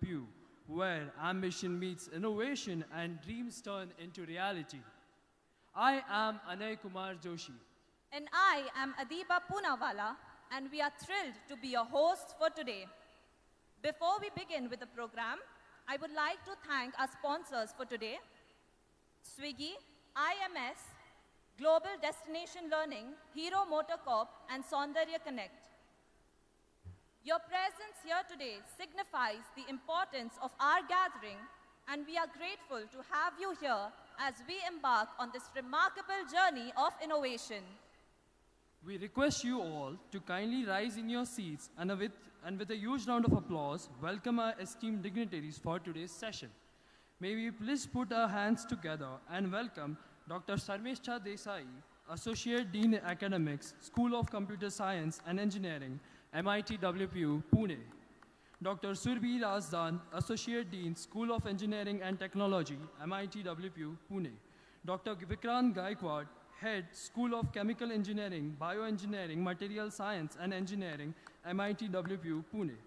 IMITWPU, where ambition meets innovation and dreams turn into reality. I am Anay Kumar Joshi. And I am Adiba Poonawala, and we are thrilled to be your hosts for today. Before we begin with the program, I would like to thank our sponsors for today, Swiggy, IMS, Global Destination Learning, Hero Motorcorp, and Saundarya Connect. Your presence here today signifies the importance of our gathering, and we are grateful to have you here as we embark on this remarkable journey of innovation. We request you all to kindly rise in your seats and with a huge round of applause, welcome our esteemed dignitaries for today's session. May we please put our hands together and welcome Dr. Sarmeshcha Desai, Associate Dean Academics, School of Computer Science and Engineering, MITWPU, Pune. Dr. Surbhi Razdan, Associate Dean, School of Engineering and Technology, MITWPU, Pune. Dr. Vikrant Gaikwad, Head, School of Chemical Engineering, Bioengineering, Material Science and Engineering, MITWPU, Pune.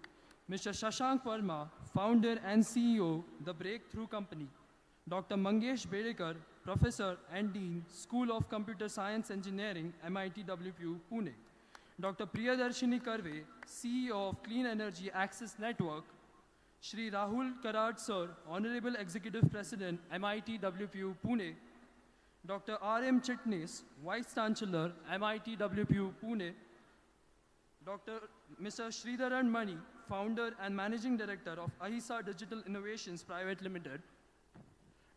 Mr. Shashank Verma, Founder and CEO, The Breakthrough Company. Dr. Mangesh Bedekar, Professor and Dean, School of Computer Science Engineering, MITWPU, Pune. Dr. Priyadarshini Karve, CEO of Clean Energy Access Network. Shri Rahul Karad Sir, Honorable Executive President, MITWPU, Pune. Dr. R.M. Chitnis, Vice Chancellor, MITWPU, Pune. Dr. Mr. Sridharan Mani, Founder and Managing Director of Ahisa Digital Innovations Private Limited.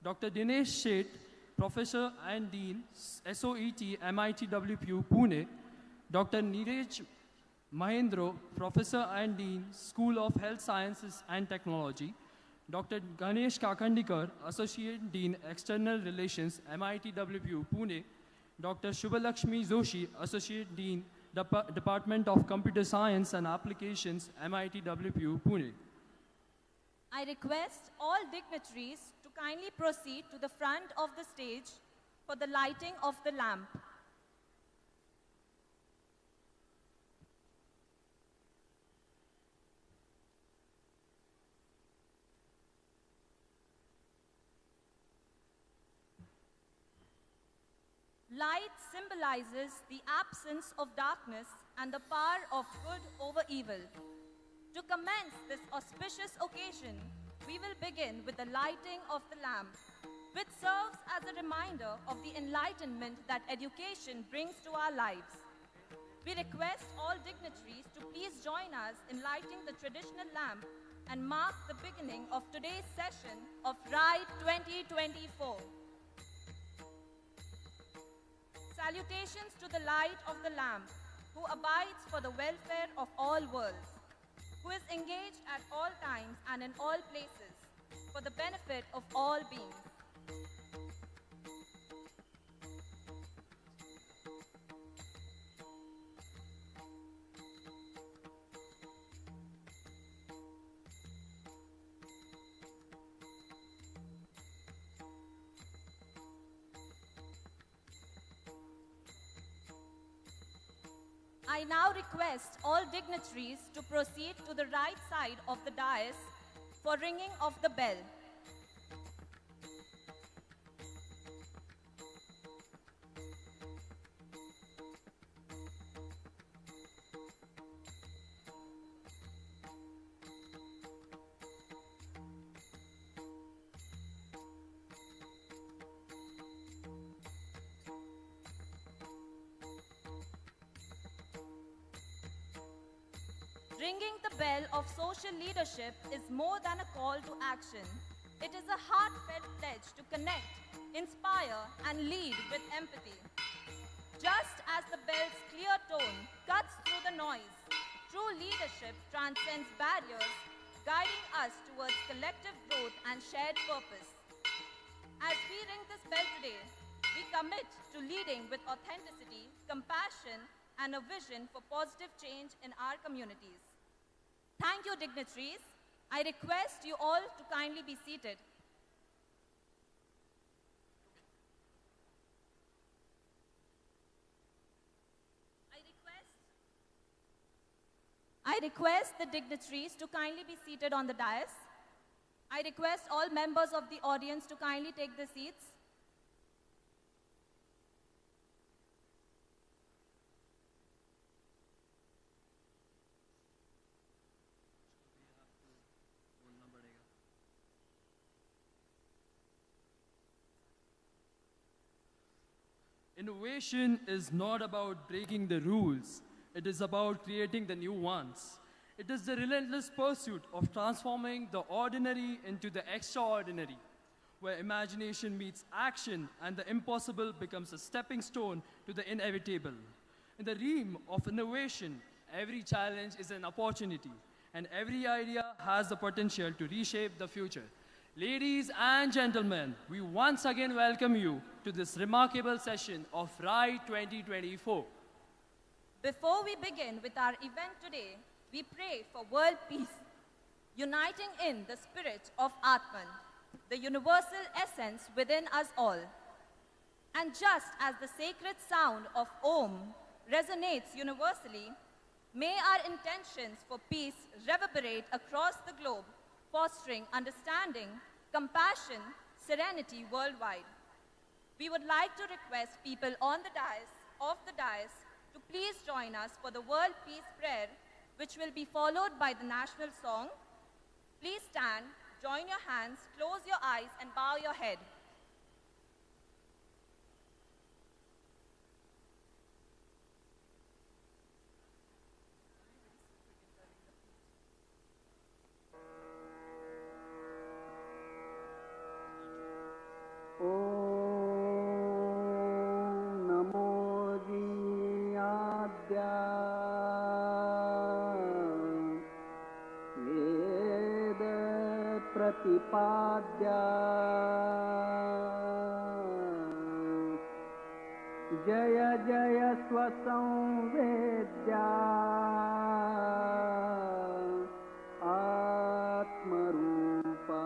Dr. Dinesh Sheth, Professor and Dean, SOET, MITWPU, Pune. Dr. Neeraj Mahendro, Professor and Dean, School of Health Sciences and Technology. Dr. Ganesh Kakandikar, Associate Dean, External Relations, MITWPU, Pune. Dr. Shubhalakshmi Joshi, Associate Dean, Department of Computer Science and Applications, MITWPU, Pune. I request all dignitaries to kindly proceed to the front of the stage for the lighting of the lamp. Light symbolizes the absence of darkness and the power of good over evil. To commence this auspicious occasion, we will begin with the lighting of the lamp, which serves as a reminder of the enlightenment that education brings to our lives. We request all dignitaries to please join us in lighting the traditional lamp and mark the beginning of today's session of R.I.D.E 2024. Salutations to the light of the lamp, who abides for the welfare of all worlds, who is engaged at all times and in all places for the benefit of all beings. I now request all dignitaries to proceed to the right side of the dais for ringing of the bell. Ringing the bell of social leadership is more than a call to action. It is a heartfelt pledge to connect, inspire, and lead with empathy. Just as the bell's clear tone cuts through the noise, true leadership transcends barriers, guiding us towards collective growth and shared purpose. As we ring this bell today, we commit to leading with authenticity, compassion, and a vision for positive change in our communities. Thank you, dignitaries. I request you all to kindly be seated. I request the dignitaries to kindly be seated on the dais. I request all members of the audience to kindly take their seats. Innovation is not about breaking the rules, it is about creating the new ones. It is the relentless pursuit of transforming the ordinary into the extraordinary, where imagination meets action and the impossible becomes a stepping stone to the inevitable. In the realm of innovation, every challenge is an opportunity, and every idea has the potential to reshape the future. Ladies and gentlemen, we once again welcome you to this remarkable session of R.I.D.E 2024. Before we begin with our event today, we pray for world peace, uniting in the spirit of Atman, the universal essence within us all. And just as the sacred sound of Om resonates universally, may our intentions for peace reverberate across the globe, fostering understanding, compassion, serenity worldwide. We would like to request people on the dais to please join us for the World Peace Prayer, which will be followed by the national song. Please stand, join your hands, close your eyes, and bow your head. प्रतिपाद्या जय जय स्वसंवेद्या आत्मरूपा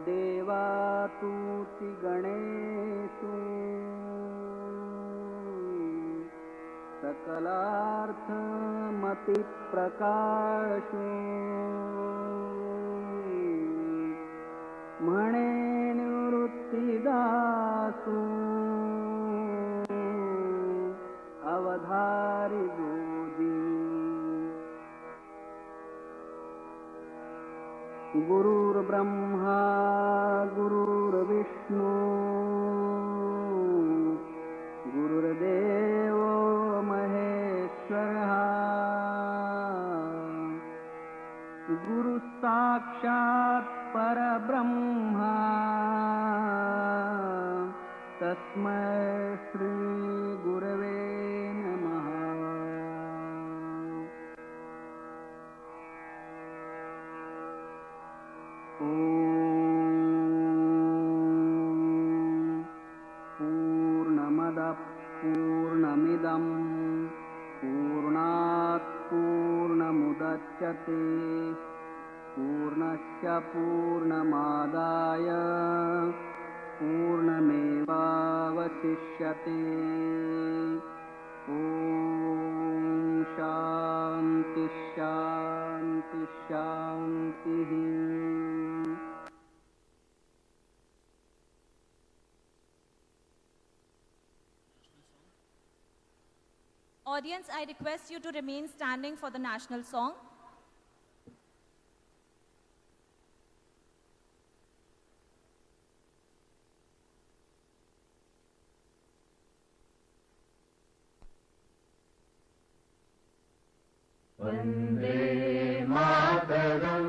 देवातुति गणेषु सकलार्थमतिप्रकाशो म्हणे निवृत्तिदासु अवधारि गोदी गुरुर्ब्रह्मा गुरुर्विष्णु गुरुर्देवो महेश्वरः गुरु साक्षात् परब्रह्मा तस्मै श्री गुरवे नमः। पूर्णमदः पूर्णमिदं पूर्णात् पूर्णमुदच्यते पूर्णस्य पूर्णमादाय पूर्णमेवावशिष्यते। ॐ शान्ति शान्ति शान्तिः। Audience, I request you to remain standing for the national song. Vande Mataram,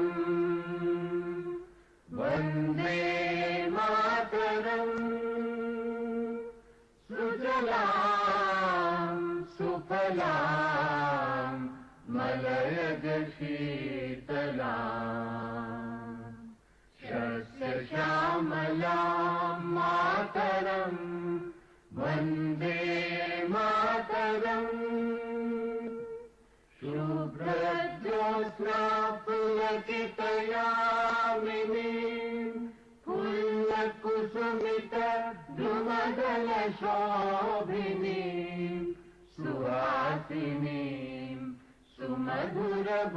Vande Mataram, Sujalam Sufalam, Malayaj Sheetalam, Shasya Shamalam Mataram, Vande Mataram. शुभ्रज्योत्स्ना पुलकितयामिनीं फुल्लकुसुमितद्रुमदलशोभिनीं सुहासिनीं सुमधुरभाषिणीं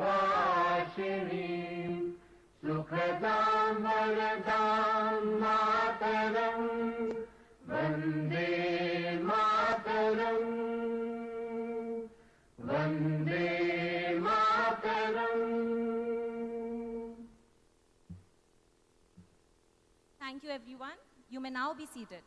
सुखदां वरदां मातरं Vande Mataram Vande Mataram. Thank you, everyone. You may now be seated.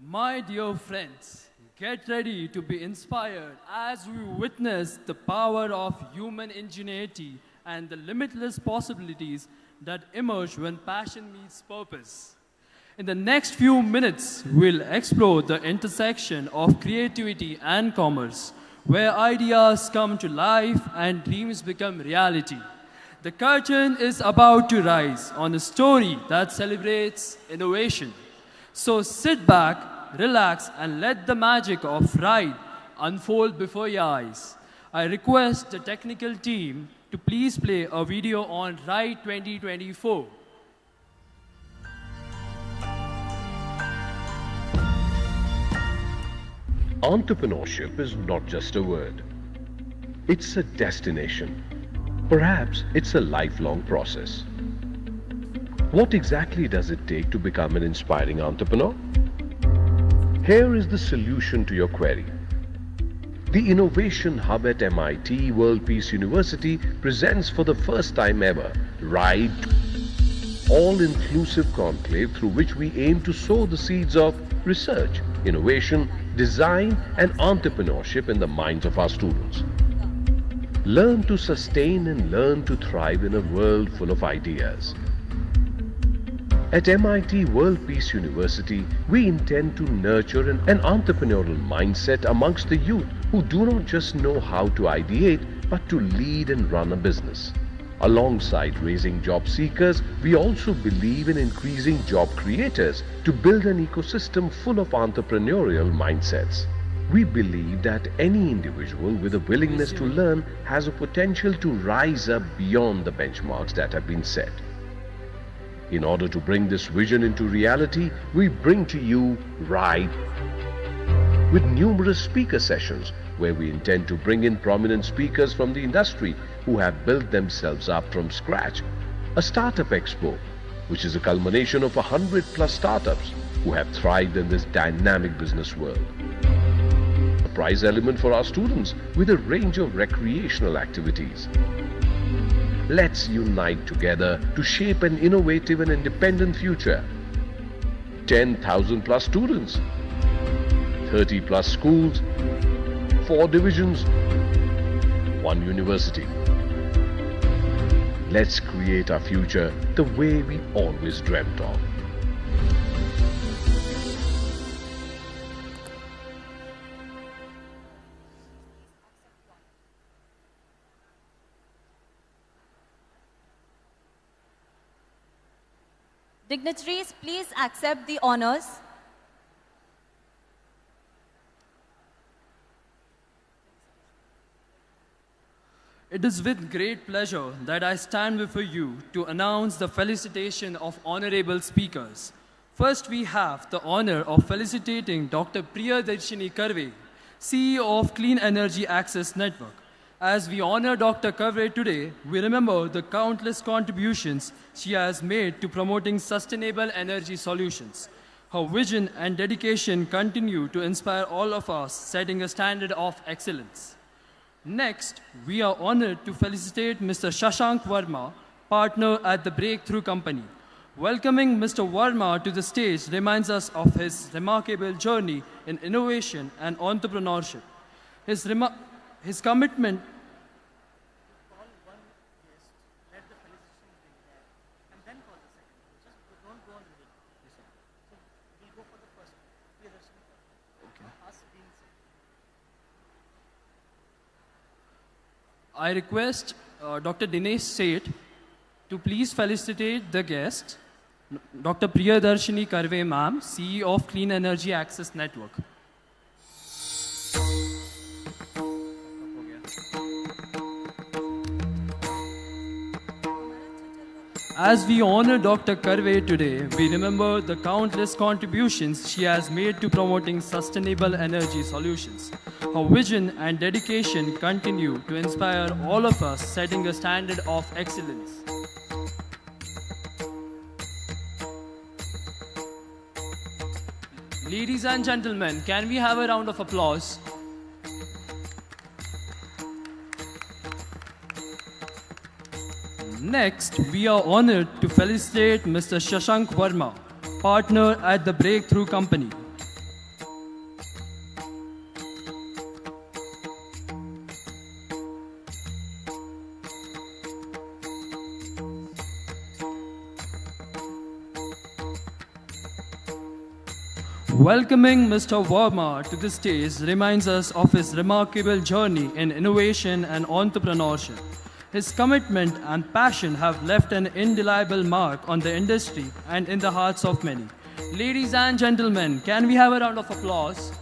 My dear friends, get ready to be inspired as we witness the power of human ingenuity and the limitless possibilities that emerge when passion meets purpose. In the next few minutes, we'll explore the intersection of creativity and commerce, where ideas come to life and dreams become reality. The curtain is about to rise on a story that celebrates innovation. So sit back, relax, and let the magic of R.I.D.E unfold before your eyes. I request the technical team to please play a video on R.I.D.E 2024. Entrepreneurship is not just a word. It's a destination. Perhaps it's a lifelong process. What exactly does it take to become an inspiring entrepreneur? Here is the solution to your query. The Innovation Hub at MIT World Peace University presents for the first time ever R.I.D.E, all-inclusive conclave through which we aim to sow the seeds of research, innovation, design and entrepreneurship in the minds of our students. Learn to sustain and learn to thrive in a world full of ideas. At MIT World Peace University, we intend to nurture an entrepreneurial mindset amongst the youth who do not just know how to ideate, but to lead and run a business. Alongside raising job seekers, we also believe in increasing job creators to build an ecosystem full of entrepreneurial mindsets. We believe that any individual with a willingness to learn has a potential to rise up beyond the benchmarks that have been set. In order to bring this vision into reality, we bring to you R.I.D.E with numerous speaker sessions where we intend to bring in prominent speakers from the industry who have built themselves up from scratch. A startup expo, which is a culmination of 100+ startups who have thrived in this dynamic business world. A prize element for our students with a range of recreational activities. Let's unite together to shape an innovative and independent future. 10,000+ students, 30+ schools, 4 divisions, 1 university. Let's create our future the way we always dreamt of. Dignitaries, please accept the honors. It is with great pleasure that I stand before you to announce the felicitation of honorable speakers. First, we have the honor of felicitating Dr. Darshan Karve, CEO of Clean Energy Access Network. As we honor Dr. Karve today, we remember the countless contributions she has made to promoting sustainable energy solutions. Her vision and dedication continue to inspire all of us, setting a standard of excellence. Next, we are honored to felicitate Mr. Shashank Verma, partner at the Breakthrough Company. Welcoming Mr. Verma to the stage reminds us of his remarkable journey in innovation and entrepreneurship. His commitment I request Dr. Dinesh Seth to please felicitate the guest, Dr. Darshan Karve ma'am, CEO of Clean Energy Access Network. As we honor Dr. Karve today, we remember the countless contributions she has made to promoting sustainable energy solutions. Her vision and dedication continue to inspire all of us, setting a standard of excellence. Ladies and gentlemen, can we have a round of applause? Next, we are honored to felicitate Mr. Shashank Verma, partner at the Breakthrough Company. Welcoming Mr. Verma to the stage reminds us of his remarkable journey in innovation and entrepreneurship. His commitment and passion have left an indelible mark on the industry and in the hearts of many. Ladies and gentlemen, can we have a round of applause?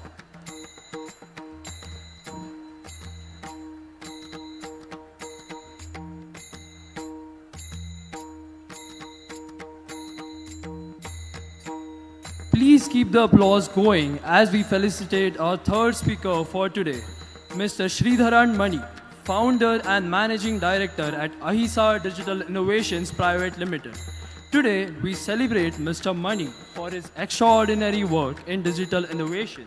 Please keep the applause going as we felicitate our third speaker for today, Mr. Sridharan Mani, founder and managing director at Ahisa Digital Innovations Private Limited. Today, we celebrate Mr. Mani for his extraordinary work in digital innovation.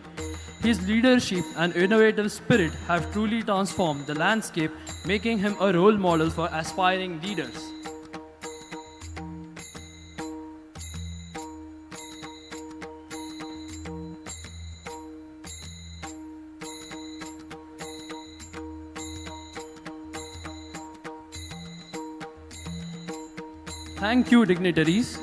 His leadership and innovative spirit have truly transformed the landscape, making him a role model for aspiring leaders. Thank you, dignitaries.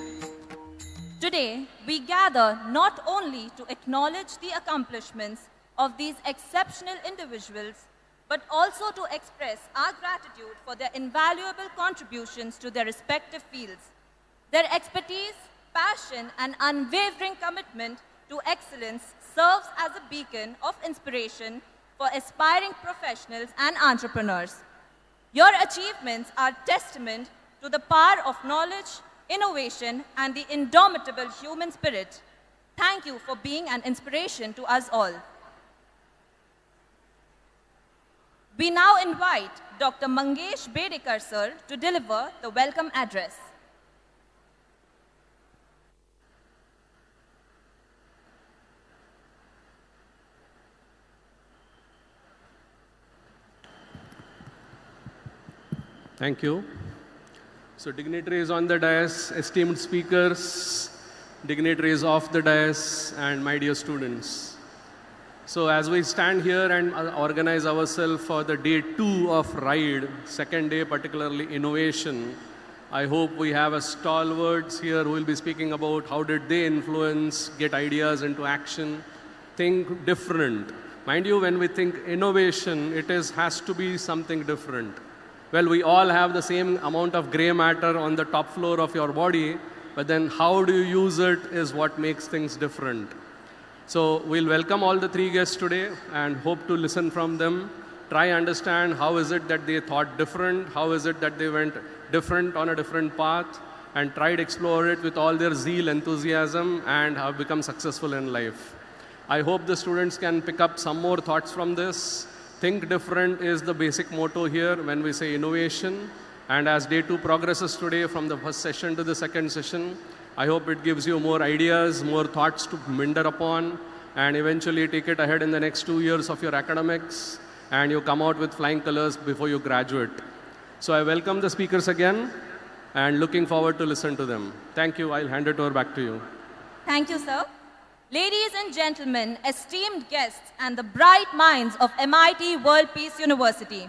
Today, we gather not only to acknowledge the accomplishments of these exceptional individuals, but also to express our gratitude for their invaluable contributions to their respective fields. Their expertise, passion, and unwavering commitment to excellence serves as a beacon of inspiration for aspiring professionals and entrepreneurs. Your achievements are testament to the power of knowledge, innovation, and the indomitable human spirit. Thank you for being an inspiration to us all. We now invite Dr. Mangesh Bedekar sir to deliver the welcome address. Thank you. So dignitaries on the dais, esteemed speakers, dignitaries off the dais, and my dear students. So as we stand here and organize ourselves for the day 2 of R.I.D.E, second day particularly innovation, I hope we have a stalwarts here who will be speaking about how did they influence, get ideas into action, think different. Mind you, when we think innovation, has to be something different. Well, we all have the same amount of gray matter on the top floor of your body, but then how do you use it is what makes things different. So we'll welcome all the 3 guests today and hope to listen from them, try understand how is it that they thought different, how is it that they went different on a different path, and tried to explore it with all their zeal, enthusiasm, and have become successful in life. I hope the students can pick up some more thoughts from this. Think different is the basic motto here when we say innovation. And as day 2 progresses today from the first session to the second session, I hope it gives you more ideas, more thoughts to minder upon, and eventually take it ahead in the next 2 years of your academics, and you come out with flying colors before you graduate. So I welcome the speakers again, and looking forward to listen to them. Thank you. I'll hand it over back to you. Thank you, sir. Ladies and gentlemen, esteemed guests, and the bright minds of MIT World Peace University.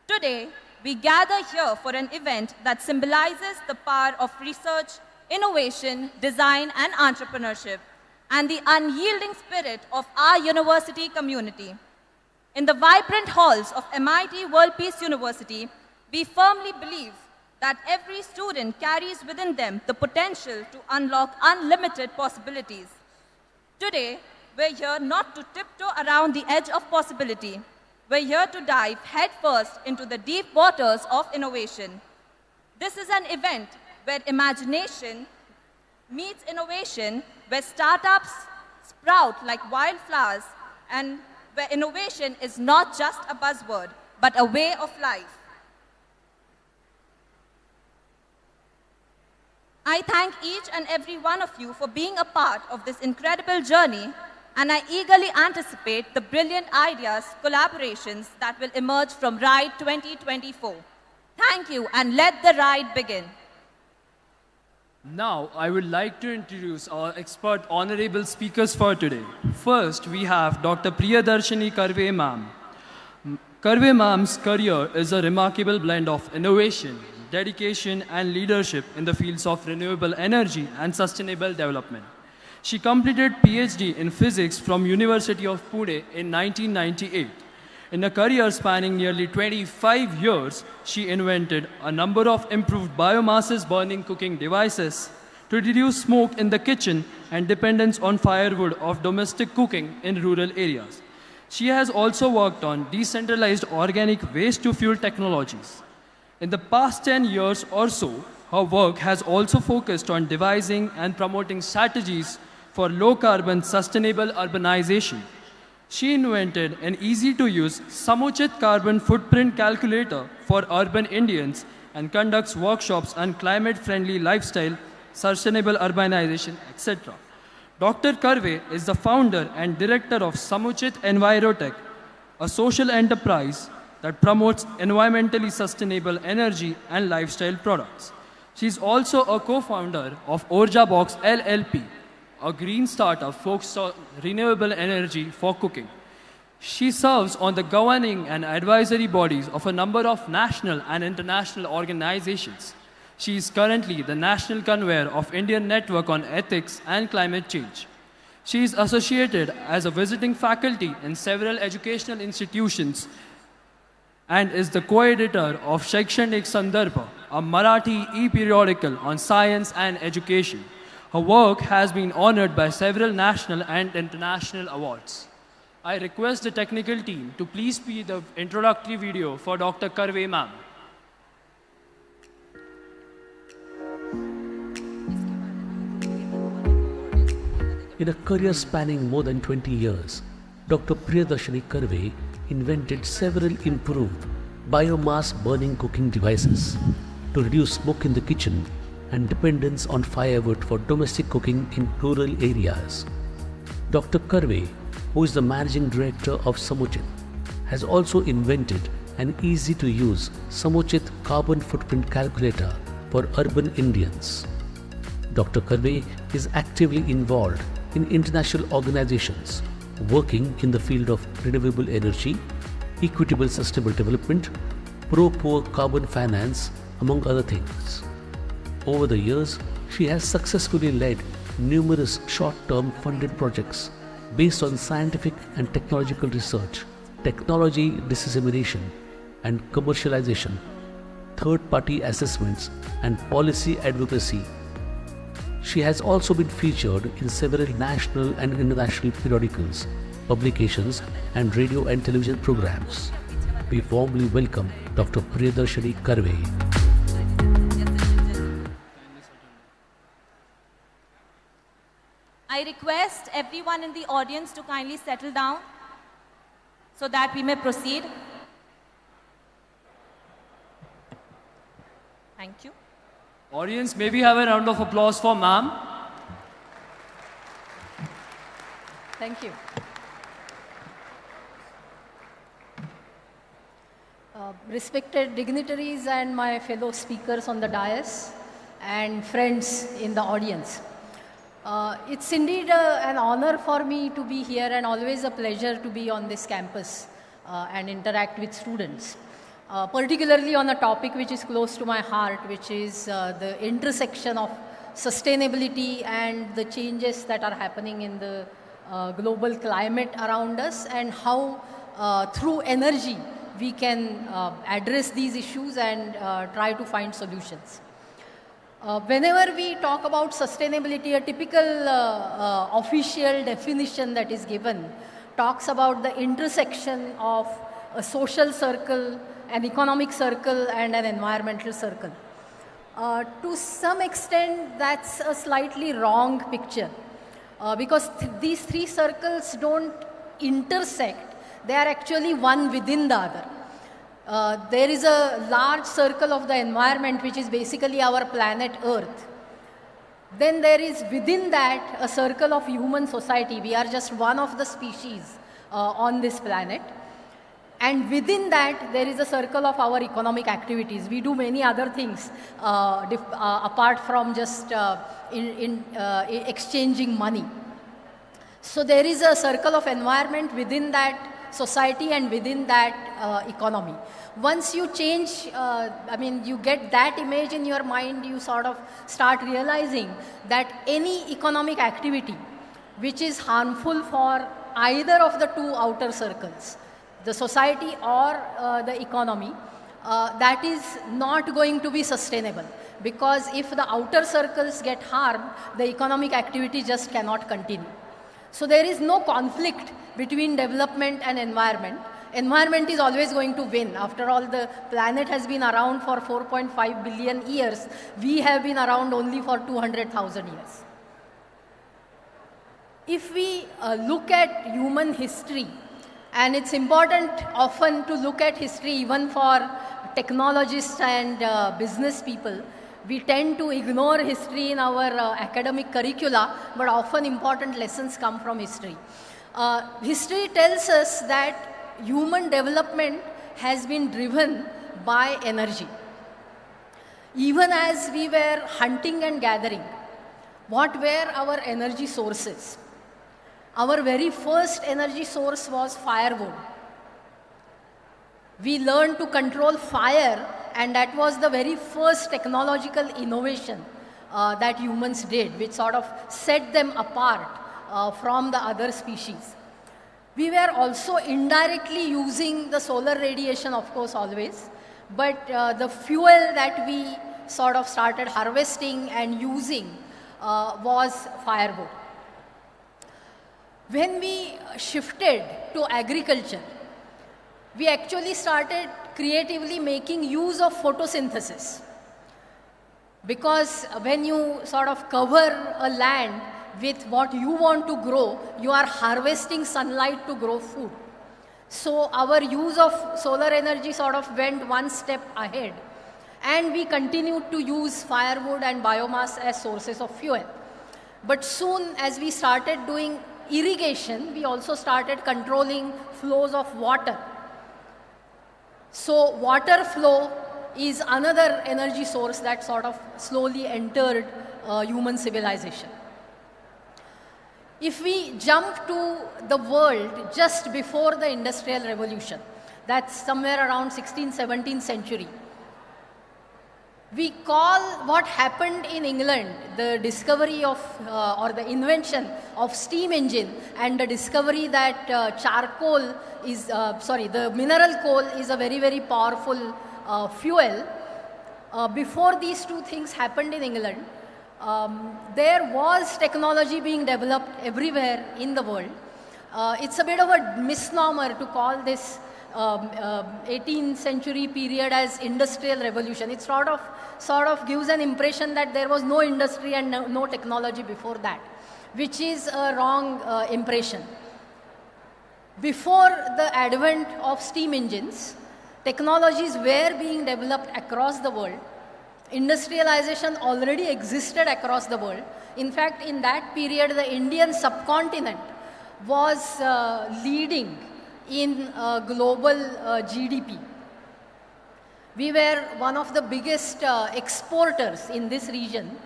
Today, we gather here for an event that symbolizes the power of research, innovation, design, and entrepreneurship, and the unyielding spirit of our university community. In the vibrant halls of MIT World Peace University, we firmly believe that every student carries within them the potential to unlock unlimited possibilities. Today, we're here not to tiptoe around the edge of possibility. We're here to dive headfirst into the deep waters of innovation. This is an event where imagination meets innovation, where startups sprout like wildflowers, and where innovation is not just a buzzword, but a way of life. I thank each and every one of you for being a part of this incredible journey, and I eagerly anticipate the brilliant ideas, collaborations that will emerge from R.I.D.E 2024. Thank you, and let the ride begin. Now, I would like to introduce our expert honorable speakers for today. First, we have Dr. Darshan Karve ma'am. Karve ma'am's career is a remarkable blend of innovation, dedication, and leadership in the fields of renewable energy and sustainable development. She completed PhD in physics from University of Pune in 1998. In a career spanning nearly 25 years, she invented a number of improved biomasses burning cooking devices to reduce smoke in the kitchen and dependence on firewood of domestic cooking in rural areas. She has also worked on decentralized organic waste-to-fuel technologies. In the past 10 years or so, her work has also focused on devising and promoting strategies for low-carbon sustainable urbanization. She invented an easy-to-use Samuchit carbon footprint calculator for urban Indians and conducts workshops on climate-friendly lifestyle, sustainable urbanization, etc. Dr. Karve is the founder and director of Samuchit Envirotech, a social enterprise that promotes environmentally sustainable energy and lifestyle products. She is also a co-founder of Orja Box LLP, a green startup focused on renewable energy for cooking. She serves on the governing and advisory bodies of a number of national and international organizations. She is currently the national convener of Indian Network on Ethics and Climate Change. She is associated as a visiting faculty in several educational institutions and is the co-editor of Shaikshanik Sandarbha, a Marathi e-periodical on science and education. Her work has been honored by several national and international awards. I request the technical team to please play the introductory video for Dr. Karve ma'am. In a career spanning more than 20 years, Dr. Darshan Karve invented several improved biomass burning cooking devices to reduce smoke in the kitchen and dependence on firewood for domestic cooking in rural areas. Dr. Karve, who is the managing director of Samuchit, has also invented an easy-to-use Samuchit carbon footprint calculator for urban Indians. Dr. Karve is actively involved in international organizations working in the field of renewable energy, equitable sustainable development, pro-poor carbon finance, among other things. Over the years, she has successfully led numerous short-term funded projects based on scientific and technological research, technology dissemination and commercialization, third-party assessments, and policy advocacy. She has also been featured in several national and international periodicals, publications, and radio and television programs. We warmly welcome Dr. Darshan Karve. I request everyone in the audience to kindly settle down so that we may proceed. Thank you. Audience, may we have a round of applause for ma'am? Thank you. Respected dignitaries and my fellow speakers on the dais and friends in the audience. It's indeed an honor for me to be here and always a pleasure to be on this campus and interact with students. Particularly on a topic which is close to my heart, which is the intersection of sustainability and the changes that are happening in the global climate around us, and how through energy we can address these issues and try to find solutions. Whenever we talk about sustainability, a typical official definition that is given talks about the intersection of a social circle, an economic circle, and an environmental circle. To some extent, that's a slightly wrong picture because these three circles don't intersect, They are actually one within the other. There is a large circle of the environment which is basically our planet Earth. Then there is within that a circle of human society. We are just one of the species on this planet. And within that, there is a circle of our economic activities. We do many other things apart from just exchanging money. So there is a circle of environment within that society and within that economy. Once you change, you get that image in your mind, you sort of start realizing that any economic activity which is harmful for either of the two outer circles, the society or the economy, that is not going to be sustainable. Because if the outer circles get harmed, the economic activity just cannot continue. So there is no conflict between development and environment. Environment is always going to win. After all, the planet has been around for 4.5 billion years. We have been around only for 200,000 years. If we look at human history, and it's important often to look at history even for technologists and business people, we tend to ignore history in our academic curricula, but often important lessons come from history. History tells us that human development has been driven by energy. Even as we were hunting and gathering, what were our energy sources? Our very first energy source was firewood. We learned to control fire, and that was the very first technological innovation that humans did, which sort of set them apart from the other species. We were also indirectly using the solar radiation, of course, always, but the fuel that we sort of started harvesting and using was firewood. When we shifted to agriculture, we actually started creatively making use of photosynthesis. Because when you sort of cover a land with what you want to grow, you are harvesting sunlight to grow food. So our use of solar energy sort of went one step ahead. And we continued to use firewood and biomass as sources of fuel. But soon, as we started doing irrigation, we also started controlling flows of water. So water flow is another energy source that sort of slowly entered human civilization. If we jump to the world just before the Industrial Revolution, that's somewhere around 16th, 17th century, we call what happened in England the discovery of, or the invention of steam engine, and the discovery that the mineral coal is a very, very powerful fuel. Before these two things happened in England, there was technology being developed everywhere in the world. It's a bit of a misnomer to call this 18th century period as Industrial Revolution. It sort of gives an impression that there was no industry and no technology before that, which is a wrong impression. Before the advent of steam engines, technologies were being developed across the world. Industrialization already existed across the world. In fact, in that period, the Indian subcontinent was leading in global GDP. We were one of the biggest exporters in this region.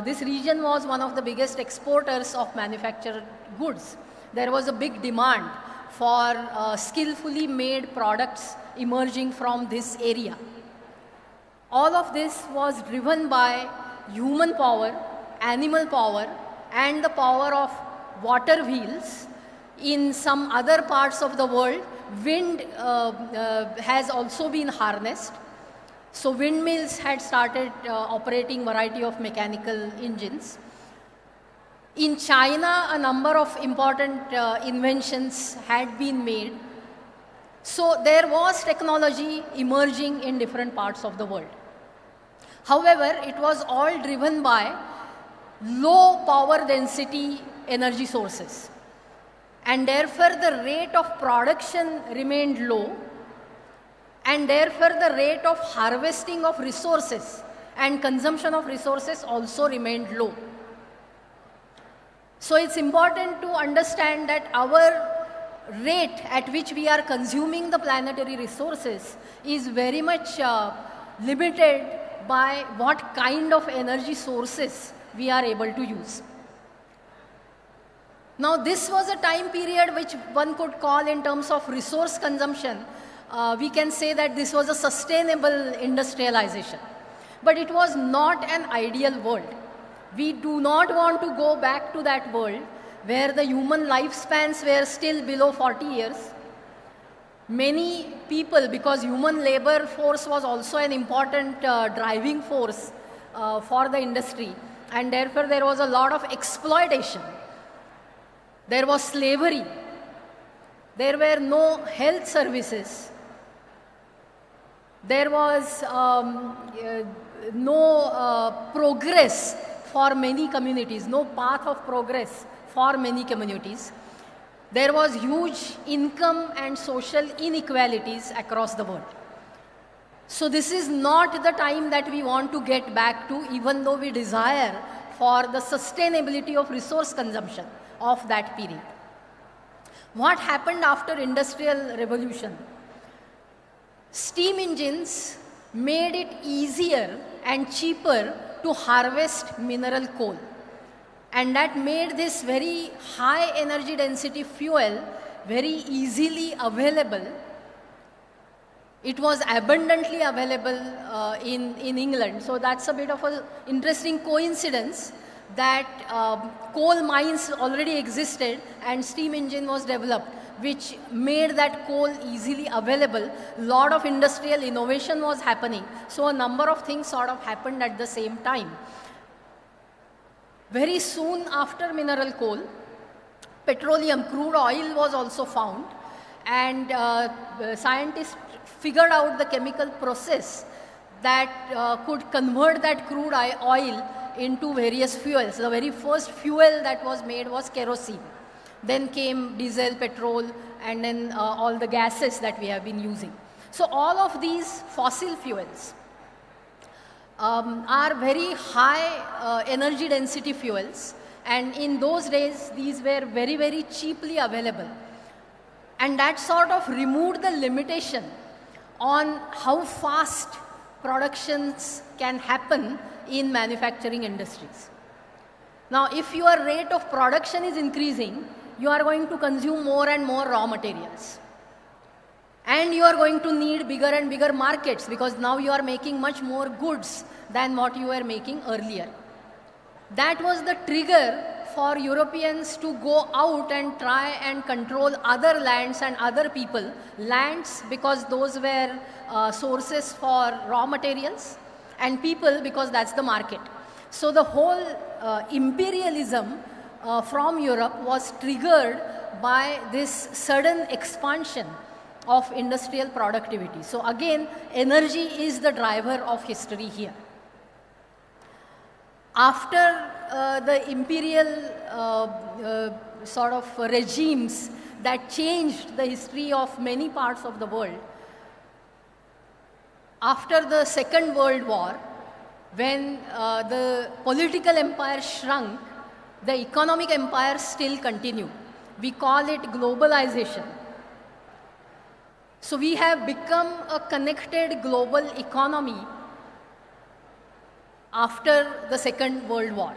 This region was one of the biggest exporters of manufactured goods. There was a big demand for skillfully made products emerging from this area. All of this was driven by human power, animal power, and the power of water wheels. In some other parts of the world, wind has also been harnessed. So windmills had started operating variety of mechanical engines. In China, a number of important inventions had been made. So there was technology emerging in different parts of the world. However, it was all driven by low power density energy sources. and therefore the rate of production remained low, and therefore the rate of harvesting of resources and consumption of resources also remained low. So it's important to understand that our rate at which we are consuming the planetary resources is very much limited by what kind of energy sources we are able to use. Now this was a time period which one could call in terms of resource consumption. We can say that this was a sustainable industrialization. But it was not an ideal world. We do not want to go back to that world where the human lifespans were still below 40 years. Many people, because human labor force was also an important driving force for the industry, and therefore there was a lot of exploitation. There was slavery. There were no health services. There was no progress for many communities, no path of progress for many communities. There was huge income and social inequalities across the world. So this is not the time that we want to get back to, even though we desire for the sustainability of resource consumption of that period. What happened after Industrial Revolution? Steam engines made it easier and cheaper to harvest mineral coal. And that made this very high energy density fuel very easily available. It was abundantly available in England. So that's a bit of an interesting coincidence that coal mines already existed and steam engine was developed, which made that coal easily available. A lot of industrial innovation was happening. So a number of things sort of happened at the same time. Very soon after mineral coal, petroleum, crude oil was also found, and scientists figured out the chemical process that could convert that crude oil into various fuels. The very first fuel that was made was kerosene. Then came diesel, petrol, and then all the gases that we have been using. So all of these fossil fuels are very high energy density fuels, and in those days these were very, very cheaply available. And that sort of removed the limitation on how fast productions can happen in manufacturing industries. Now, if your rate of production is increasing, you are going to consume more and more raw materials. And you are going to need bigger and bigger markets, because now you are making much more goods than what you were making earlier. That was the trigger for Europeans to go out and try and control other lands and other people. Lands, because those were sources for raw materials, and people, because that's the market. So the whole imperialism from Europe was triggered by this sudden expansion of industrial productivity. So again, energy is the driver of history here. After the imperial sort of regimes that changed the history of many parts of the world, after the Second World War, when the political empire shrunk, the economic empire still continued. We call it globalization. So we have become a connected global economy after the Second World War,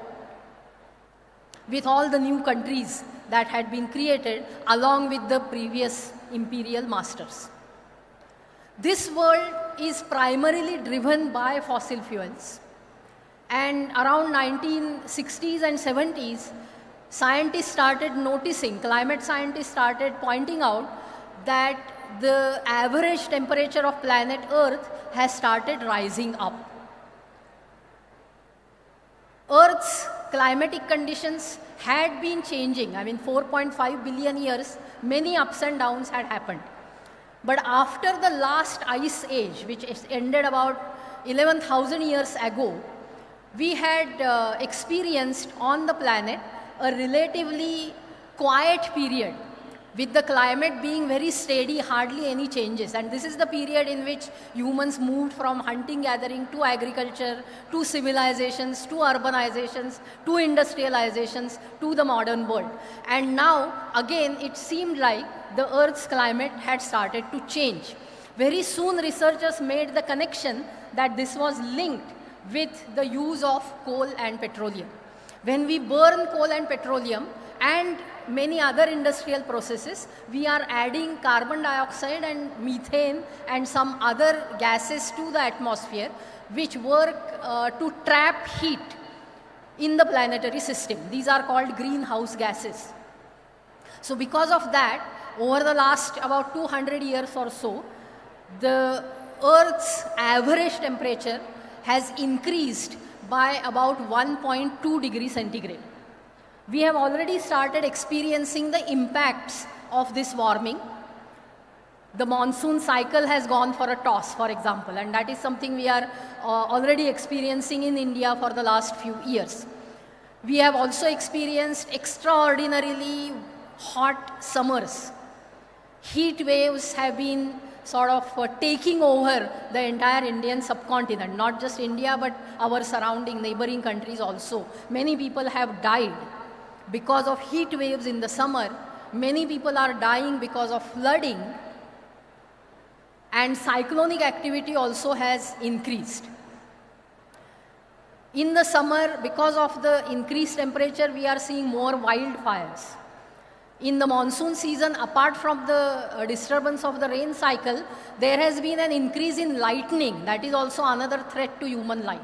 with all the new countries that had been created along with the previous imperial masters. This world is primarily driven by fossil fuels. And around 1960s and 70s, scientists started noticing, climate scientists started pointing out that the average temperature of planet Earth has started rising up. Earth's climatic conditions had been changing. I mean, 4.5 billion years, many ups and downs had happened. But after the last ice age, which ended about 11,000 years ago, we had experienced on the planet a relatively quiet period with the climate being very steady, hardly any changes. And this is the period in which humans moved from hunting gathering to agriculture, to civilizations, to urbanizations, to industrializations, to the modern world. And now, again, it seemed like the Earth's climate had started to change. Very soon, researchers made the connection that this was linked with the use of coal and petroleum. When we burn coal and petroleum and many other industrial processes, we are adding carbon dioxide and methane and some other gases to the atmosphere, which work to trap heat in the planetary system. These are called greenhouse gases. So because of that, over the last about 200 years or so, the Earth's average temperature has increased by about 1.2 degrees centigrade. We have already started experiencing the impacts of this warming. The monsoon cycle has gone for a toss, for example, and that is something we are already experiencing in India for the last few years. We have also experienced extraordinarily hot summers. Heat waves have been sort of taking over the entire Indian subcontinent, not just India, but our surrounding neighboring countries also. Many people have died because of heat waves in the summer. Many people are dying because of flooding, and cyclonic activity also has increased. In the summer, because of the increased temperature, we are seeing more wildfires. In the monsoon season, apart from the disturbance of the rain cycle, there has been an increase in lightning. That is also another threat to human life.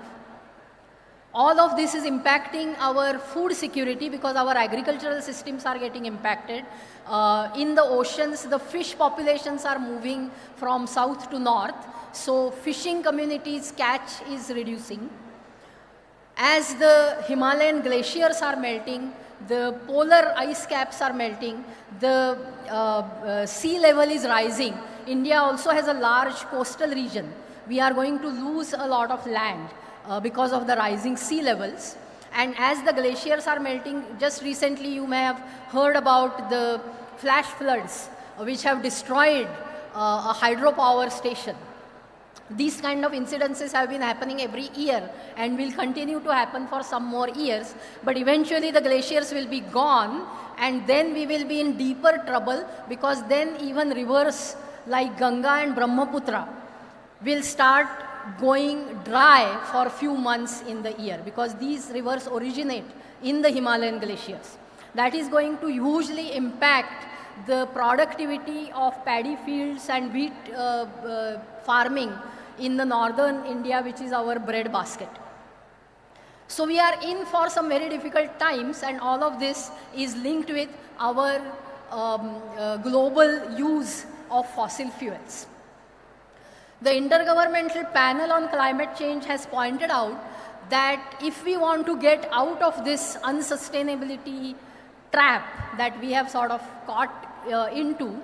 All of this is impacting our food security because our agricultural systems are getting impacted. In the oceans, the fish populations are moving from south to north, so fishing communities' catch is reducing. As the Himalayan glaciers are melting, the polar ice caps are melting, the sea level is rising. India also has a large coastal region. We are going to lose a lot of land because of the rising sea levels. And as the glaciers are melting, just recently you may have heard about the flash floods which have destroyed a hydropower station. These kind of incidences have been happening every year and will continue to happen for some more years. But eventually the glaciers will be gone, and then we will be in deeper trouble, because then even rivers like Ganga and Brahmaputra will start going dry for a few months in the year, because these rivers originate in the Himalayan glaciers. That is going to hugely impact the productivity of paddy fields and wheat farming in the northern India, which is our bread basket. So we are in for some very difficult times, and all of this is linked with our global use of fossil fuels. The Intergovernmental Panel on Climate Change has pointed out that if we want to get out of this unsustainability trap that we have sort of caught into,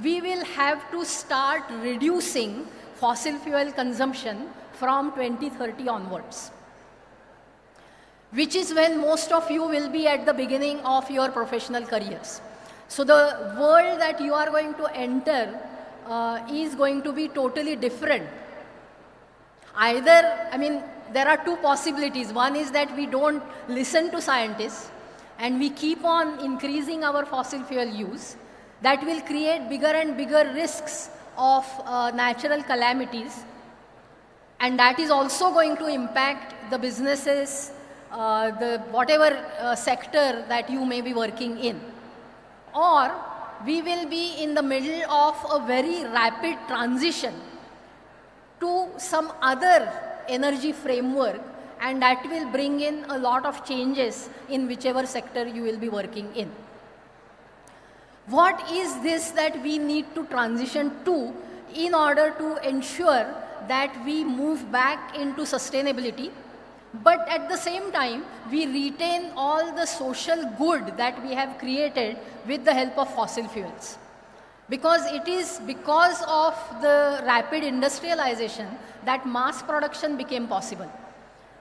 we will have to start reducing fossil fuel consumption from 2030 onwards, which is when most of you will be at the beginning of your professional careers. So the world that you are going to enter is going to be totally different. Either, there are two possibilities. One is that we don't listen to scientists and we keep on increasing our fossil fuel use. That will create bigger and bigger risks of natural calamities, and that is also going to impact the businesses, the whatever sector that you may be working in. Or we will be in the middle of a very rapid transition to some other energy framework, and that will bring in a lot of changes in whichever sector you will be working in. What is this that we need to transition to in order to ensure that we move back into sustainability, but at the same time we retain all the social good that we have created with the help of fossil fuels? Because it is because of the rapid industrialization that mass production became possible,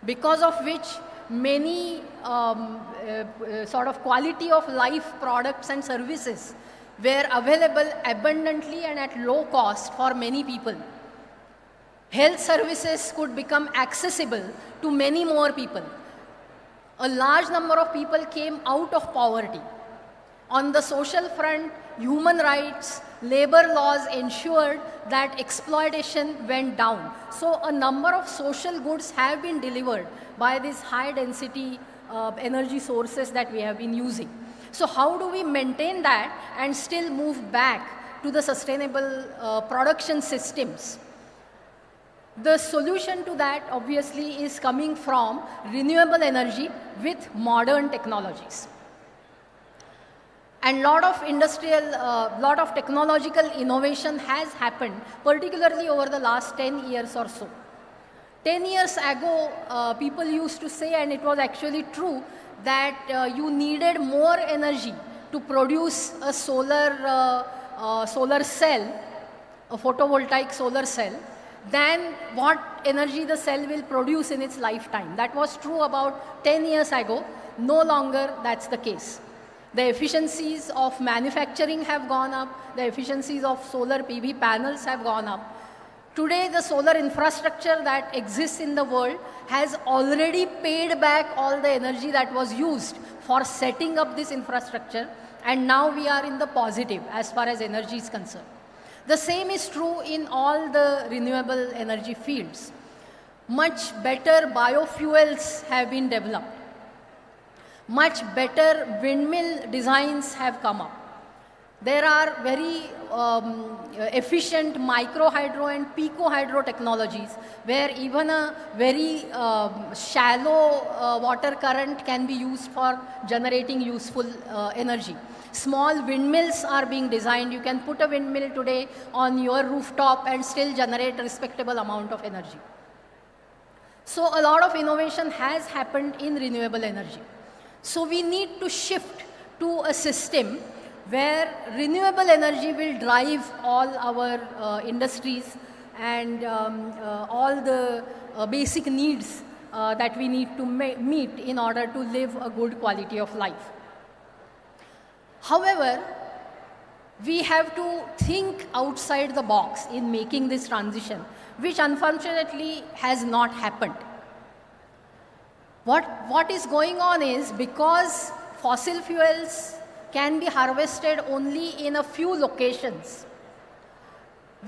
because of which many sort of quality of life products and services were available abundantly and at low cost for many people. Health services could become accessible to many more people. A large number of people came out of poverty. On the social front, human rights, labor laws ensured that exploitation went down. So a number of social goods have been delivered by these high density energy sources that we have been using. So how do we maintain that and still move back to the sustainable production systems? The solution to that obviously is coming from renewable energy with modern technologies. And lot of technological innovation has happened, particularly over the last 10 years or so. 10 years ago, people used to say, and it was actually true, that you needed more energy to produce a solar cell, a photovoltaic solar cell, than what energy the cell will produce in its lifetime. That was true about 10 years ago. No longer that's the case. The efficiencies of manufacturing have gone up. The efficiencies of solar PV panels have gone up. Today, the solar infrastructure that exists in the world has already paid back all the energy that was used for setting up this infrastructure, and now we are in the positive as far as energy is concerned. The same is true in all the renewable energy fields. Much better biofuels have been developed. Much better windmill designs have come up. There are very efficient micro hydro and pico hydro technologies where even a very shallow water current can be used for generating useful energy. Small windmills are being designed. You can put a windmill today on your rooftop and still generate a respectable amount of energy. So a lot of innovation has happened in renewable energy. So we need to shift to a system where renewable energy will drive all our industries and all the basic needs that we need to meet in order to live a good quality of life. However, we have to think outside the box in making this transition, which unfortunately has not happened. What is going on is, because fossil fuels can be harvested only in a few locations,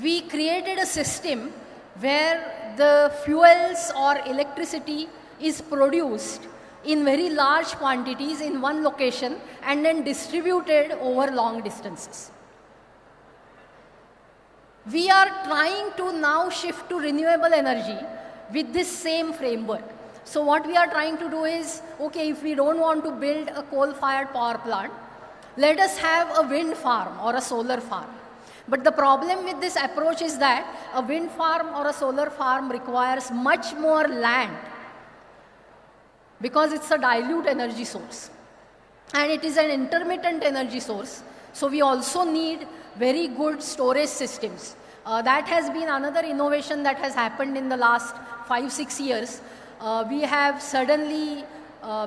we created a system where the fuels or electricity is produced in very large quantities in one location and then distributed over long distances. We are trying to now shift to renewable energy with this same framework. So what we are trying to do is, okay, if we don't want to build a coal-fired power plant, let us have a wind farm or a solar farm. But the problem with this approach is that a wind farm or a solar farm requires much more land because it's a dilute energy source. And it is an intermittent energy source. So we also need very good storage systems. That has been another innovation that has happened in the last 5-6 years. We have suddenly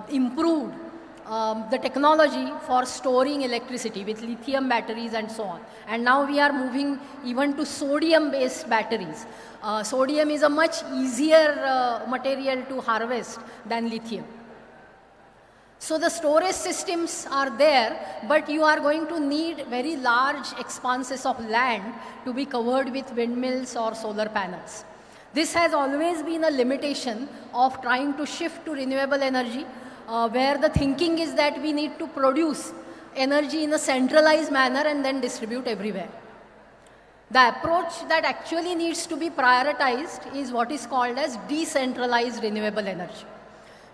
improved the technology for storing electricity with lithium batteries and so on. And now we are moving even to sodium-based batteries. Sodium is a much easier material to harvest than lithium. So the storage systems are there, but you are going to need very large expanses of land to be covered with windmills or solar panels. This has always been a limitation of trying to shift to renewable energy, where the thinking is that we need to produce energy in a centralized manner and then distribute everywhere. The approach that actually needs to be prioritized is what is called as decentralized renewable energy,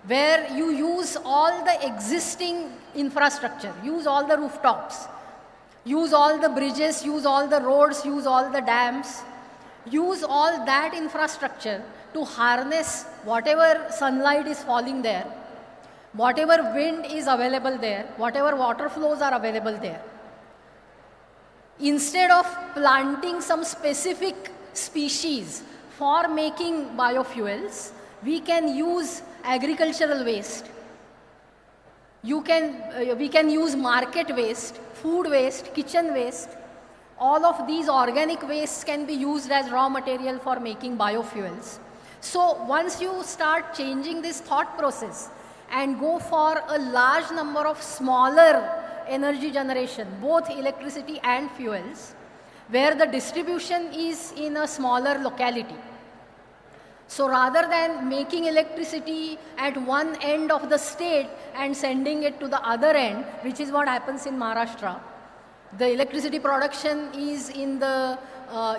where you use all the existing infrastructure, use all the rooftops, use all the bridges, use all the roads, use all the dams, use all that infrastructure to harness whatever sunlight is falling there, whatever wind is available there, whatever water flows are available there. Instead of planting some specific species for making biofuels, we can use agricultural waste. We can use market waste, food waste, kitchen waste. All of these organic wastes can be used as raw material for making biofuels. So once you start changing this thought process and go for a large number of smaller energy generation, both electricity and fuels, where the distribution is in a smaller locality. So rather than making electricity at one end of the state and sending it to the other end, which is what happens in Maharashtra, the electricity production is in the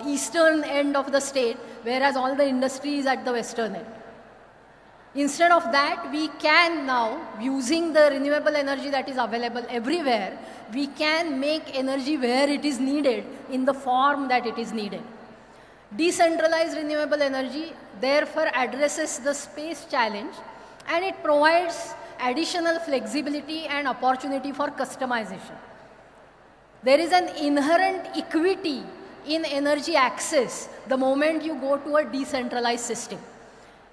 eastern end of the state, whereas all the industry is at the western end. Instead of that, we can now, using the renewable energy that is available everywhere, we can make energy where it is needed in the form that it is needed. Decentralized renewable energy therefore addresses the space challenge, and it provides additional flexibility and opportunity for customization. There is an inherent equity in energy access the moment you go to a decentralized system.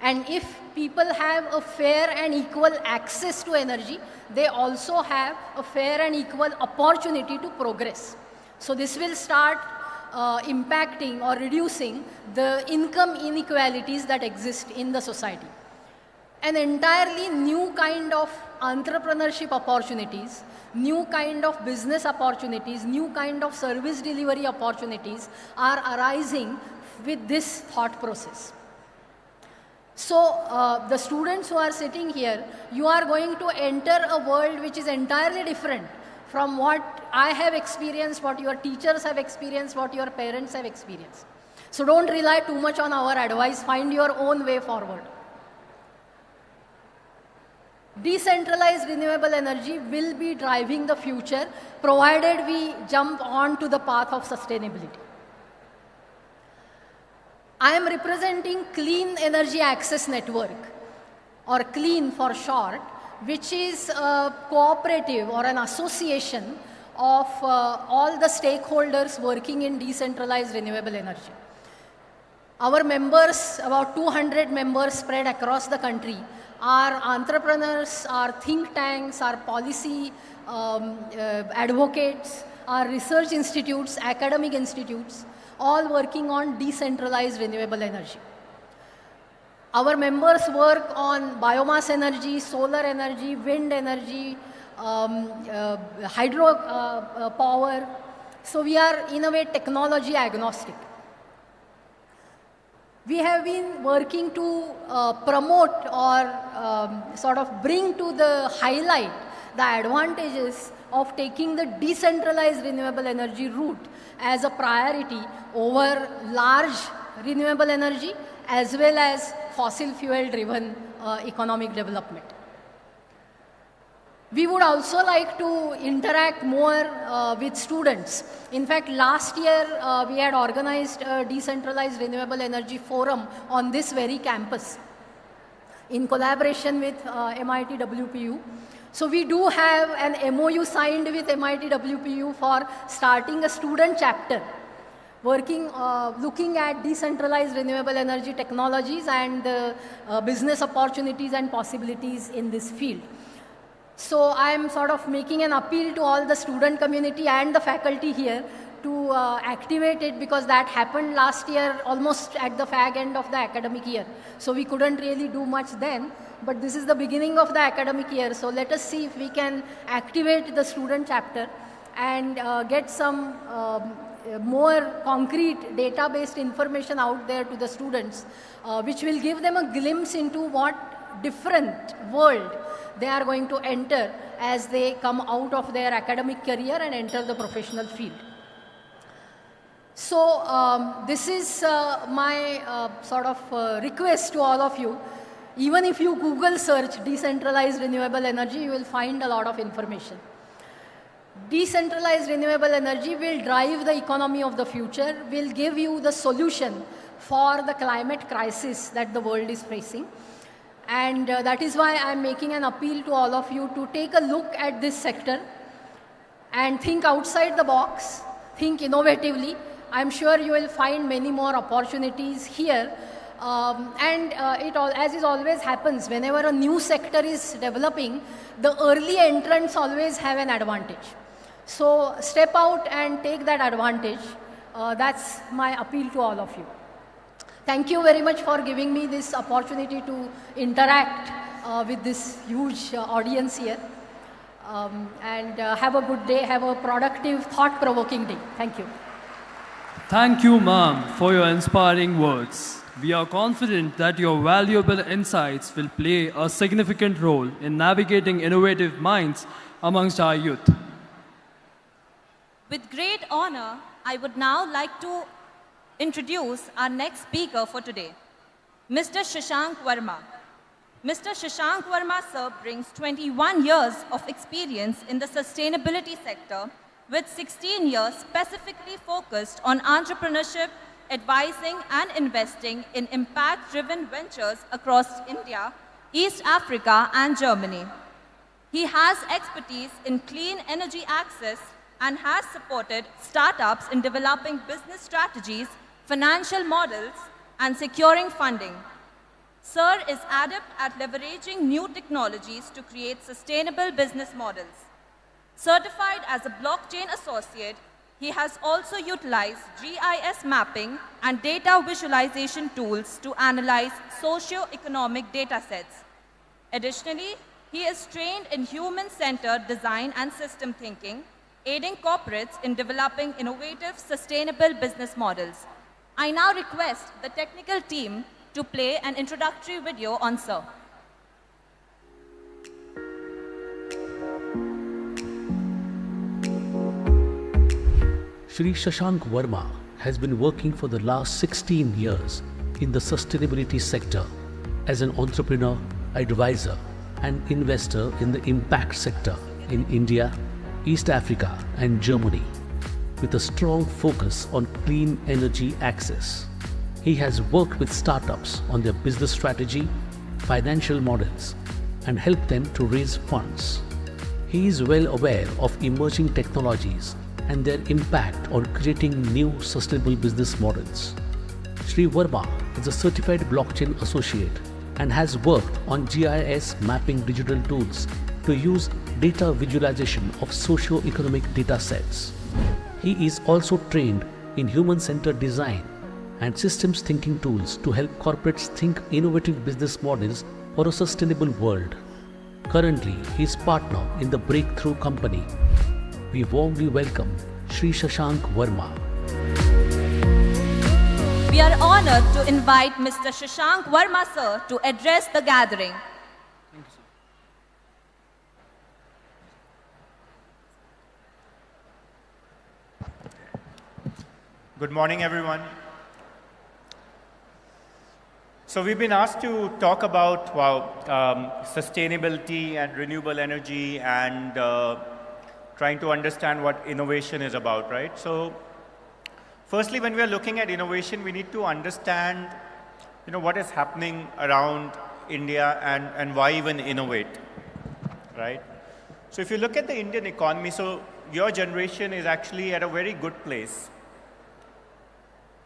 And if people have a fair and equal access to energy, they also have a fair and equal opportunity to progress. So this will start impacting or reducing the income inequalities that exist in the society. An entirely new kind of entrepreneurship opportunities, new kind of business opportunities, new kind of service delivery opportunities are arising with this thought process. So the students who are sitting here, you are going to enter a world which is entirely different from what I have experienced, what your teachers have experienced, what your parents have experienced. So don't rely too much on our advice, find your own way forward. Decentralized renewable energy will be driving the future, provided we jump onto the path of sustainability. I am representing Clean Energy Access Network, or CLEAN for short, which is a cooperative or an association of all the stakeholders working in decentralized renewable energy. Our members, about 200 members spread across the country, are entrepreneurs, are think tanks, are policy advocates, are research institutes, academic institutes, all working on decentralized renewable energy. Our members work on biomass energy, solar energy, wind energy, hydro power. So we are in a way technology agnostic. We have been working to promote or sort of bring to the highlight the advantages of taking the decentralized renewable energy route as a priority over large renewable energy as well as fossil fuel driven economic development. We would also like to interact more with students. In fact, last year we had organized a decentralized renewable energy forum on this very campus in collaboration with MIT WPU. So we do have an MOU signed with MIT WPU for starting a student chapter working, looking at decentralized renewable energy technologies and business opportunities and possibilities in this field. So I am sort of making an appeal to all the student community and the faculty here to activate it, because that happened last year almost at the fag end of the academic year. So we couldn't really do much then, but this is the beginning of the academic year. So let us see if we can activate the student chapter and get some more concrete data-based information out there to the students, which will give them a glimpse into what different world they are going to enter as they come out of their academic career and enter the professional field. So this is my sort of request to all of you. Even if you Google search decentralized renewable energy, you will find a lot of information. Decentralized renewable energy will drive the economy of the future, will give you the solution for the climate crisis that the world is facing. And that is why I am making an appeal to all of you to take a look at this sector and think outside the box, think innovatively. I am sure you will find many more opportunities here As it always happens, whenever a new sector is developing, the early entrants always have an advantage. So step out and take that advantage. That's my appeal to all of you. Thank you very much for giving me this opportunity to interact with this huge audience here. Have a good day, have a productive, thought-provoking day. Thank you. Thank you, ma'am, for your inspiring words. We are confident that your valuable insights will play a significant role in navigating innovative minds amongst our youth. With great honor, I would now like to introduce our next speaker for today, Mr. Shashank Verma. Mr. Shashank Verma, sir, brings 21 years of experience in the sustainability sector, with 16 years specifically focused on entrepreneurship, advising and investing in impact-driven ventures across India, East Africa and Germany. He has expertise in clean energy access and has supported startups in developing business strategies, financial models and securing funding. Sir is adept at leveraging new technologies to create sustainable business models. Certified as a blockchain associate, he has also utilized GIS mapping and data visualization tools to analyze socio-economic data sets. Additionally, he is trained in human-centered design and system thinking, aiding corporates in developing innovative, sustainable business models. I now request the technical team to play an introductory video on Sir. Shri Shashank Verma has been working for the last 16 years in the sustainability sector as an entrepreneur, advisor and investor in the impact sector in India, East Africa and Germany, with a strong focus on clean energy access. He has worked with startups on their business strategy, financial models, and helped them to raise funds. He is well aware of emerging technologies and their impact on creating new sustainable business models. Shri Verma is a certified blockchain associate and has worked on GIS mapping digital tools to use data visualization of socio-economic data sets. He is also trained in human-centered design and systems thinking tools to help corporates think innovative business models for a sustainable world. Currently, he is partner in the Breakthrough Company. We warmly welcome Shri Shashank Verma. We are honored to invite Mr. Shashank Verma, sir, to address the gathering. Thank you, sir. Good morning, everyone. So we've been asked to talk about sustainability and renewable energy and trying to understand what innovation is about, right? So firstly, when we are looking at innovation, we need to understand, what is happening around India and why even innovate, right? So if you look at the Indian economy, so your generation is actually at a very good place.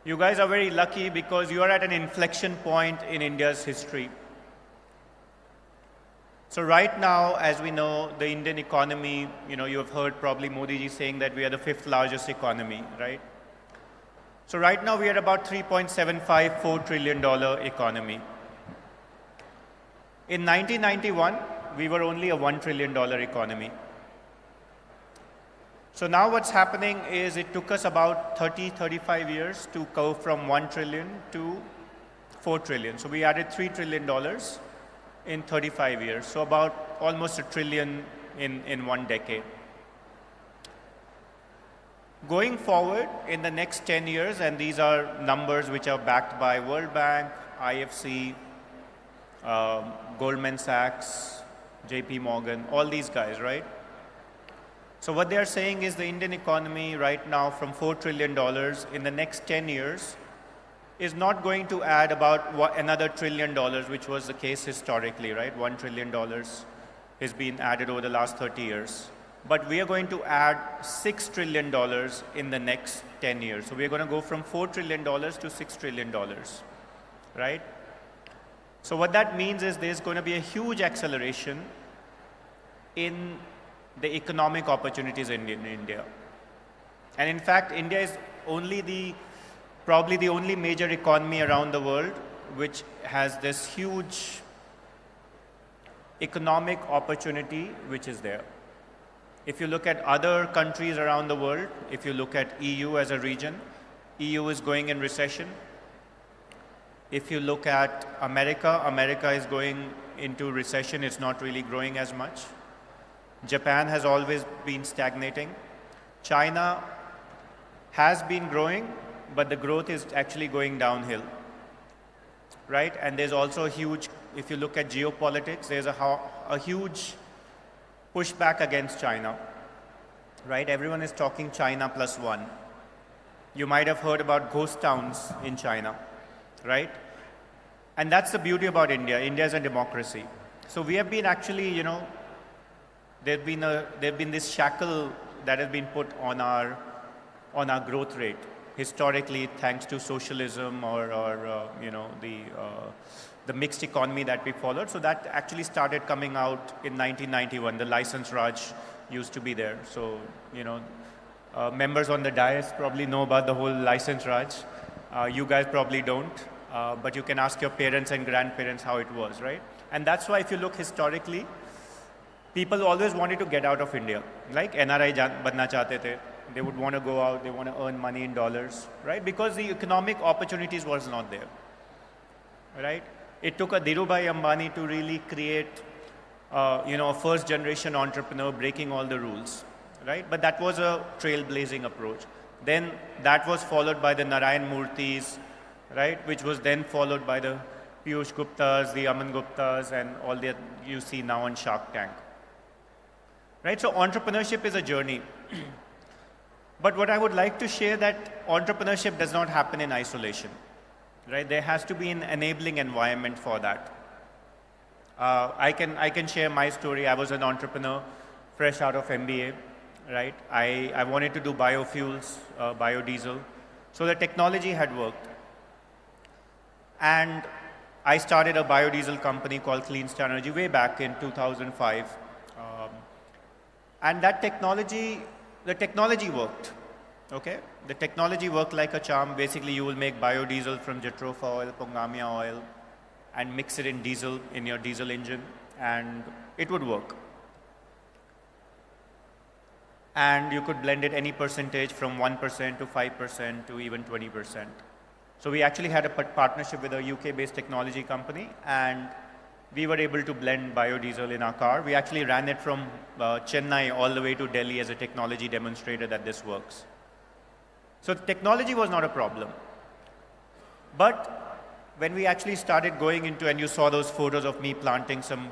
You guys are very lucky because you are at an inflection point in India's history. So right now, as we know, the Indian economy, you have heard probably Modi ji saying that we are the 5th largest economy, right? So right now we are about $3.754 trillion economy. In 1991, we were only a $1 trillion economy. So now what's happening is it took us about 35 years to go from 1 trillion to 4 trillion. So we added $3 trillion in 35 years. So about almost $1 trillion in 1 decade. Going forward in the next 10 years, and these are numbers which are backed by World Bank, IFC, Goldman Sachs, JP Morgan, all these guys, right? So what they are saying is the Indian economy right now from $4 trillion in the next 10 years is not going to add about another $1 trillion, which was the case historically, right? $1 trillion has been added over the last 30 years. But we are going to add $6 trillion in the next 10 years. So we are going to go from $4 trillion to $6 trillion. right? So what that means is there's going to be a huge acceleration in the economic opportunities in India. And in fact, India is probably the only major economy around the world which has this huge economic opportunity which is there. If you look at other countries around the world, if you look at EU as a region, EU is going in recession. If you look at America, America is going into recession. It's not really growing as much. Japan has always been stagnating. China has been growing, but the growth is actually going downhill, right? And there's also a huge, if you look at geopolitics, there's a huge pushback against China, right? Everyone is talking China +1. You might have heard about ghost towns in China, right? And that's the beauty about India. India is a democracy. So we have been actually, there's been this shackle that has been put on our growth rate historically, thanks to socialism or the mixed economy that we followed. So that actually started coming out in 1991. The license Raj used to be there. So members on the dais probably know about the whole license Raj. You guys probably don't, but you can ask your parents and grandparents how it was, right? And that's why if you look historically, people always wanted to get out of India. Like NRI banna chahte the. They would want to go out, they want to earn money in dollars, right? Because the economic opportunities was not there, right? It took a Dhirubhai Ambani to really create, a first generation entrepreneur breaking all the rules, right? But that was a trailblazing approach. Then that was followed by the Narayan Murthis, right? Which was then followed by the Piyush Guptas, the Aman Guptas, and all that you see now on Shark Tank, right? So entrepreneurship is a journey. But what I would like to share that entrepreneurship does not happen in isolation, right? There has to be an enabling environment for that. I can share my story. I was an entrepreneur fresh out of MBA, right? I wanted to do biofuels, biodiesel. So the technology had worked. And I started a biodiesel company called Clean Star Energy way back in 2005. And that the technology worked, okay? The technology worked like a charm. Basically, you will make biodiesel from jatropha oil, pongamia oil, and mix it in diesel, in your diesel engine, and it would work. And you could blend it any percentage from 1% to 5% to even 20%. So we actually had a partnership with a UK-based technology company, and we were able to blend biodiesel in our car. We actually ran it from Chennai all the way to Delhi as a technology demonstrator that this works. So technology was not a problem. But when we actually started going into, and you saw those photos of me planting some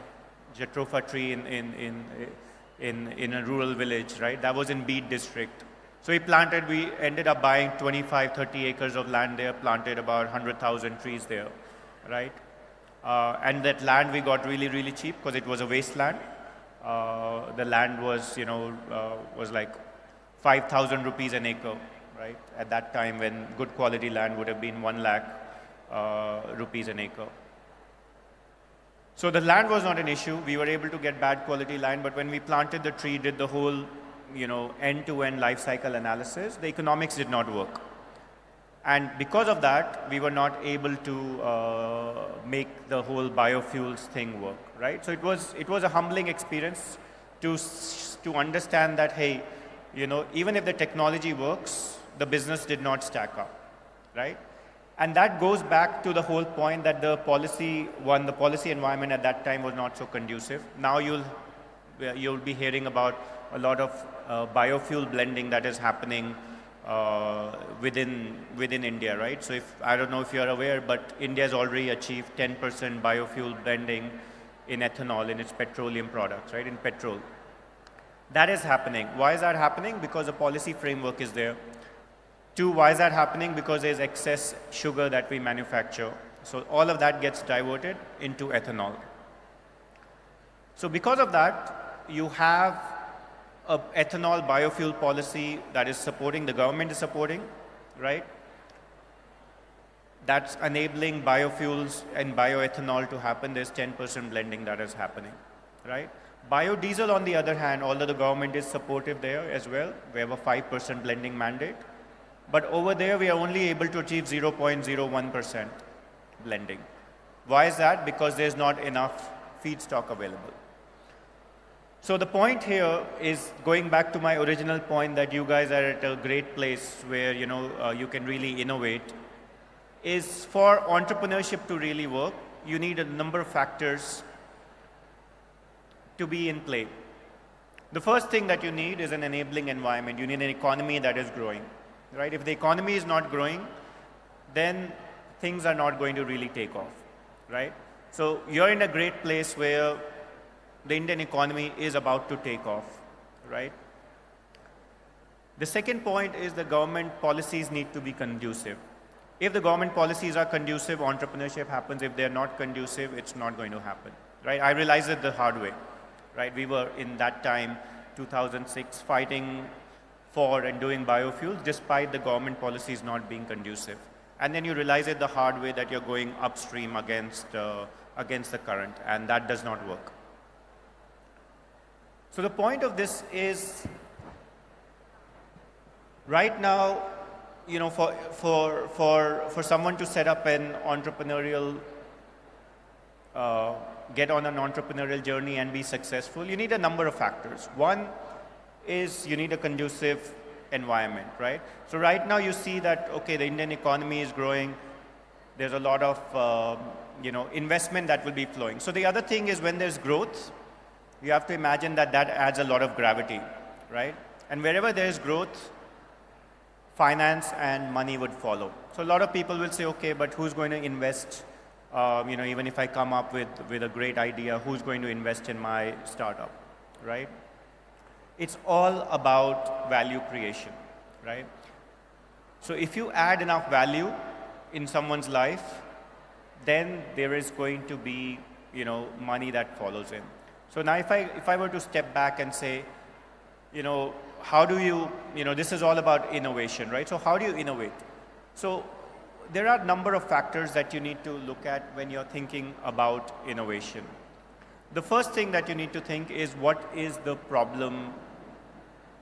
jatropha tree in a rural village, right? That was in Bede district. So we ended up buying 25, 30 acres of land there, planted about 100,000 trees there, right? And that land we got really, really cheap because it was a wasteland. The land was, was like 5,000 rupees an acre, right? At that time when good quality land would have been 1 lakh rupees an acre. So the land was not an issue. We were able to get bad quality land, but when we planted the tree, did the whole, end-to-end life cycle analysis, the economics did not work. And because of that, we were not able to make the whole biofuels thing work, right? So it was a humbling experience to understand that, hey, even if the technology works, the business did not stack up, right? And that goes back to the whole point that the policy environment at that time was not so conducive. Now you'll be hearing about a lot of biofuel blending that is happening within India, right? So I don't know if you're aware, but India has already achieved 10% biofuel blending in ethanol in its petroleum products, right? In petrol. That is happening. Why is that happening? Because the policy framework is there. 2, why is that happening? Because there's excess sugar that we manufacture. So all of that gets diverted into ethanol. So because of that, you have a ethanol biofuel policy that is supporting, the government is supporting, right? that's enabling biofuels and bioethanol to happen. There's 10% blending that is happening, right? Biodiesel, on the other hand, although the government is supportive there as well, we have a 5% blending mandate. But over there, we are only able to achieve 0.01% blending. Why is that? Because there's not enough feedstock available. So the point here is going back to my original point that you guys are at a great place where you can really innovate, is for entrepreneurship to really work, you need a number of factors to be in play. The first thing that you need is an enabling environment. You need an economy that is growing, right? If the economy is not growing, then things are not going to really take off, right? So you're in a great place where the Indian economy is about to take off, right? The second point is the government policies need to be conducive. If the government policies are conducive, entrepreneurship happens. If they're not conducive, it's not going to happen, right? I realized it the hard way, right? We were in that time, 2006, fighting for and doing biofuels despite the government policies not being conducive. And then you realize it the hard way that you're going upstream against the current, and that does not work. So the point of this is, right now, for someone to set up an entrepreneurial, get on an entrepreneurial journey and be successful, you need a number of factors. One is you need a conducive environment, right? So right now you see that, okay, the Indian economy is growing. There's a lot of, investment that will be flowing. So the other thing is when there's growth, you have to imagine that adds a lot of gravity, right? And wherever there is growth, finance and money would follow. So a lot of people will say, okay, but who's going to invest? Even if I come up with a great idea, who's going to invest in my startup, right? It's all about value creation, right? So if you add enough value in someone's life, then there is going to be, money that follows in. So now if I were to step back and say, how do you, this is all about innovation, right? So how do you innovate? So there are a number of factors that you need to look at when you're thinking about innovation. The first thing that you need to think is, what is the problem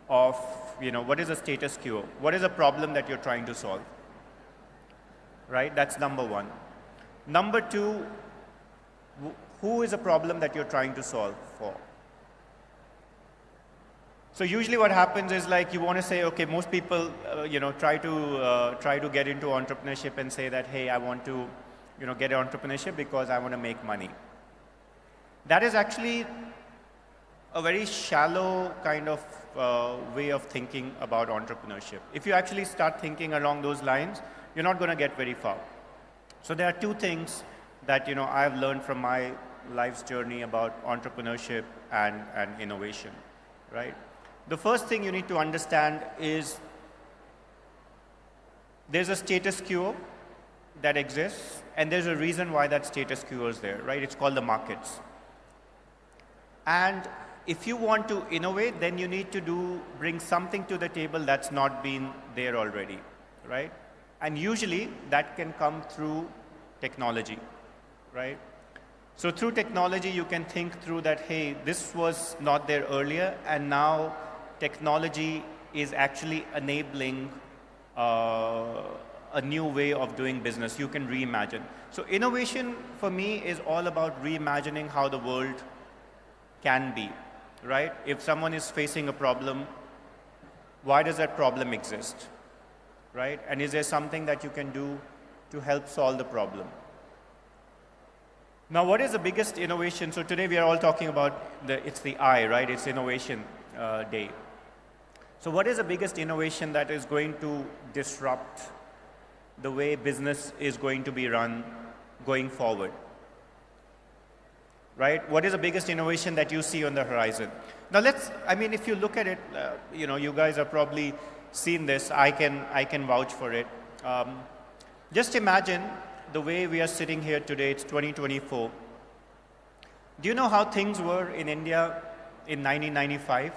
of, what is the status quo? What is the problem that you're trying to solve? Right? That's number one. Number two, who is a problem that you're trying to solve for? So usually what happens is, like, you want to say, okay, most people, try to get into entrepreneurship and say that, hey, I want to, get entrepreneurship because I want to make money. That is actually a very shallow kind of way of thinking about entrepreneurship. If you actually start thinking along those lines, you're not going to get very far. So there are two things that, I've learned from my life's journey about entrepreneurship and innovation, right? The first thing you need to understand is there's a status quo that exists, and there's a reason why that status quo is there, right? It's called the markets. And if you want to innovate, then you need to bring something to the table that's not been there already, right? And usually that can come through technology, right? So through technology, you can think through that, hey, this was not there earlier, and now technology is actually enabling a new way of doing business. You can reimagine. So innovation for me is all about reimagining how the world can be, right? If someone is facing a problem, why does that problem exist, right? And is there something that you can do to help solve the problem? Now, what is the biggest innovation? So today we are all talking about it's the I, right? It's Innovation Day. So what is the biggest innovation that is going to disrupt the way business is going to be run going forward? Right? What is the biggest innovation that you see on the horizon? Now if you look at it, you guys have probably seen this. I can vouch for it. Just imagine the way we are sitting here today. It's 2024. Do you know how things were in India in 1995?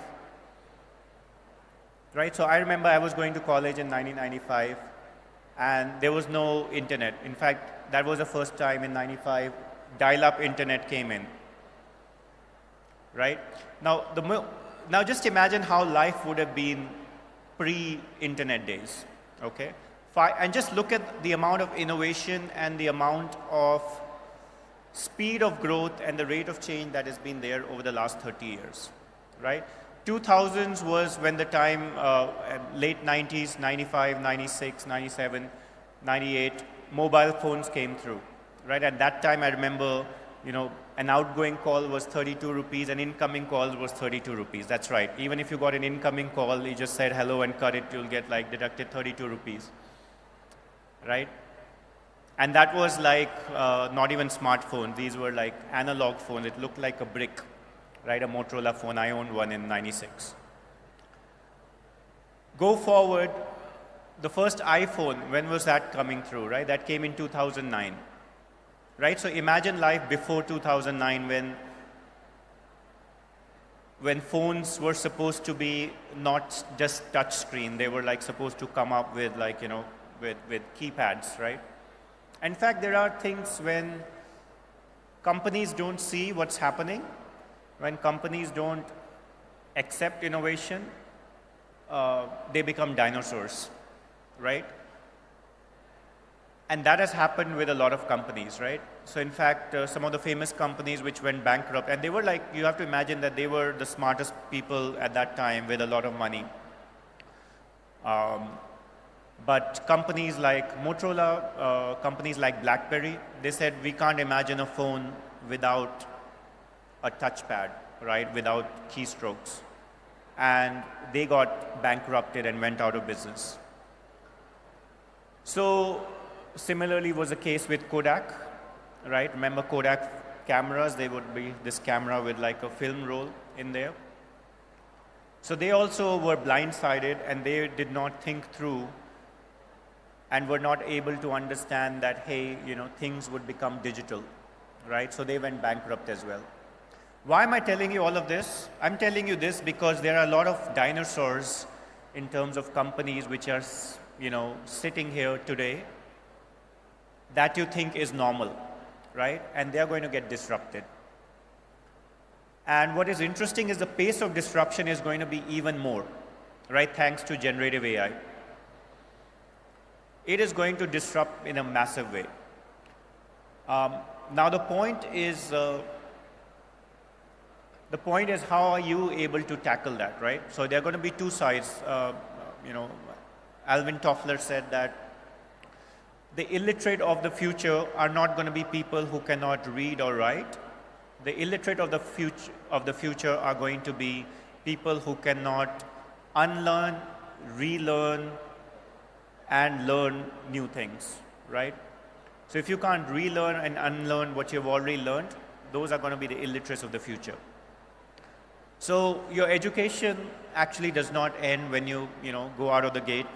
Right? So I remember I was going to college in 1995. and there was no internet. In fact, that was the first time in 95 dial-up internet came in, right? Now, now just imagine how life would have been pre-internet days, okay? And just look at the amount of innovation and the amount of speed of growth and the rate of change that has been there over the last 30 years, right? 2000s was when the time, late 90s, 95, 96, 97, 98, mobile phones came through, right? At that time, I remember, an outgoing call was 32 rupees, an incoming call was 32 rupees. That's right. Even if you got an incoming call, you just said hello and cut it, you'll get like deducted 32 rupees, right? And that was like not even smartphones. These were like analog phones. It looked like a brick, right? A Motorola phone. I owned one in 96. Go forward, the first iPhone, when was that coming through, right? That came in 2009, right? So imagine life before 2009 when phones were supposed to be not just touch screen. They were like supposed to come up with like, with keypads, right? In fact, there are things when companies don't see what's happening, when companies don't accept innovation, they become dinosaurs, right? And that has happened with a lot of companies, right? So in fact, some of the famous companies which went bankrupt, and they were like, you have to imagine that they were the smartest people at that time with a lot of money. But companies like Motorola, companies like BlackBerry, they said, we can't imagine a phone without a touchpad, right, without keystrokes. And they got bankrupted and went out of business. So similarly was the case with Kodak, right? Remember Kodak cameras? They would be this camera with like a film roll in there. So they also were blindsided, and they did not think through and were not able to understand that, hey, things would become digital, right? So they went bankrupt as well. Why am I telling you all of this? I'm telling you this because there are a lot of dinosaurs in terms of companies which are, sitting here today that you think is normal, right? And they're going to get disrupted. And what is interesting is the pace of disruption is going to be even more, right? Thanks to generative AI. It is going to disrupt in a massive way. Now the point is how are you able to tackle that, right? So there are going to be two sides. Alvin Toffler said that the illiterate of the future are not going to be people who cannot read or write. The illiterate of the future are going to be people who cannot unlearn, relearn, and learn new things, right? So if you can't relearn and unlearn what you've already learned, those are going to be the illiterates of the future. So your education actually does not end when you go out of the gate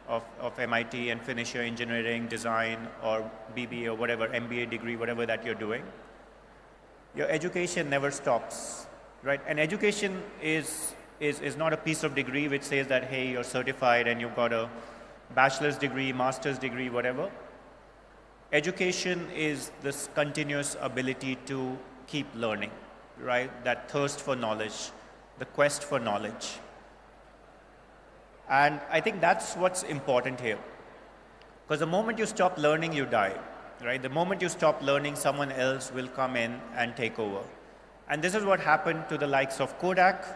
of MIT and finish your engineering, design, or BBA or whatever, MBA degree, whatever that you're doing. Your education never stops, right? And education is not a piece of degree which says that, hey, you're certified and you've got a bachelor's degree, master's degree, whatever. Education is this continuous ability to keep learning, right? That thirst for knowledge, the quest for knowledge. And I think that's what's important here. Because the moment you stop learning, you die, right? The moment you stop learning, someone else will come in and take over. And this is what happened to the likes of Kodak.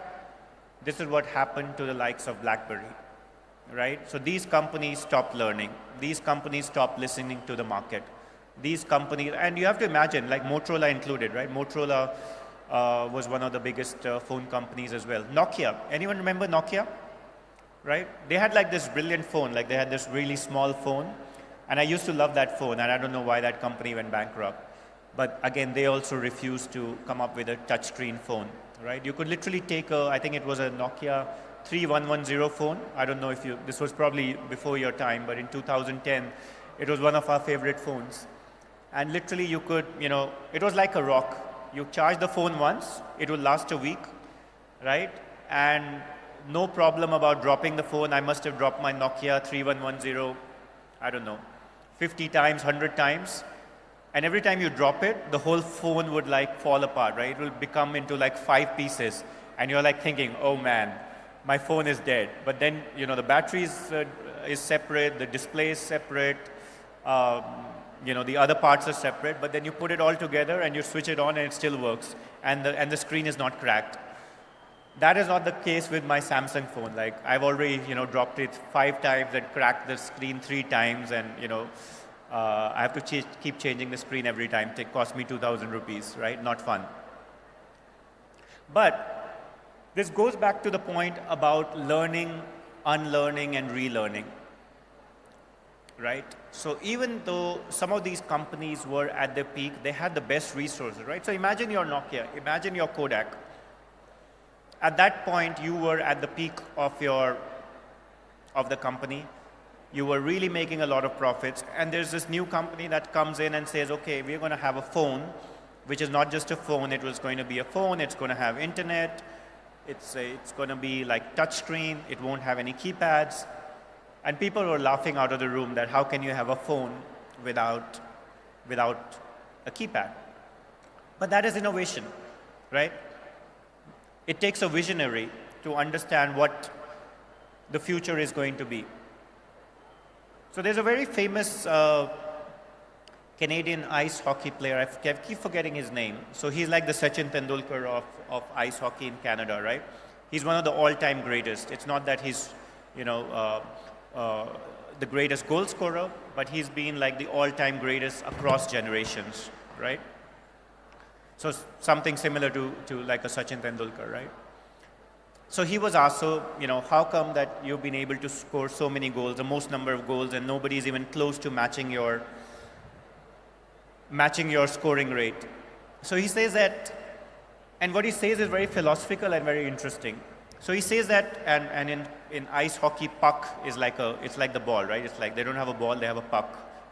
This is what happened to the likes of BlackBerry, right? So these companies stopped learning. These companies stopped listening to the market. These companies, and you have to imagine, like Motorola included, right? Motorola was one of the biggest phone companies as well. Nokia, anyone remember Nokia? Right? They had like this brilliant phone, like they had this really small phone. And I used to love that phone, and I don't know why that company went bankrupt. But again, they also refused to come up with a touchscreen phone, right? You could literally take I think it was a Nokia 3110 phone. I don't know if this was probably before your time, but in 2010, it was one of our favorite phones. And literally you could, it was like a rock. You charge the phone once, it will last a week, right? And no problem about dropping the phone. I must have dropped my Nokia 3110. I don't know, 50 times, 100 times. And every time you drop it, the whole phone would like fall apart, right? It will become into like 5 pieces. And you're like thinking, oh man, my phone is dead. But then, the battery is separate, the display is separate, the other parts are separate. But then you put it all together and you switch it on and it still works. And the screen is not cracked. That is not the case with my Samsung phone. Like I've already, dropped it 5 times and cracked the screen 3 times, and I have to keep changing the screen every time. It cost me 2,000 rupees, right? Not fun. But this goes back to the point about learning, unlearning, and relearning, right? So even though some of these companies were at their peak, they had the best resources, right? So imagine your Nokia, imagine your Kodak. At that point, you were at the peak of the company. You were really making a lot of profits. And there's this new company that comes in and says, okay, we're going to have a phone, which is not just a phone. It was going to be a phone. It's going to have internet. It's going to be like touchscreen. It won't have any keypads. And people were laughing out of the room that how can you have a phone without a keypad? But that is innovation, right? It takes a visionary to understand what the future is going to be. So there's a very famous Canadian ice hockey player. I keep forgetting his name. So he's like the Sachin Tendulkar of ice hockey in Canada, right? He's one of the all-time greatest. It's not that he's, the greatest goal scorer, but he's been like the all-time greatest across generations, right? So something similar to like a Sachin Tendulkar, right? So he was asked, how come that you've been able to score so many goals, the most number of goals, and nobody is even close to matching your scoring rate? So he says that, and what he says is very philosophical and very interesting. So he says that, and in ice hockey, puck is it's like the ball, right? It's like they don't have a ball, they have a puck,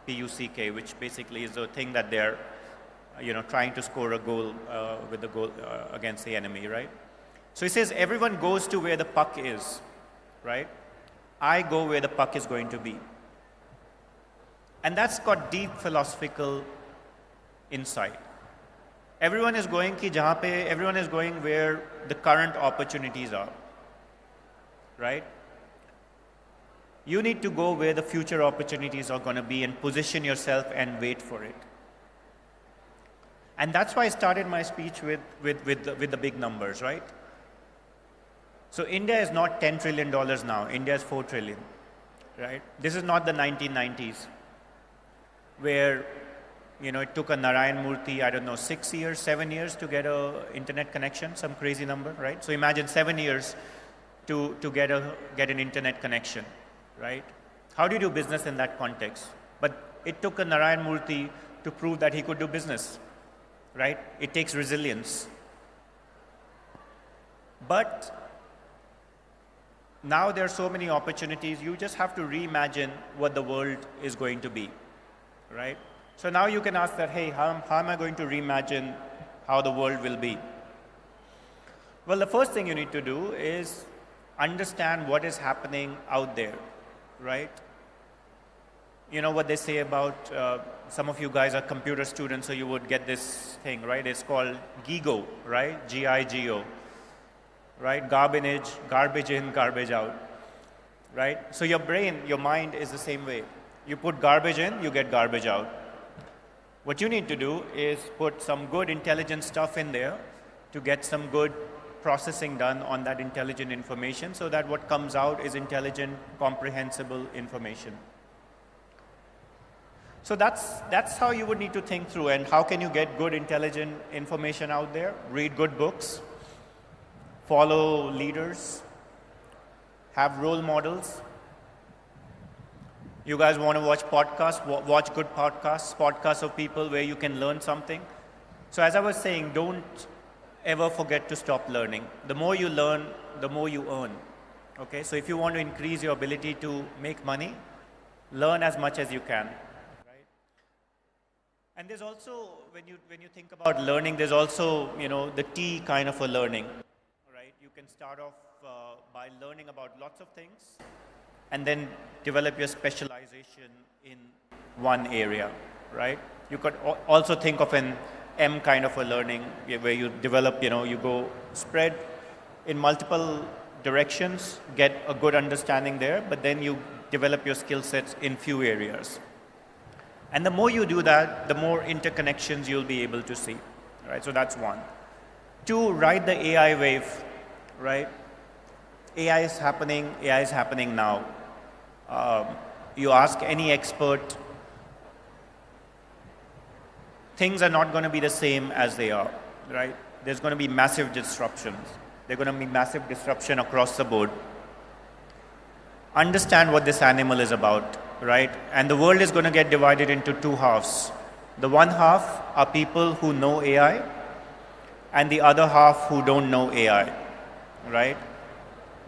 P-U-C-K, which basically is the thing that they're trying to score a goal with the goal against the enemy, right? So he says everyone goes to where the puck is, right? I go where the puck is going to be. And that's got deep philosophical insight. Everyone is going where the current opportunities are, right? You need to go where the future opportunities are going to be and position yourself and wait for it. And that's why I started my speech with the big numbers, right? So India is not $10 trillion now. India is 4 trillion, right? This is not the 1990s where, it took a Narayan Murthy, 6 years, 7 years to get an internet connection, some crazy number, right? So imagine 7 years to get an internet connection, right? How do you do business in that context? But it took a Narayan Murthy to prove that he could do business, right? It takes resilience. But now there are so many opportunities, you just have to reimagine what the world is going to be, right? So now you can ask that, hey, how am I going to reimagine how the world will be? Well, the first thing you need to do is understand what is happening out there, right? You know what they say about, some of you guys are computer students, so you would get this thing, right? It's called GIGO, right? G-I-G-O, right? Garbage in, garbage out, right? So your brain, your mind is the same way. You put garbage in, you get garbage out. What you need to do is put some good intelligent stuff in there to get some good processing done on that intelligent information so that what comes out is intelligent, comprehensible information. So that's how you would need to think through. And how can you get good, intelligent information out there? Read good books, follow leaders, have role models. You guys want to watch podcasts? Watch good podcasts of people where you can learn something. So as I was saying, don't ever forget to stop learning. The more you learn, the more you earn. Okay, so if you want to increase your ability to make money, learn as much as you can. Right? And there's also, when you think about learning, there's also, the T kind of a learning. Right? You can start off by learning about lots of things. and then develop your specialization in one area, right? You could also think of an M kind of a learning where you develop, you go spread in multiple directions, get a good understanding there, but then you develop your skill sets in few areas. And the more you do that, the more interconnections you'll be able to see, right? So that's one. Two, ride the AI wave, right? AI is happening now. You ask any expert, things are not going to be the same as they are, right? There's going to be massive disruptions. There's going to be massive disruption across the board. Understand what this animal is about, right? And the world is going to get divided into two halves. The one half are people who know AI, and the other half who don't know AI, right?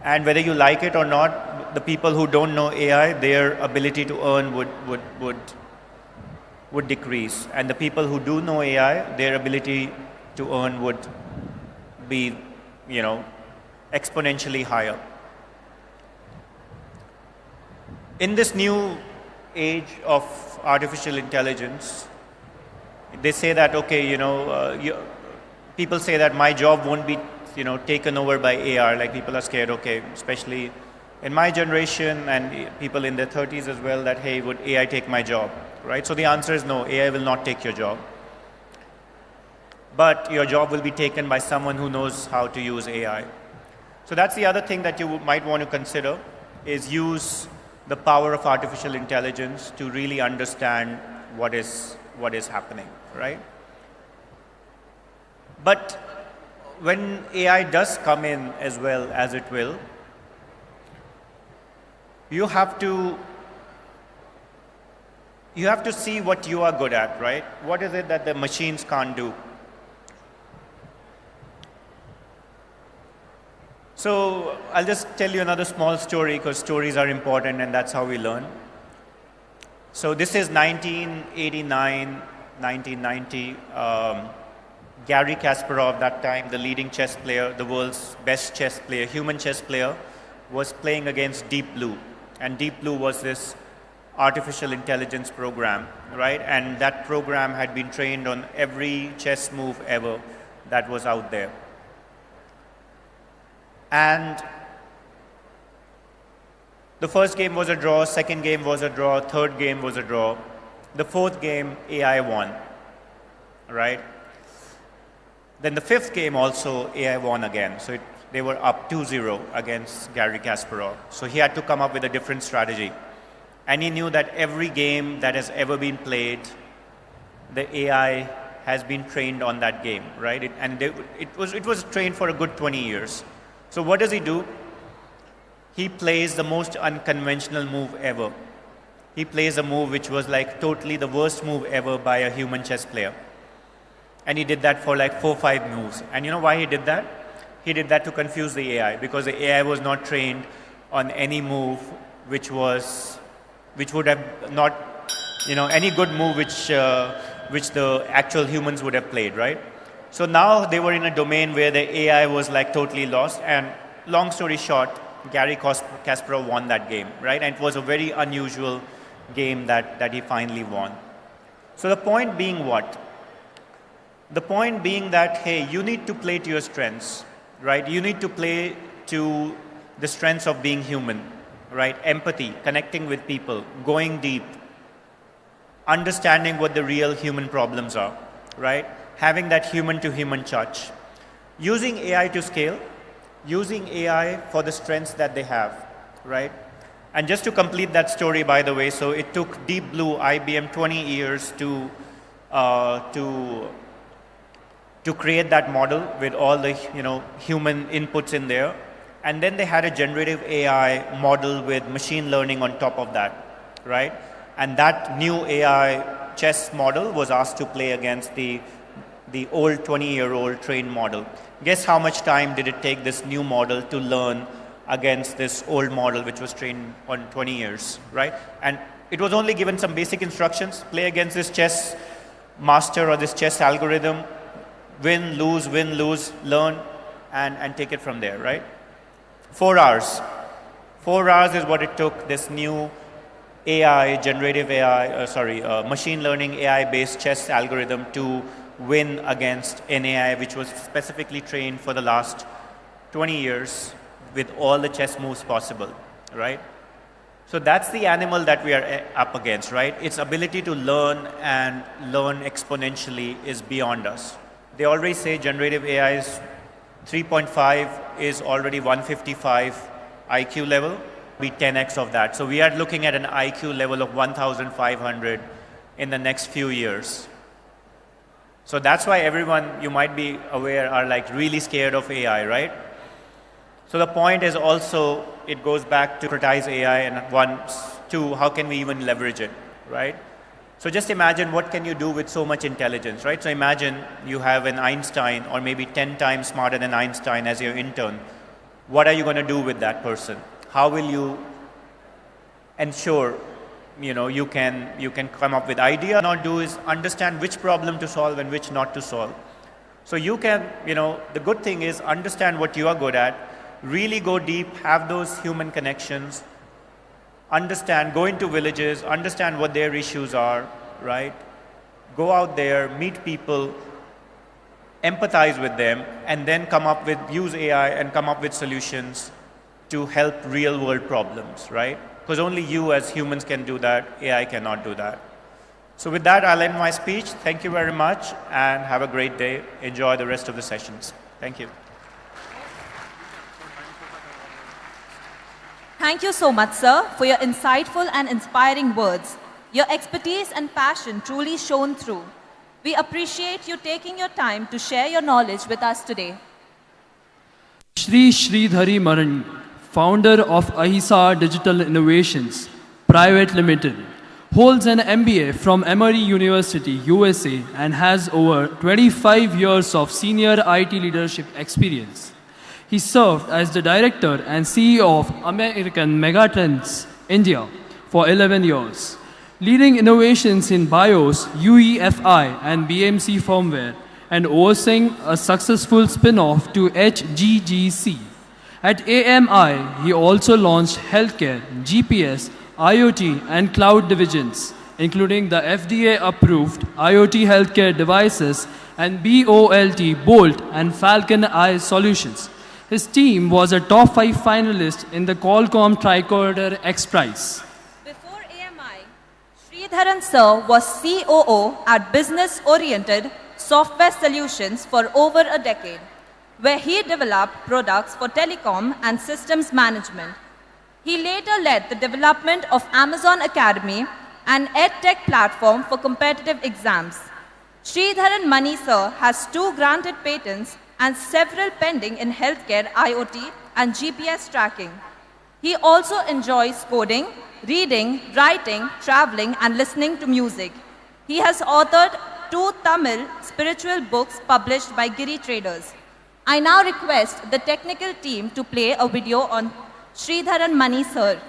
And whether you like it or not, the people who don't know AI, their ability to earn would decrease. And the people who do know AI, their ability to earn would be, exponentially higher. In this new age of artificial intelligence, they say that, okay, people say that my job won't be, taken over by AI. Like people are scared, okay, especially in my generation and people in their 30s as well, that, hey, would AI take my job, right? So the answer is no, AI will not take your job. But your job will be taken by someone who knows how to use AI. So that's the other thing that you might want to consider, is use the power of artificial intelligence to really understand what is happening, right? But when AI does come in as well as it will, you have to see what you are good at, right? What is it that the machines can't do? So I'll just tell you another small story, because stories are important and that's how we learn. So this is 1989, 1990. Gary Kasparov, that time the leading chess player, the world's best chess player, human chess player, was playing against Deep Blue. And Deep Blue was this artificial intelligence program, right? And that program had been trained on every chess move ever that was out there. And the first game was a draw, second game was a draw, third game was a draw. The fourth game, AI won, right? Then the fifth game also, AI won again. So they were up 2-0 against Gary Kasparov. So he had to come up with a different strategy. And he knew that every game that has ever been played, the AI has been trained on that game, right? It was trained for a good 20 years. So what does he do? He plays the most unconventional move ever. He plays a move which was like totally the worst move ever by a human chess player. And he did that for like 4-5 moves. And you know why he did that? He did that to confuse the AI, because the AI was not trained on any move which would have not, any good move which the actual humans would have played, right? So now they were in a domain where the AI was like totally lost. And long story short, Gary Kasparov won that game, right? And it was a very unusual game that he finally won. So the point being what? The point being that, hey, you need to play to your strengths, right? You need to play to the strengths of being human, right? Empathy, connecting with people, going deep, understanding what the real human problems are, right? Having that human-to-human touch. Using AI to scale, using AI for the strengths that they have, right? And just to complete that story, by the way, so it took Deep Blue, IBM 20 years to create that model with all the human inputs in there. And then they had a generative AI model with machine learning on top of that, right? And that new AI chess model was asked to play against the old 20-year-old trained model. Guess how much time did it take this new model to learn against this old model which was trained on 20 years, right? And it was only given some basic instructions: play against this chess master or this chess algorithm, win, lose, learn, and take it from there, right? 4 hours. 4 hours is what it took this new AI, machine learning AI-based chess algorithm to win against an AI which was specifically trained for the last 20 years with all the chess moves possible, right? So that's the animal that we are up against, right? Its ability to learn and learn exponentially is beyond us. They already say generative AI's 3.5 is already 155 IQ level, be 10x of that. So we are looking at an IQ level of 1,500 in the next few years. So that's why everyone, you might be aware, are like really scared of AI, right? So the point is also, it goes back to prioritize AI and one, two, how can we even leverage it, right? So just imagine what can you do with so much intelligence, right? So imagine you have an Einstein or maybe 10 times smarter than Einstein as your intern. What are you going to do with that person? How will you ensure you can come up with idea? Not do is understand which problem to solve and which not to solve. So you can, the good thing is understand what you are good at, really go deep, have those human connections, understand, go into villages, understand what their issues are, right? Go out there, meet people, empathize with them, and then use AI and come up with solutions to help real world problems, right? Because only you as humans can do that, AI cannot do that. So with that, I'll end my speech. Thank you very much and have a great day. Enjoy the rest of the sessions. Thank you. Thank you so much, sir, for your insightful and inspiring words. Your expertise and passion truly shone through. We appreciate you taking your time to share your knowledge with us today. Shri Sridhari Maran, founder of Ahisa Digital Innovations Private Limited, holds an MBA from Emory University, USA, and has over 25 years of senior IT leadership experience. He served as the director and CEO of American Megatrends India for 11 years, leading innovations in BIOS, UEFI, and BMC firmware, and overseeing a successful spin-off to HGGC. At AMI, he also launched healthcare, GPS, IoT, and cloud divisions, including the FDA-approved IoT healthcare devices and Bolt and Falcon Eye solutions. His team was a top 5 finalist in the Qualcomm Tricorder X Prize. Before AMI, Sridharan sir was COO at Business Oriented Software Solutions for over a decade, where he developed products for telecom and systems management. He later led the development of Amazon Academy, an EdTech platform for competitive exams. Sridharan Mani sir has 2 granted patents and several pending in healthcare, IoT, and GPS tracking. He also enjoys coding, reading, writing, traveling, and listening to music. He has authored 2 Tamil spiritual books published by Giri Traders. I now request the technical team to play a video on Sridharan Mani sir.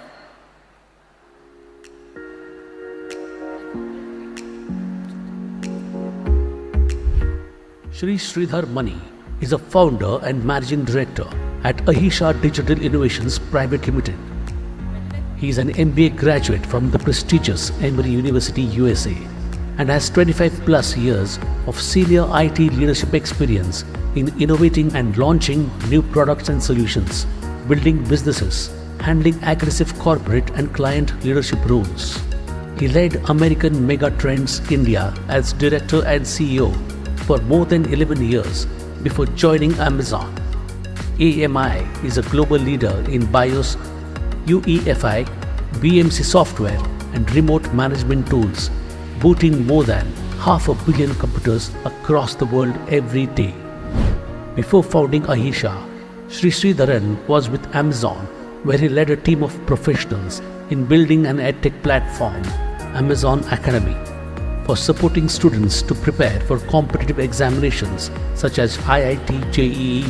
Shri Sridhar Mani is a founder and managing director at Ahisa Digital Innovations Private Limited. He is an MBA graduate from the prestigious Emory University, USA, and has 25 plus years of senior IT leadership experience in innovating and launching new products and solutions, building businesses, handling aggressive corporate and client leadership roles. He led American Megatrends India as director and CEO for more than 11 years before joining Amazon. AMI is a global leader in BIOS, UEFI, BMC software and remote management tools, booting more than 500 million computers across the world every day. Before founding Ahisa, Shri Sridharan was with Amazon, where he led a team of professionals in building an edtech platform, Amazon Academy, for supporting students to prepare for competitive examinations such as IIT, JEE,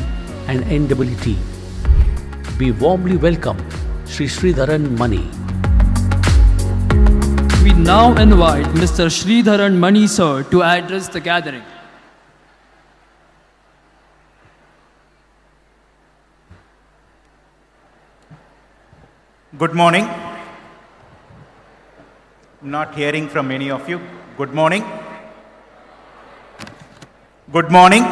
and NEET. We warmly welcome Shri Sridharan Mani. We now invite Mr. Sridharan Mani sir to address the gathering. Good morning. I'm not hearing from many of you. Good morning. Good morning.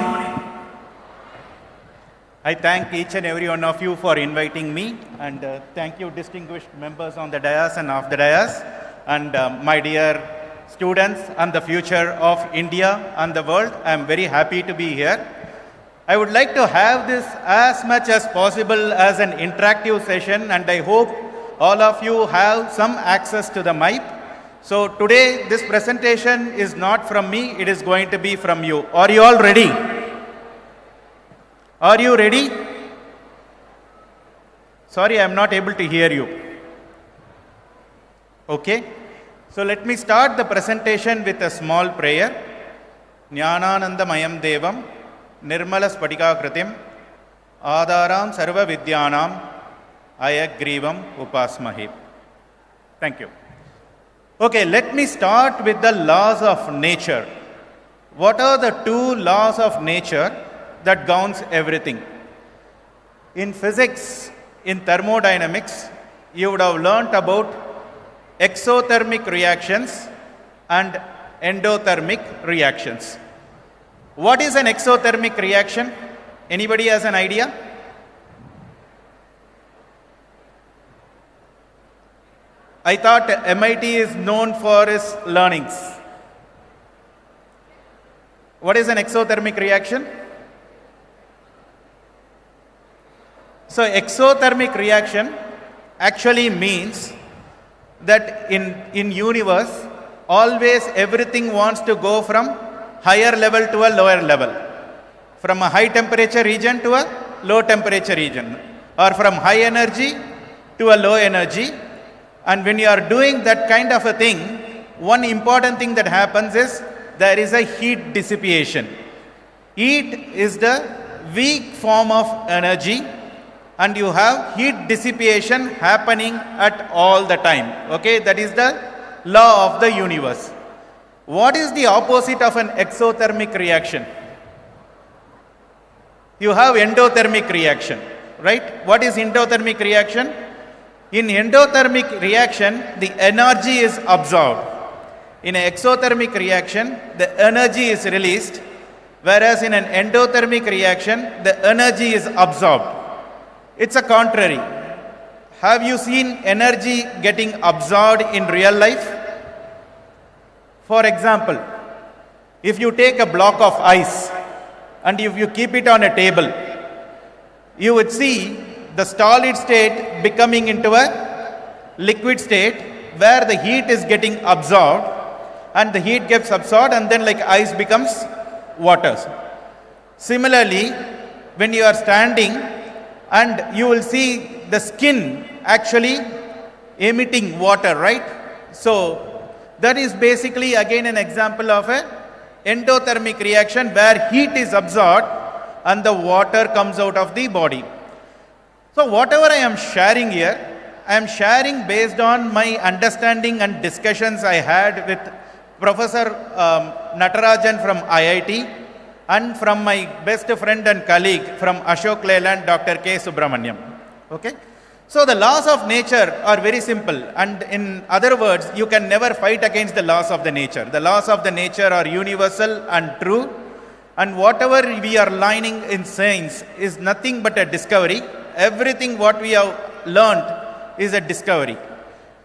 I thank each and every one of you for inviting me, and thank you distinguished members on the dais and off the dais, and my dear students and the future of India and the world. I am very happy to be here. I would like to have this as much as possible as an interactive session, and I hope all of you have some access to the mic. So today this presentation is not from me, it is going to be from you. Are you all ready? Are you ready? Sorry, I am not able to hear you. Okay. So let me start the presentation with a small prayer. Jnanananda Mayam Devam Nirmala Spatika Kritim Adaram Sarva Vidyanam Ayagrivam Upasmahi. Thank you. Okay, let me start with the laws of nature. What are the two laws of nature that governs everything? In physics, in thermodynamics, you would have learnt about exothermic reactions and endothermic reactions. What is an exothermic reaction? Anybody has an idea? I thought MIT is known for its learnings. What is an exothermic reaction? So exothermic reaction actually means that in universe, always everything wants to go from higher level to a lower level, from a high temperature region to a low temperature region, or from high energy to a low energy. And when you are doing that kind of a thing, one important thing that happens is there is a heat dissipation. Heat is the weak form of energy, and you have heat dissipation happening at all the time. Okay, that is the law of the universe. What is the opposite of an exothermic reaction? You have endothermic reaction, right? What is endothermic reaction? In endothermic reaction, the energy is absorbed. In an exothermic reaction, the energy is released, whereas in an endothermic reaction, the energy is absorbed. It's a contrary. Have you seen energy getting absorbed in real life? For example, if you take a block of ice and if you keep it on a table, you would see the solid state becoming into a liquid state where the heat is getting absorbed, and the heat gets absorbed and then like ice becomes water. Similarly, when you are standing and you will see the skin actually emitting water, right? So that is basically again an example of a endothermic reaction where heat is absorbed and the water comes out of the body. So whatever I am sharing here, I am sharing based on my understanding and discussions I had with Professor Natarajan from IIT and from my best friend and colleague from Ashok Leyland, Dr. K. Subramaniam. Okay? So the laws of nature are very simple, and in other words, you can never fight against the laws of the nature. The laws of the nature are universal and true, and whatever we are learning in science is nothing but a discovery. Everything what we have learned is a discovery.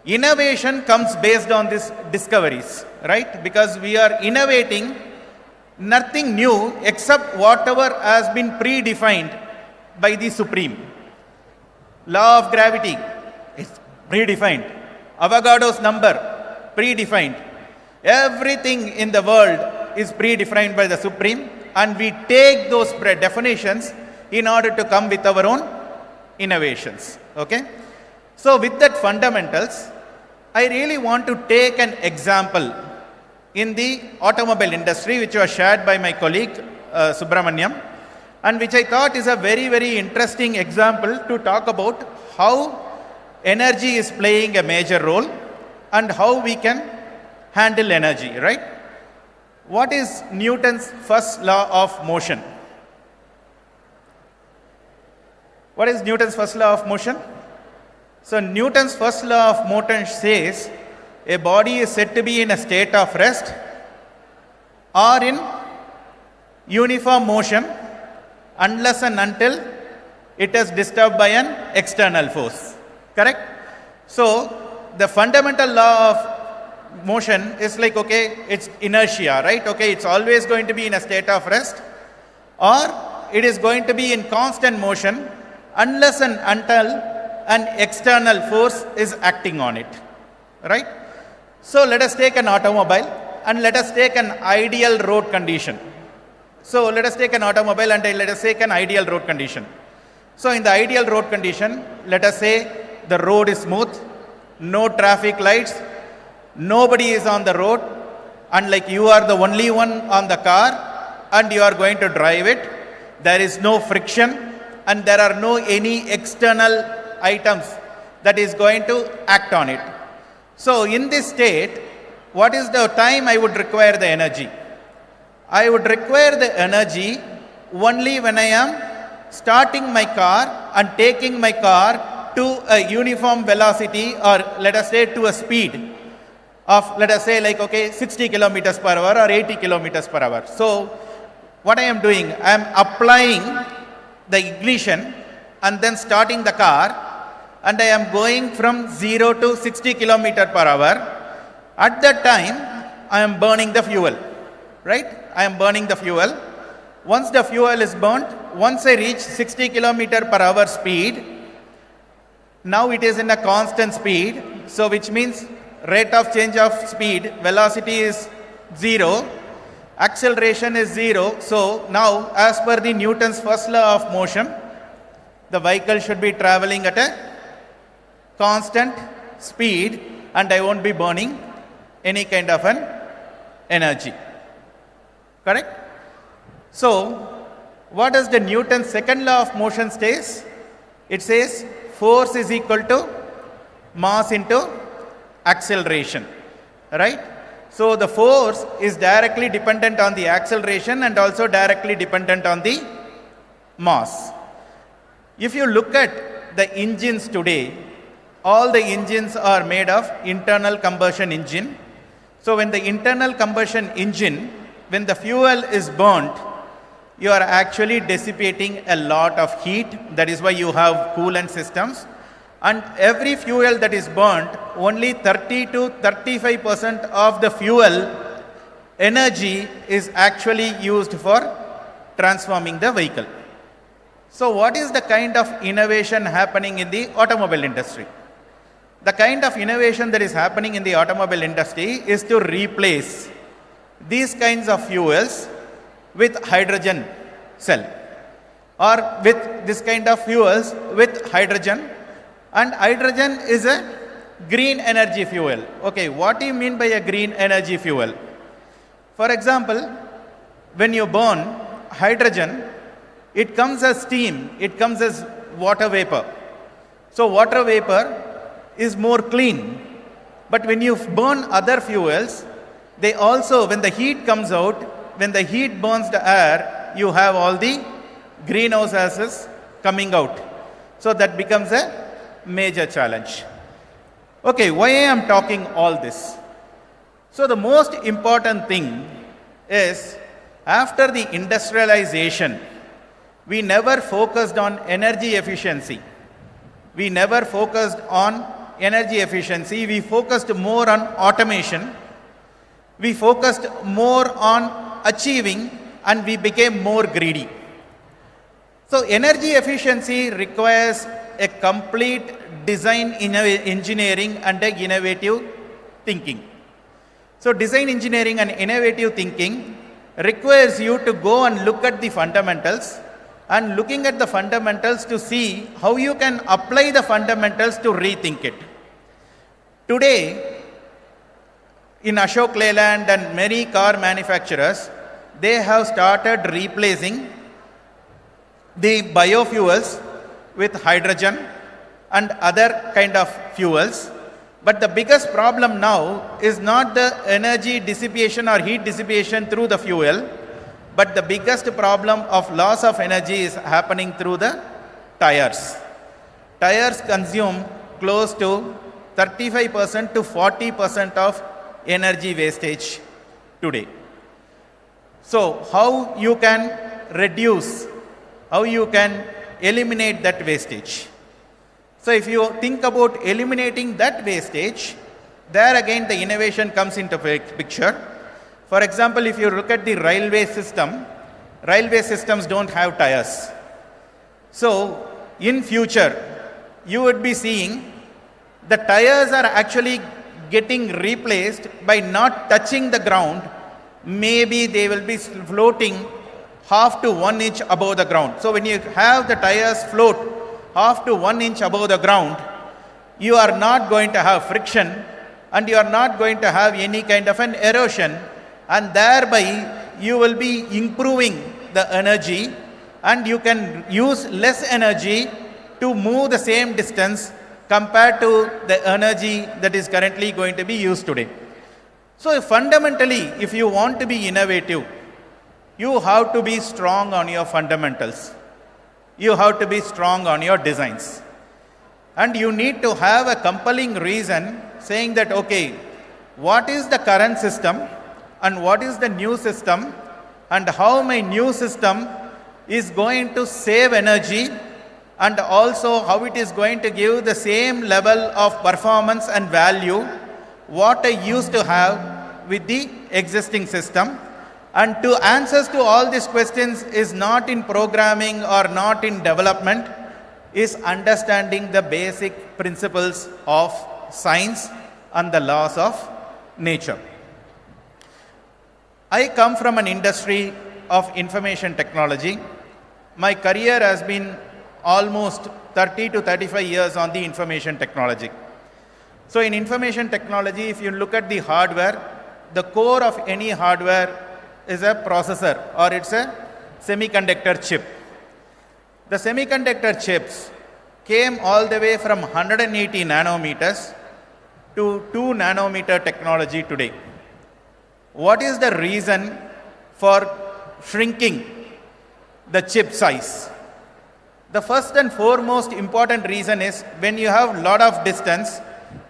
Innovation comes based on these discoveries, right? Because we are innovating nothing new except whatever has been predefined by the Supreme. Law of gravity is predefined. Avogadro's number, predefined. Everything in the world is predefined by the Supreme, and we take those definitions in order to come with our own innovations. Okay? So with that fundamentals, I really want to take an example in the automobile industry, which was shared by my colleague Subramaniam, and which I thought is a very, very interesting example to talk about how energy is playing a major role and how we can handle energy, right? What is Newton's first law of motion? What is Newton's first law of motion? So Newton's first law of motion says a body is said to be in a state of rest or in uniform motion unless and until it is disturbed by an external force. Correct? So the fundamental law of motion is like, okay, it's inertia, right? Okay, it's always going to be in a state of rest, or it is going to be in constant motion unless and until an external force is acting on it, right? So let us take an automobile and let us take an ideal road condition. So let us take an automobile and let us take an ideal road condition. So in the ideal road condition, let us say the road is smooth, no traffic lights, nobody is on the road, and like you are the only one on the car and you are going to drive it. There is no friction and there are no any external items that is going to act on it. So in this state, what is the time I would require the energy? I would require the energy only when I am starting my car and taking my car to a uniform velocity, or let us say to a speed of, let us say like, okay, 60 kilometers per hour or 80 kilometers per hour. So what I am doing, I am applying the ignition and then starting the car, and I am going from 0 to 60 kilometers per hour. At that time, I am burning the fuel, right? I am burning the fuel. Once the fuel is burnt, once I reach 60 kilometers per hour speed, now it is in a constant speed, so which means rate of change of speed, velocity is 0, acceleration is 0. So now, as per the Newton's first law of motion, the vehicle should be traveling at a constant speed and I won't be burning any kind of an energy. Correct? So, what does the Newton's second law of motion says? It says force is equal to mass into acceleration, right? So the force is directly dependent on the acceleration and also directly dependent on the mass. If you look at the engines today, all the engines are made of internal combustion engine. So when the internal combustion engine, when the fuel is burnt, you are actually dissipating a lot of heat. That is why you have coolant systems. And every fuel that is burnt, only 30 to 35% of the fuel energy is actually used for transforming the vehicle. So what is the kind of innovation happening in the automobile industry? The kind of innovation that is happening in the automobile industry is to replace these kinds of fuels with hydrogen cell, or with this kind of fuels with hydrogen. And hydrogen is a green energy fuel. Okay, what do you mean by a green energy fuel? For example, when you burn hydrogen, it comes as steam, it comes as water vapor. So water vapor is more clean. But when you burn other fuels, they also, when the heat comes out, when the heat burns the air, you have all the greenhouse gases coming out. So that becomes a major challenge. Okay, why I am talking all this? So the most important thing is, after the industrialization, we never focused on energy efficiency. We never focused on energy efficiency. We focused more on automation. We focused more on achieving, and we became more greedy. So energy efficiency requires a complete design engineering and a innovative thinking. So design engineering and innovative thinking requires you to go and look at the fundamentals, and looking at the fundamentals to see how you can apply the fundamentals to rethink it. Today, in Ashok Leyland and many car manufacturers, they have started replacing the biofuels with hydrogen and other kind of fuels. But the biggest problem now is not the energy dissipation or heat dissipation through the fuel, but the biggest problem of loss of energy is happening through the tires. Tires consume close to 35% to 40% of energy wastage today. So how you can reduce, how you can eliminate that wastage? So if you think about eliminating that wastage, there again the innovation comes into picture. For example, if you look at the railway systems don't have tires. So in future, you would be seeing the tires are actually getting replaced by not touching the ground. Maybe they will be floating half to 1 inch above the ground. So when you have the tires float half to 1 inch above the ground, you are not going to have friction and you are not going to have any kind of an erosion, and thereby you will be improving the energy and you can use less energy to move the same distance compared to the energy that is currently going to be used today. So fundamentally, if you want to be innovative, you have to be strong on your fundamentals. You have to be strong on your designs. And you need to have a compelling reason saying that, okay, what is the current system and what is the new system and how my new system is going to save energy and also how it is going to give the same level of performance and value what I used to have with the existing system. And to answers to all these questions is not in programming or not in development, is understanding the basic principles of science and the laws of nature. I come from an industry of information technology. My career has been almost 30 to 35 years on the information technology. So in information technology, if you look at the hardware, the core of any hardware is a processor or it's a semiconductor chip. The semiconductor chips came all the way from 180 nanometers to 2 nanometer technology today. What is the reason for shrinking the chip size? The first and foremost important reason is when you have a lot of distance,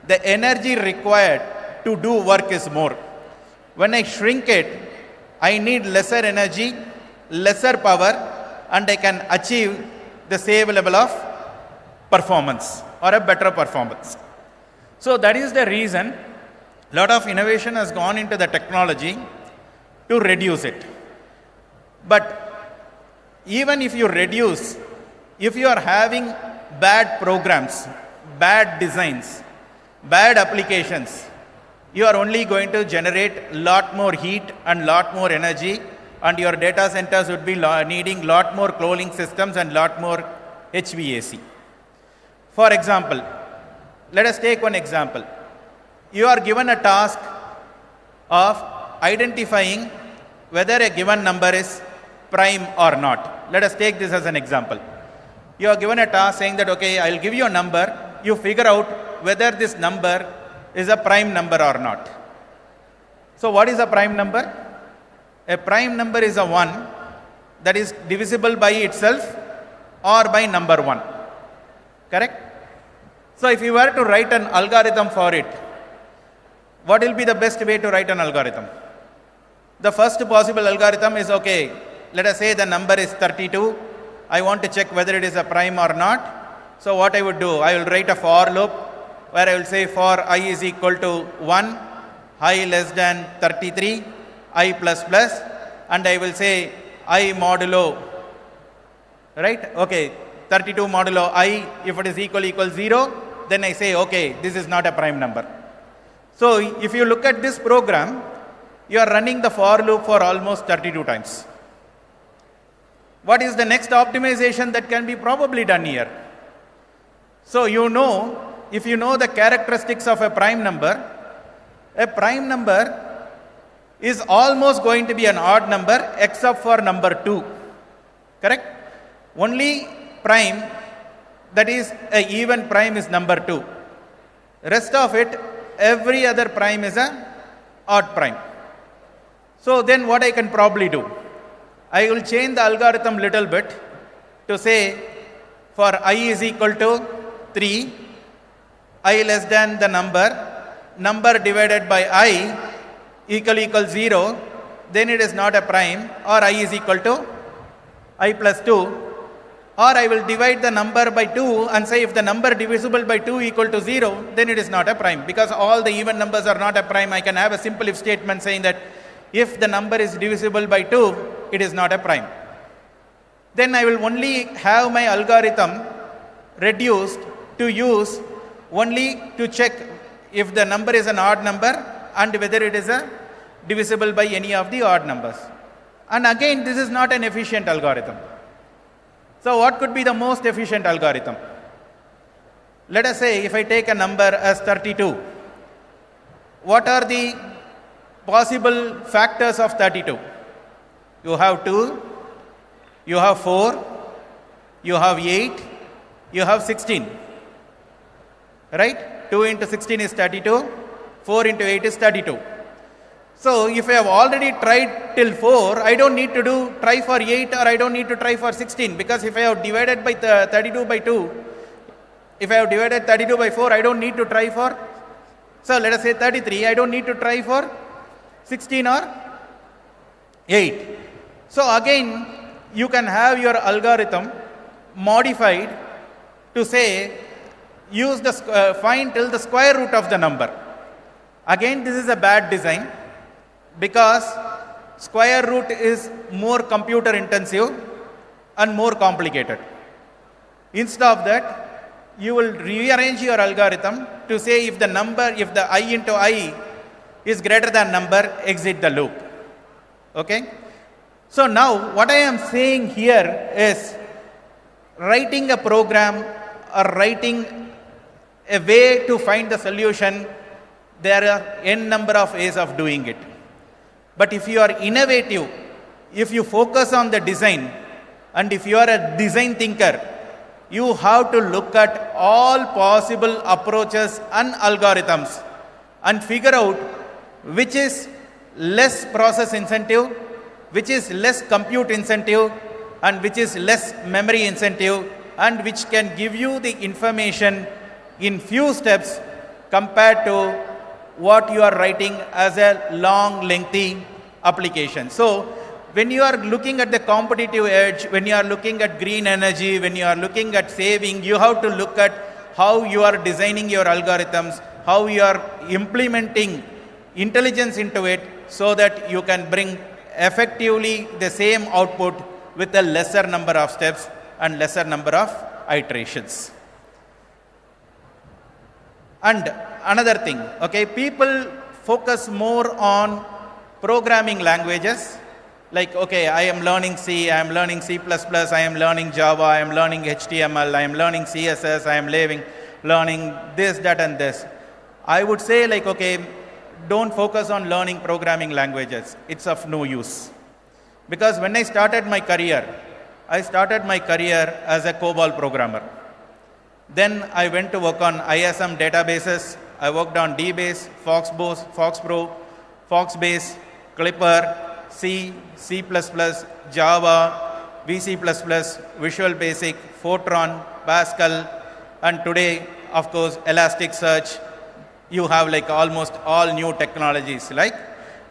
the energy required to do work is more. When I shrink it, I need lesser energy, lesser power, and I can achieve the same level of performance or a better performance. So that is the reason a lot of innovation has gone into the technology to reduce it. But even if you reduce, if you are having bad programs, bad designs, bad applications, you are only going to generate a lot more heat and lot more energy, and your data centers would be needing lot more cooling systems and lot more HVAC. For example, let us take one example. You are given a task of identifying whether a given number is prime or not. Let us take this as an example. You are given a task saying that, okay, I will give you a number, you figure out whether this number is a prime number or not. So what is a prime number? A prime number is a 1 that is divisible by itself or by number 1. Correct? So if you were to write an algorithm for it, what will be the best way to write an algorithm? The first possible algorithm is, okay, let us say the number is 32. I want to check whether it is a prime or not. So what I would do, I will write a for loop where I will say for I is equal to 1, I less than 33, I plus plus, and I will say I modulo, right? Okay, 32 modulo I, if it is equal 0, then I say, okay, this is not a prime number. So if you look at this program, you are running the for loop for almost 32 times. What is the next optimization that can be probably done here? So you know, if you know the characteristics of a prime number is almost going to be an odd number except for number 2. Correct? Only prime that is an even prime is number 2. Rest of it, every other prime is an odd prime. So then what I can probably do? I will change the algorithm little bit to say for I is equal to 3, I less than the number divided by I equal 0, then it is not a prime, or I is equal to I plus 2, or I will divide the number by 2 and say if the number divisible by 2 equal to 0, then it is not a prime. Because all the even numbers are not a prime, I can have a simple if statement saying that if the number is divisible by 2, it is not a prime. Then I will only have my algorithm reduced to use only to check if the number is an odd number and whether it is divisible by any of the odd numbers. And again, this is not an efficient algorithm. So what could be the most efficient algorithm? Let us say if I take a number as 32, what are the possible factors of 32? You have 2, you have 4, you have 8, you have 16. Right? 2 into 16 is 32, 4 into 8 is 32. So if I have already tried till 4, I don't need to try for 8 or I don't need to try for 16, because if I have divided by 32 by 2, if I have divided 32 by 4, I don't need to try for, so let us say 33, I don't need to try for 16 or 8. So again, you can have your algorithm modified to say, use the find till the square root of the number. Again, this is a bad design, because square root is more computer intensive and more complicated. Instead of that, you will rearrange your algorithm to say if the I into I is greater than number, exit the loop. Okay? So now what I am saying here is writing a program or writing a way to find the solution, there are n number of ways of doing it. But if you are innovative, if you focus on the design, and if you are a design thinker, you have to look at all possible approaches and algorithms and figure out which is less process incentive, which is less compute incentive, and which is less memory incentive, and which can give you the information in few steps compared to what you are writing as a long, lengthy application. So when you are looking at the competitive edge, when you are looking at green energy, when you are looking at saving, you have to look at how you are designing your algorithms, how you are implementing intelligence into it, so that you can bring effectively the same output with a lesser number of steps and lesser number of iterations. And another thing, okay, people focus more on programming languages, like, okay, I am learning C, I am learning C++, I am learning Java, I am learning HTML, I am learning CSS, I am learning this, that, and this. I would say, like, okay, don't focus on learning programming languages. It's of no use. Because when I started my career as a COBOL programmer. Then I went to work on ISM databases. I worked on DBase, Foxpro, Foxbase, Clipper, C, C++, Java, VC++, Visual Basic, Fortran, Pascal, and today, of course, Elasticsearch. You have like almost all new technologies.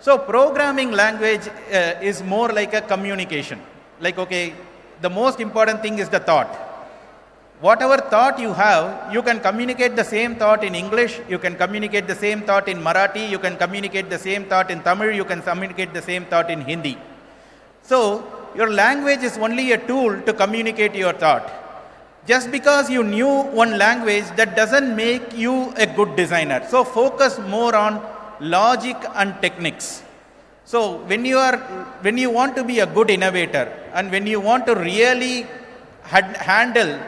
So programming language is more like a communication. Like, okay, the most important thing is the thought. Whatever thought you have, you can communicate the same thought in English, you can communicate the same thought in Marathi, you can communicate the same thought in Tamil, you can communicate the same thought in Hindi. So your language is only a tool to communicate your thought. Just because you knew one language, that doesn't make you a good designer. So focus more on logic and techniques. So when you want to be a good innovator, and when you want to really handle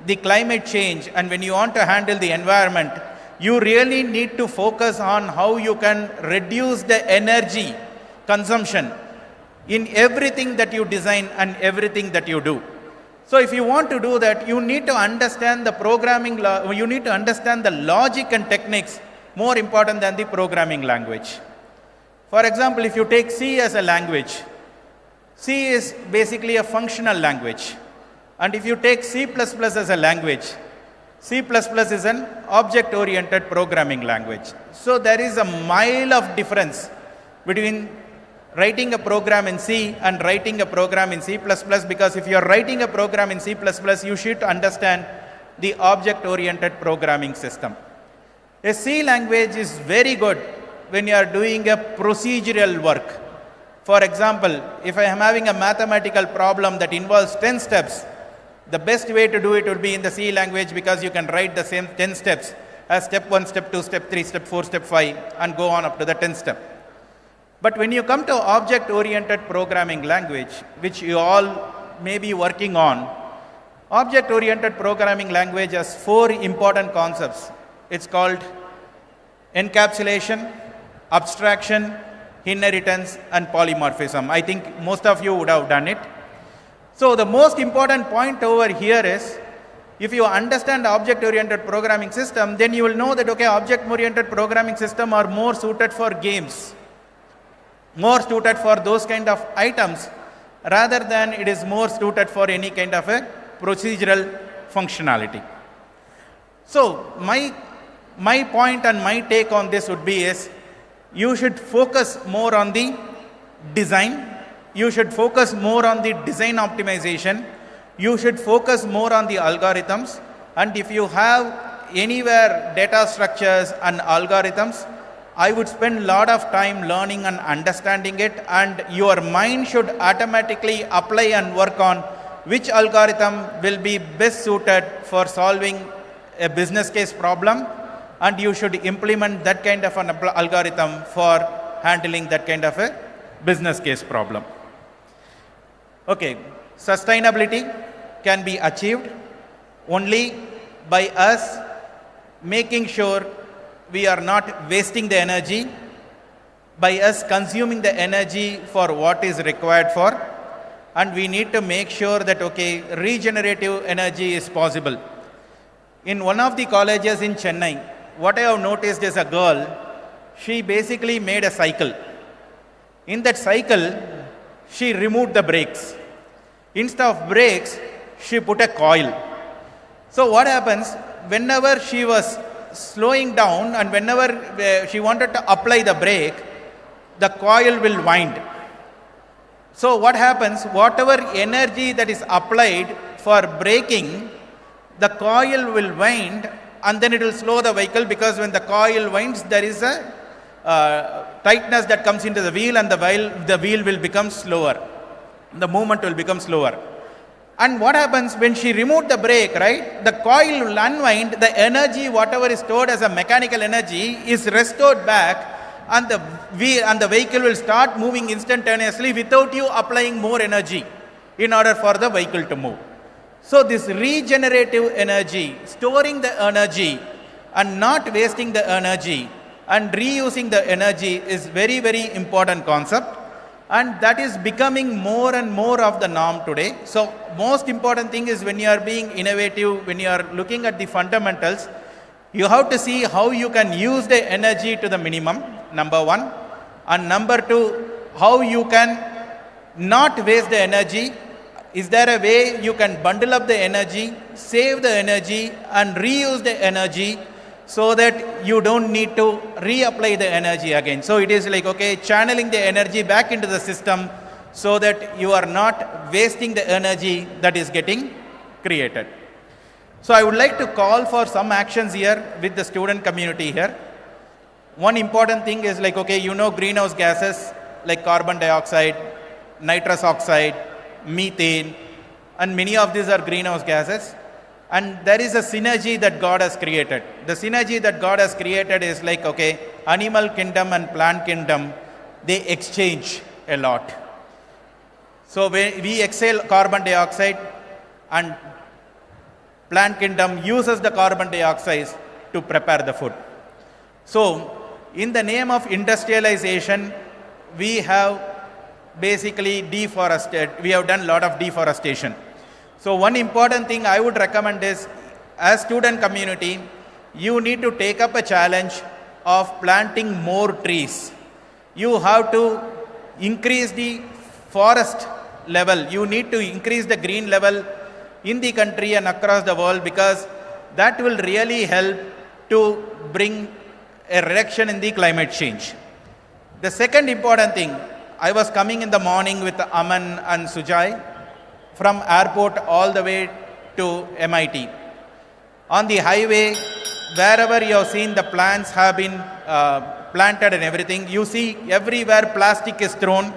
the climate change, and when you want to handle the environment, you really need to focus on how you can reduce the energy consumption in everything that you design and everything that you do. So if you want to do that, you need to understand the programming, you need to understand the logic and techniques more important than the programming language. For example, if you take C as a language, C is basically a functional language. And if you take C++ as a language, C++ is an object-oriented programming language. So there is a mile of difference between writing a program in C and writing a program in C++, because if you are writing a program in C++, you should understand the object-oriented programming system. A C language is very good when you are doing a procedural work. For example, if I am having a mathematical problem that involves 10 steps, the best way to do it would be in the C language, because you can write the same 10 steps as step 1, step 2, step 3, step 4, step 5, and go on up to the 10th step. But when you come to object-oriented programming language, which you all may be working on, object-oriented programming language has 4 important concepts. It's called encapsulation, abstraction, inheritance, and polymorphism. I think most of you would have done it. So the most important point over here is, if you understand object-oriented programming system, then you will know that, okay, object-oriented programming system are more suited for games, more suited for those kind of items, rather than it is more suited for any kind of a procedural functionality. So my point and my take on this would be is, you should focus more on the design, you should focus more on the design optimization, you should focus more on the algorithms, and if you have anywhere data structures and algorithms, I would spend a lot of time learning and understanding it, and your mind should automatically apply and work on which algorithm will be best suited for solving a business case problem, and you should implement that kind of an algorithm for handling that kind of a business case problem. Okay, sustainability can be achieved only by us making sure we are not wasting the energy, by us consuming the energy for what is required for, and we need to make sure that, okay, regenerative energy is possible. In one of the colleges in Chennai, what I have noticed is a girl, she basically made a cycle. In that cycle, she removed the brakes. Instead of brakes, she put a coil. So what happens, whenever she was slowing down and whenever she wanted to apply the brake, the coil will wind. So what happens, whatever energy that is applied for braking, the coil will wind and then it will slow the vehicle, because when the coil winds, there is a tightness that comes into the wheel, and the wheel will become slower. The movement will become slower. And what happens when she removed the brake, right? The coil will unwind, the energy, whatever is stored as a mechanical energy, is restored back, and the vehicle will start moving instantaneously without you applying more energy in order for the vehicle to move. So this regenerative energy, storing the energy and not wasting the energy and reusing the energy is very, very important concept. And that is becoming more and more of the norm today. So most important thing is, when you are being innovative, when you are looking at the fundamentals, you have to see how you can use the energy to the minimum, number one. And number two, how you can not waste the energy. Is there a way you can bundle up the energy, save the energy, and reuse the energy, so that you don't need to reapply the energy again? So it is like, okay, channeling the energy back into the system so that you are not wasting the energy that is getting created. So I would like to call for some actions here with the student community here. One important thing is like, okay, you know greenhouse gases like carbon dioxide, nitrous oxide, methane, and many of these are greenhouse gases. And there is a synergy that God has created. The synergy that God has created is like, okay, animal kingdom and plant kingdom, they exchange a lot. So we exhale carbon dioxide, and plant kingdom uses the carbon dioxide to prepare the food. So in the name of industrialization, we have basically deforested. We have done a lot of deforestation. So one important thing I would recommend is, as student community, you need to take up a challenge of planting more trees. You have to increase the forest level. You need to increase the green level in the country and across the world, because that will really help to bring a reduction in the climate change. The second important thing, I was coming in the morning with Aman and Sujay from airport all the way to MIT. On the highway, wherever you have seen the plants have been planted and everything, you see everywhere plastic is thrown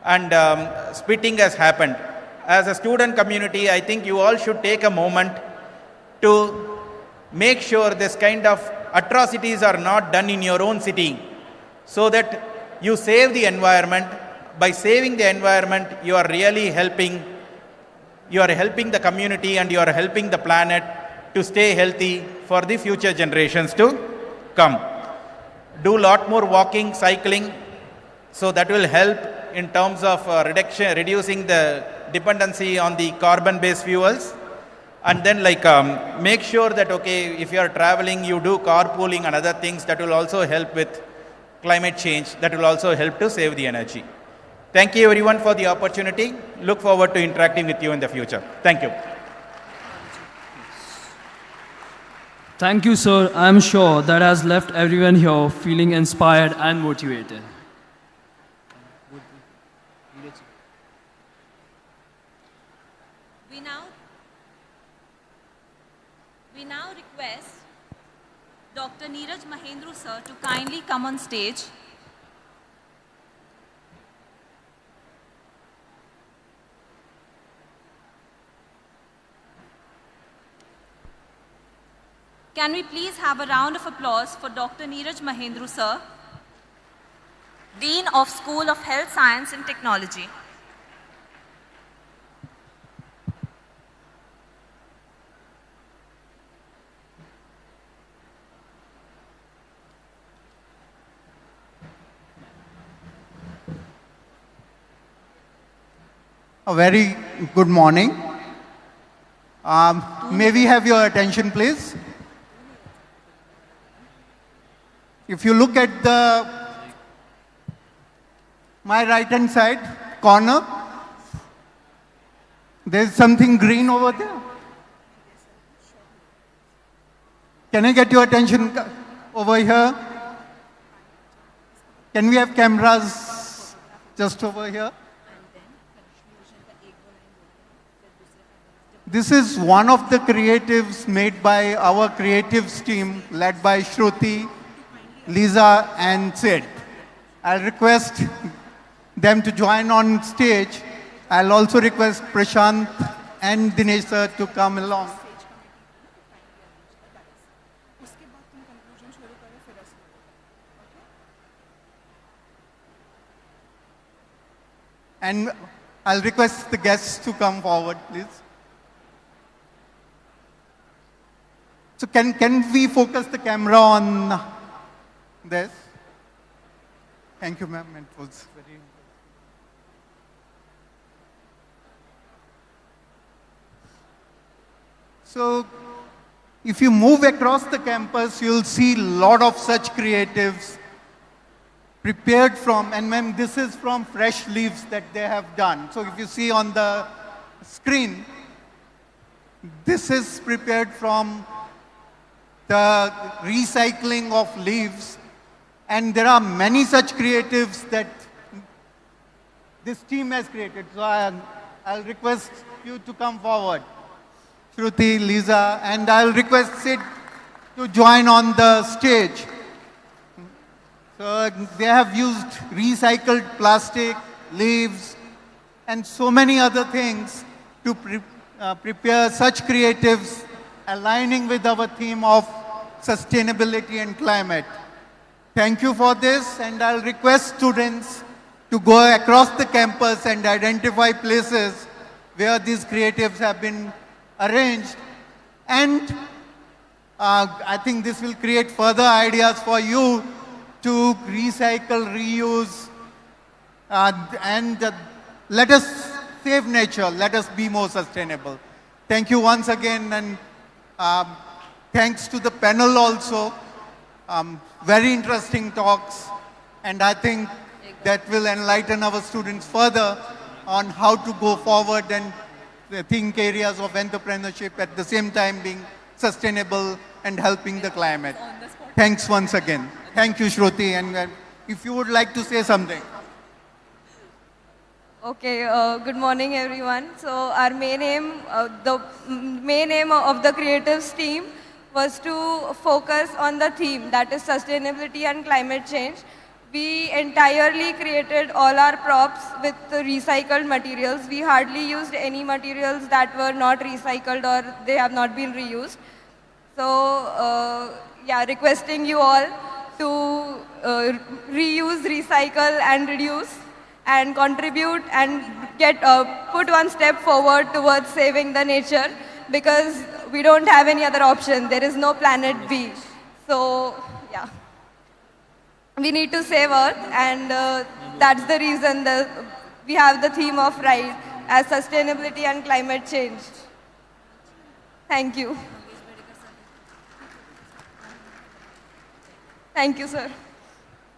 and spitting has happened. As a student community, I think you all should take a moment to make sure this kind of atrocities are not done in your own city, so that you save the environment. By saving the environment, you are really helping the community and you are helping the planet to stay healthy for the future generations to come. Do a lot more walking, cycling, so that will help in terms of reducing the dependency on the carbon-based fuels. And then make sure that, okay, if you are traveling, you do carpooling and other things that will also help with climate change, that will also help to save the energy. Thank you everyone for the opportunity. Look forward to interacting with you in the future. Thank you. Thank you, sir. I'm sure that has left everyone here feeling inspired and motivated. We now request Dr. Neeraj Mahendru sir to kindly come on stage. Can we please have a round of applause for Dr. Neeraj Mahendru sir, Dean of School of Health Science and Technology. A very good morning. May we have your attention, please? If you look at my right-hand side corner, there's something green over there. Can I get your attention over here? Can we have cameras just over here? This is one of the creatives made by our creatives team led by Shruti, Lisa and Sid. I'll request them to join on stage. I'll also request Prashant and Dinesh sir to come along. And I'll request the guests to come forward, please. So can we focus the camera on this? Thank you, ma'am. It was very... So if you move across the campus, you'll see a lot of such creatives prepared from, and ma'am, this is from fresh leaves that they have done. So if you see on the screen, this is prepared from the recycling of leaves, and there are many such creatives that this team has created. So I'll request you to come forward. Shruti, Lisa, and I'll request Sid to join on the stage. So they have used recycled plastic, leaves, and so many other things to prepare such creatives aligning with our theme of sustainability and climate. Thank you for this, and I'll request students to go across the campus and identify places where these creatives have been arranged. And I think this will create further ideas for you to recycle, reuse, and let us save nature, let us be more sustainable. Thank you once again, and thanks to the panel also. Very interesting talks, and I think that will enlighten our students further on how to go forward and think areas of entrepreneurship at the same time being sustainable and helping the climate. Thanks once again. Thank you, Shruti. And if you would like to say something. Okay, good morning everyone. So our main aim, the main aim of the creatives team was to focus on the theme, that is sustainability and climate change. We entirely created all our props with recycled materials. We hardly used any materials that were not recycled or they have not been reused. So yeah, requesting you all to reuse, recycle and reduce and contribute and put one step forward towards saving the nature, because we don't have any other option. There is no planet B. So yeah, we need to save Earth, and that's the reason we have the theme of R.I.D.E. as sustainability and climate change. Thank you. Thank you, sir.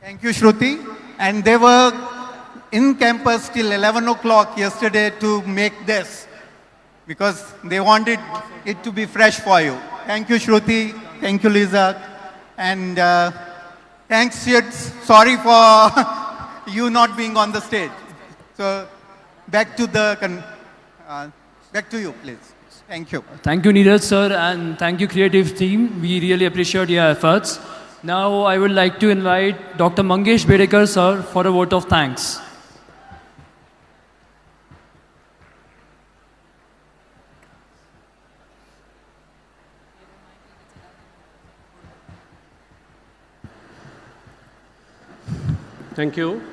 Thank you, Shruti. And they were in campus till 11 o'clock yesterday to make this, because they wanted it to be fresh for you. Thank you, Shruti. Thank you, Lisa. And thanks, Sid. Sorry for you not being on the stage. So back to you, please. Thank you. Thank you, Neeraj sir, and thank you, creative team. We really appreciate your efforts. Now I would like to invite Dr. Mangesh Bedekar sir for a vote of thanks. Thank you.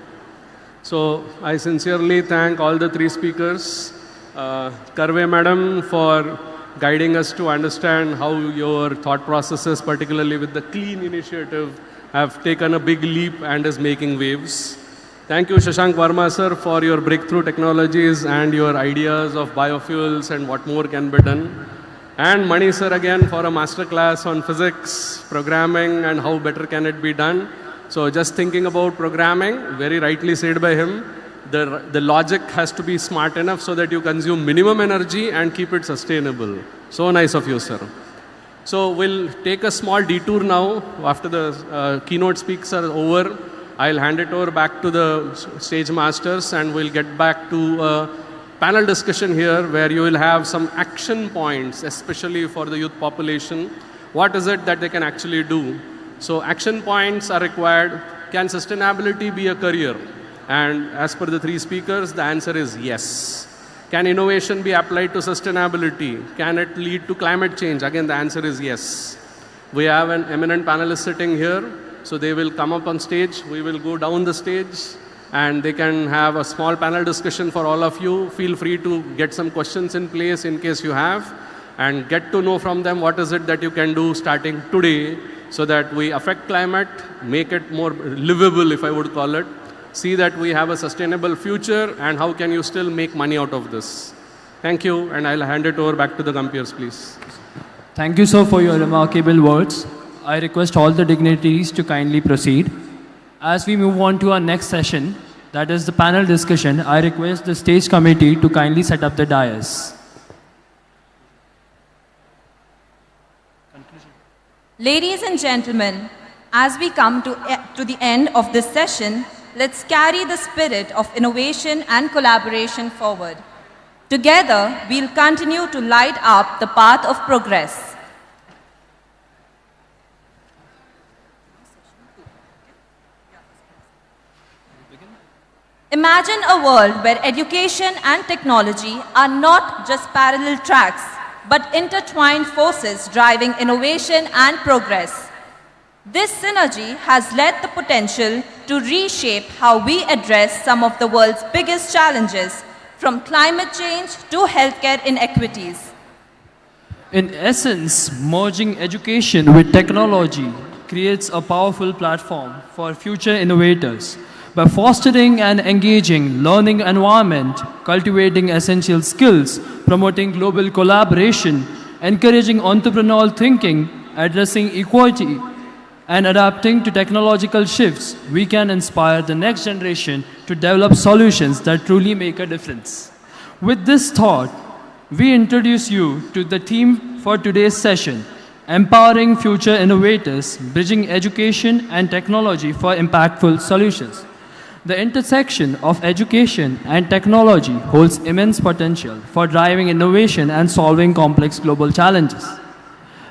So I sincerely thank all the three speakers. Karve madam for guiding us to understand how your thought processes, particularly with the clean initiative, have taken a big leap and is making waves. Thank you, Shashank Verma sir, for your breakthrough technologies and your ideas of biofuels and what more can be done. And Mani sir again for a masterclass on physics, programming and how better can it be done. So just thinking about programming, very rightly said by him, the logic has to be smart enough so that you consume minimum energy and keep it sustainable. So nice of you, sir. So we'll take a small detour now. After the keynote speaks are over, I'll hand it over back to the stage masters and we'll get back to a panel discussion here where you will have some action points, especially for the youth population. What is it that they can actually do? So action points are required. Can sustainability be a career? And as per the three speakers, the answer is yes. Can innovation be applied to sustainability? Can it lead to climate change? Again, the answer is yes. We have an eminent panelist sitting here. So they will come up on stage. We will go down the stage and they can have a small panel discussion for all of you. Feel free to get some questions in place in case you have, and get to know from them what is it that you can do starting today so that we affect climate, make it more livable, if I would call it. See that we have a sustainable future, and how can you still make money out of this. Thank you, and I'll hand it over back to the compeers, please. Thank you, sir, for your remarkable words. I request all the dignitaries to kindly proceed. As we move on to our next session, that is the panel discussion, I request the stage committee to kindly set up the dais. Ladies and gentlemen, as we come to the end of this session, let's carry the spirit of innovation and collaboration forward. Together, we'll continue to light up the path of progress. Imagine a world where education and technology are not just parallel tracks, but intertwined forces driving innovation and progress. This synergy has led the potential to reshape how we address some of the world's biggest challenges, from climate change to healthcare inequities. In essence, merging education with technology creates a powerful platform for future innovators. By fostering an engaging learning environment, cultivating essential skills, promoting global collaboration, encouraging entrepreneurial thinking, addressing equality, and adapting to technological shifts, we can inspire the next generation to develop solutions that truly make a difference. With this thought, we introduce you to the theme for today's session, empowering future innovators, bridging education and technology for impactful solutions. The intersection of education and technology holds immense potential for driving innovation and solving complex global challenges.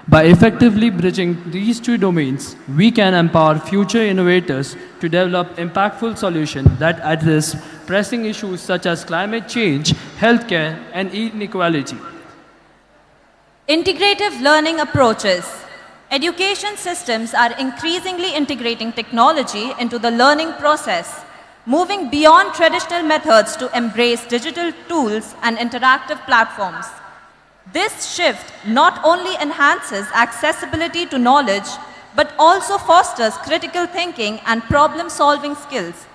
By effectively bridging these two domains, we can empower future innovators to develop impactful solutions that address pressing issues such as climate change, healthcare, and inequality. Integrative learning approaches. Education systems are increasingly integrating technology into the learning process, moving beyond traditional methods to embrace digital tools and interactive platforms. This shift not only enhances accessibility to knowledge, but also fosters critical thinking and problem-solving skills.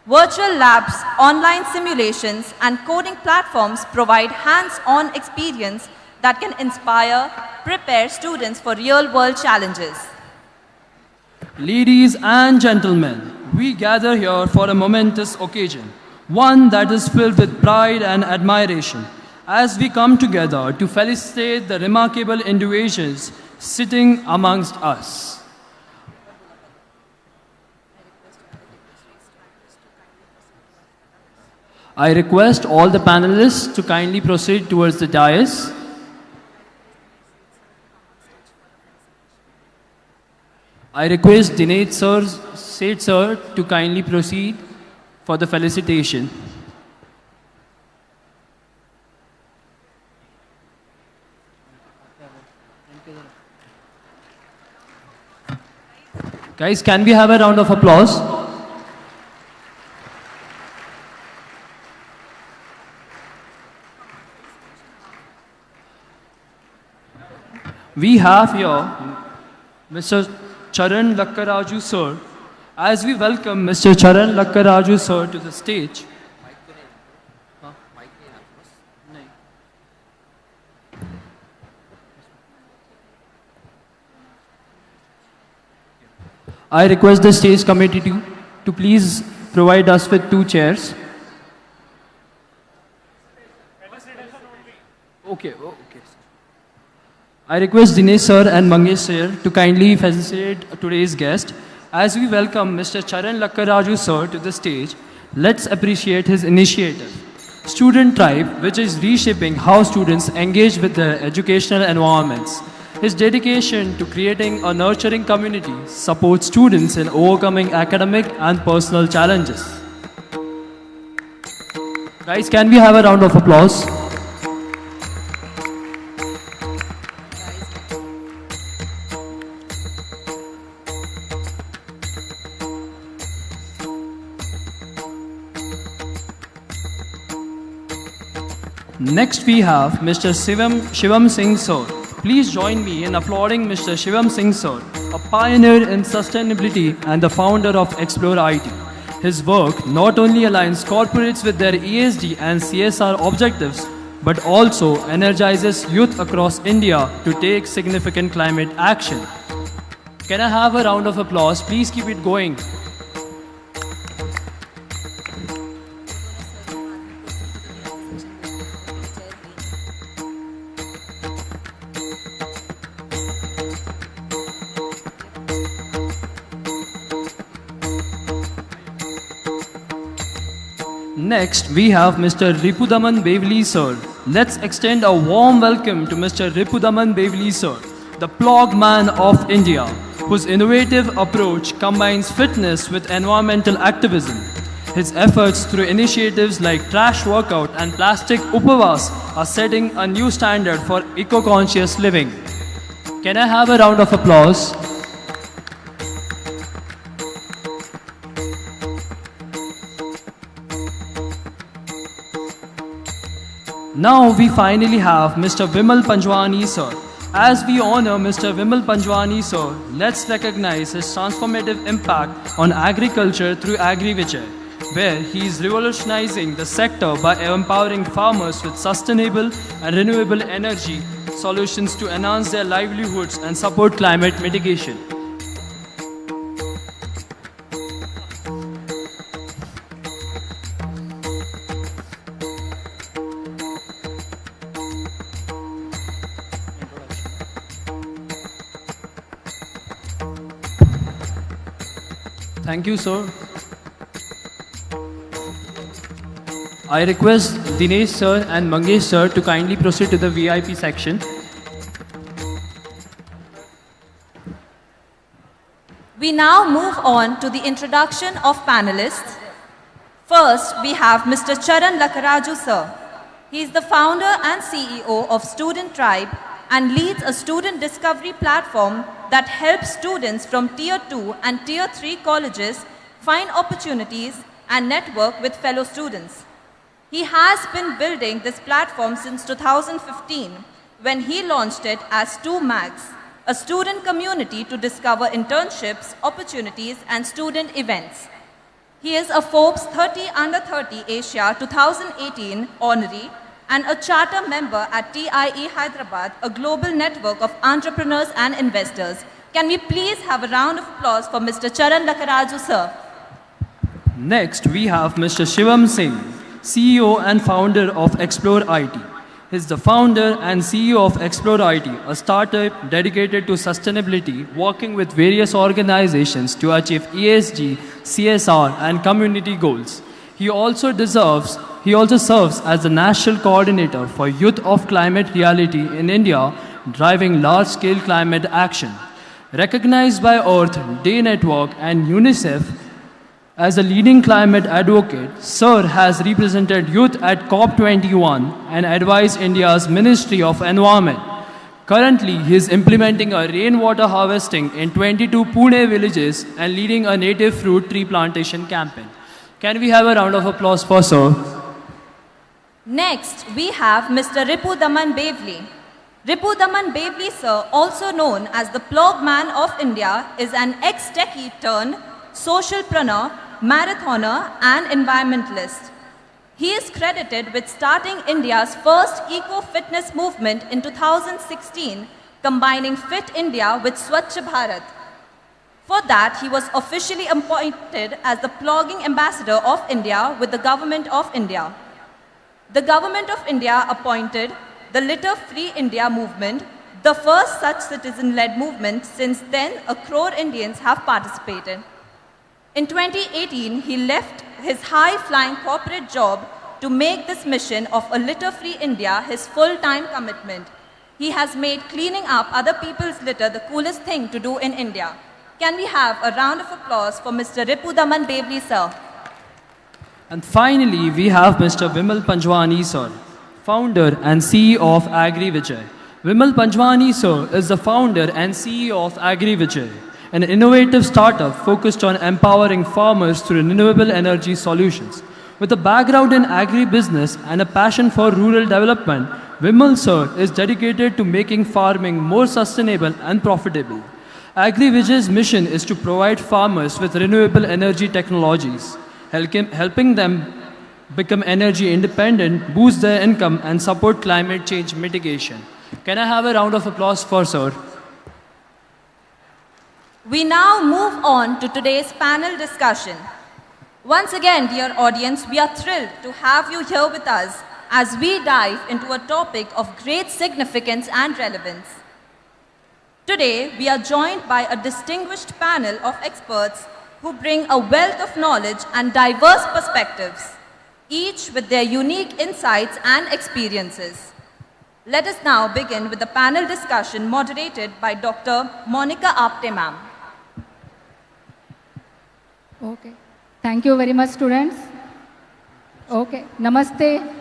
Virtual labs, online simulations, and coding platforms provide hands-on experience that can inspire, prepare students for real-world challenges. Ladies and gentlemen, we gather here for a momentous occasion, one that is filled with pride and admiration, as we come together to felicitate the remarkable individuals sitting amongst us. I request all the panelists to kindly proceed towards the dais. I request Seth sir to kindly proceed for the felicitation. Guys, can we have a round of applause? We have here Mr. Charan Lakkaraju sir. As we welcome Mr. Charan Lakkaraju sir to the stage, I request the stage committee to please provide us with 2 chairs. Okay. I request Dinesh sir and Mangesh sir to kindly facilitate today's guest. As we welcome Mr. Charan Lakkaraju sir to the stage, let's appreciate his initiative, Student Tribe, which is reshaping how students engage with their educational environments. His dedication to creating a nurturing community supports students in overcoming academic and personal challenges. Guys, can we have a round of applause? Next we have Mr. Shivam Singh sir. Please join me in applauding Mr. Shivam Singh sir, a pioneer in sustainability and the founder of Explore R.I.D.E. His work not only aligns corporates with their ESG and CSR objectives, but also energizes youth across India to take significant climate action. Can I have a round of applause? Please keep it going. Next, we have Mr. Ripudaman Bevli sir. Let's extend a warm welcome to Mr. Ripudaman Bevli sir, the plug man of India, whose innovative approach combines fitness with environmental activism. His efforts through initiatives like trash workout and plastic upavas are setting a new standard for eco-conscious living. Can I have a round of applause? Now we finally have Mr. Vimal Panjwani sir. As we honor Mr. Vimal Panjwani sir, let's recognize his transformative impact on agriculture through AgriVijay, where he is revolutionizing the sector by empowering farmers with sustainable and renewable energy solutions to enhance their livelihoods and support climate mitigation. Thank you, sir. I request Dinesh sir and Mangesh sir to kindly proceed to the VIP section. We now move on to the introduction of panelists. First, we have Mr. Charan Lakaraju sir. He is the founder and CEO of Student Tribe and leads a student discovery platform that helps students from Tier 2 and Tier 3 colleges find opportunities and network with fellow students. He has been building this platform since 2015 when he launched it as 2MAGs, a student community to discover internships, opportunities, and student events. He is a Forbes 30 Under 30 Asia 2018 honoree and a charter member at TIE Hyderabad, a global network of entrepreneurs and investors. Can we please have a round of applause for Mr. Charan Lakaraju, sir? Next, we have Mr. Shivam Singh, CEO and founder of Explore IT. He is the founder and CEO of Explore IT, a startup dedicated to sustainability, working with various organizations to achieve ESG, CSR, and community goals. He also serves as the national coordinator for Youth of Climate Reality in India, driving large-scale climate action. Recognized by Earth Day Network and UNICEF as a leading climate advocate, Sir has represented youth at COP21 and advised India's Ministry of Environment. Currently, he is implementing a rainwater harvesting in 22 Pune villages and leading a native fruit tree plantation campaign. Can we have a round of applause for Sir? Next, we have Mr. Ripu Daman Bevli. Ripu Daman Bevli, sir, also known as the Plog Man of India, is an ex-techie turned socialpreneur, marathoner, and environmentalist. He is credited with starting India's first eco-fitness movement in 2016, combining Fit India with Swachh Bharat. For that, he was officially appointed as the Plogging Ambassador of India with the Government of India. The Government of India appointed the Litter Free India movement, the first such citizen-led movement. Since then, 1 crore Indians have participated. In 2018, he left his high-flying corporate job to make this mission of a litter-free India his full-time commitment. He has made cleaning up other people's litter the coolest thing to do in India. Can we have a round of applause for Mr. Ripu Daman Bevli, sir? And finally, we have Mr. Vimal Panjwani, sir, founder and CEO of AgriVijay. Vimal Panjwani, sir, is the founder and CEO of AgriVijay, an innovative startup focused on empowering farmers through renewable energy solutions. With a background in agribusiness and a passion for rural development, Vimal, sir, is dedicated to making farming more sustainable and profitable. AgriVijay's mission is to provide farmers with renewable energy technologies, helping them become energy independent, boost their income, and support climate change mitigation. Can I have a round of applause for Sir? We now move on to today's panel discussion. Once again, dear audience, we are thrilled to have you here with us as we dive into a topic of great significance and relevance. Today, we are joined by a distinguished panel of experts who bring a wealth of knowledge and diverse perspectives, each with their unique insights and experiences. Let us now begin with the panel discussion moderated by Dr. Monica Apte ma'am. Okay. Thank you very much, students. Okay. Namaste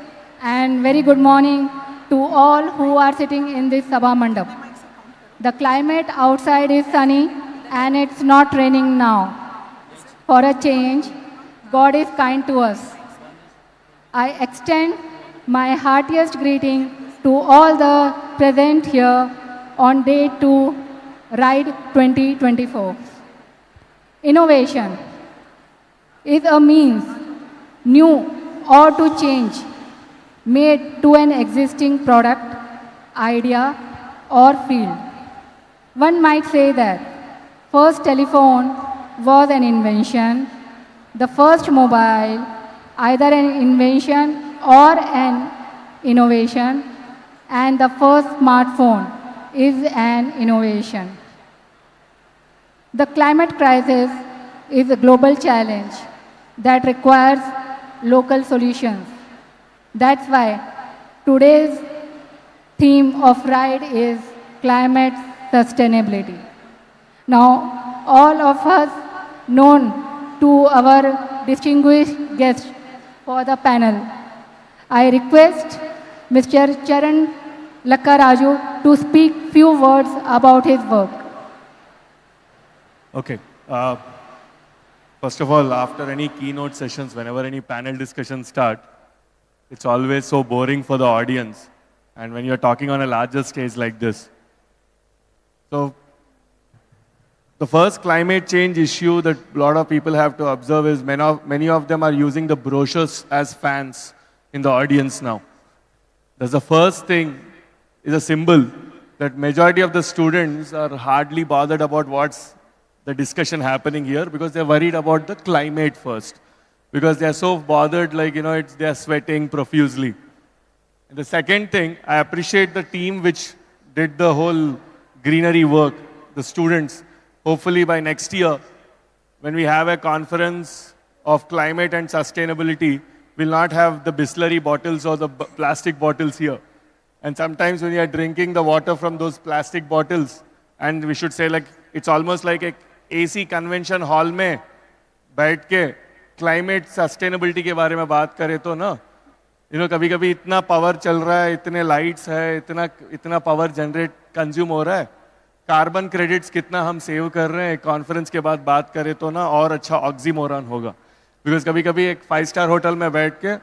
and very good morning to all who are sitting in this Sabha Mandap. The climate outside is sunny and it's not raining now. For a change, God is kind to us. I extend my heartiest greeting to all the present here on day 2, R.I.D.E 2024. Innovation is a means, new or to change, made to an existing product, idea, or field. One might say that first telephone was an invention, the first mobile, either an invention or an innovation, and the first smartphone is an innovation. The climate crisis is a global challenge that requires local solutions. That's why today's theme of RIDE is climate sustainability. Now, all of us known to our distinguished guests for the panel. I request Mr. Charan Lakkaraju to speak few words about his work. Okay. First of all, after any keynote sessions, whenever any panel discussions start, it's always so boring for the audience. And when you're talking on a larger stage like this. So, the first climate change issue that a lot of people have to observe is many of them are using the brochures as fans in the audience now. That's the first thing, is a symbol that majority of the students are hardly bothered about what's the discussion happening here because they're worried about the climate first. Because they're so bothered, like, they're sweating profusely. And the second thing, I appreciate the team which did the whole greenery work, the students. Hopefully by next year, when we have a conference of climate and sustainability, we'll not have the Bisleri bottles or the plastic bottles here. And sometimes when you are drinking the water from those plastic bottles, and we should say like, it's almost like a AC convention hall में बैठ के climate sustainability के बारे में बात करें तो ना, कभी-कभी इतना power चल रहा है, इतने lights है, इतना power generate consume हो रहा है, carbon credits कितना हम save कर रहे हैं, conference के बाद बात करें तो ना और अच्छा oxymoron होगा, because कभी-कभी एक 5-star hotel में बैठ के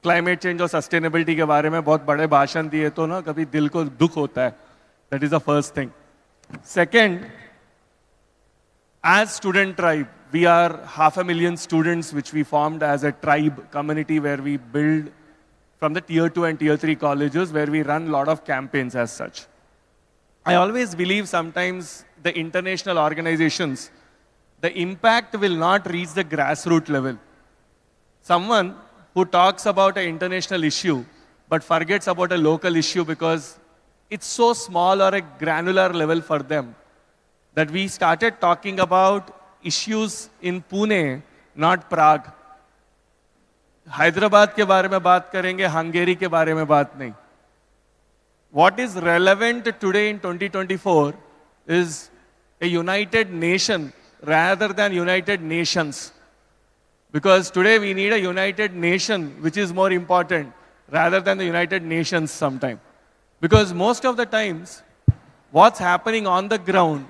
climate change और sustainability के बारे में बहुत बड़े भाषण दिए तो ना कभी दिल को दुख होता है. That is the first thing. Second, as student tribe, we are 500,000 students which we formed as a tribe community where we build from the tier 2 and tier 3 colleges where we run a lot of campaigns as such. I always believe sometimes the international organizations, the impact will not reach the grassroots level. Someone who talks about an international issue but forgets about a local issue because it's so small or a granular level for them that we started talking about issues in Pune, not Prague. Hyderabad के बारे में बात करेंगे, Hungary के बारे में बात नहीं. What is relevant today in 2024 is a united nation rather than united nations. Because today we need a united nation which is more important rather than the United Nations sometime. Because most of the times, what's happening on the ground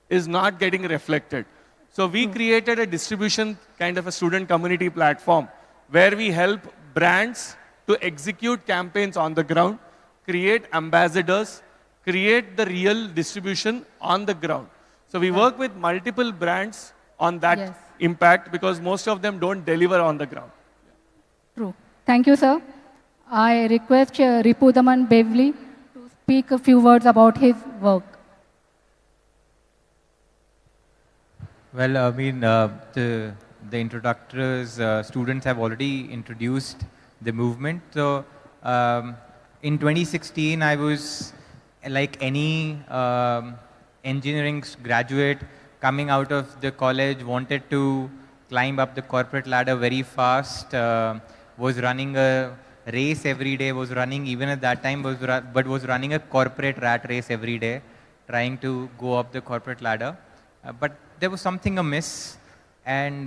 is not getting reflected. So we created a distribution kind of a student community platform where we help brands to execute campaigns on the ground, create ambassadors, create the real distribution on the ground. So we work with multiple brands on that impact because most of them don't deliver on the ground. True. Thank you, sir. I request Ripudaman Bevli to speak a few words about his work. Well, I mean, the introductors, students have already introduced the movement. So in 2016, I was like any engineering graduate coming out of the college, wanted to climb up the corporate ladder very fast, was running a race every day, was running, even at that time, was running a corporate rat race every day, trying to go up the corporate ladder. But there was something amiss. And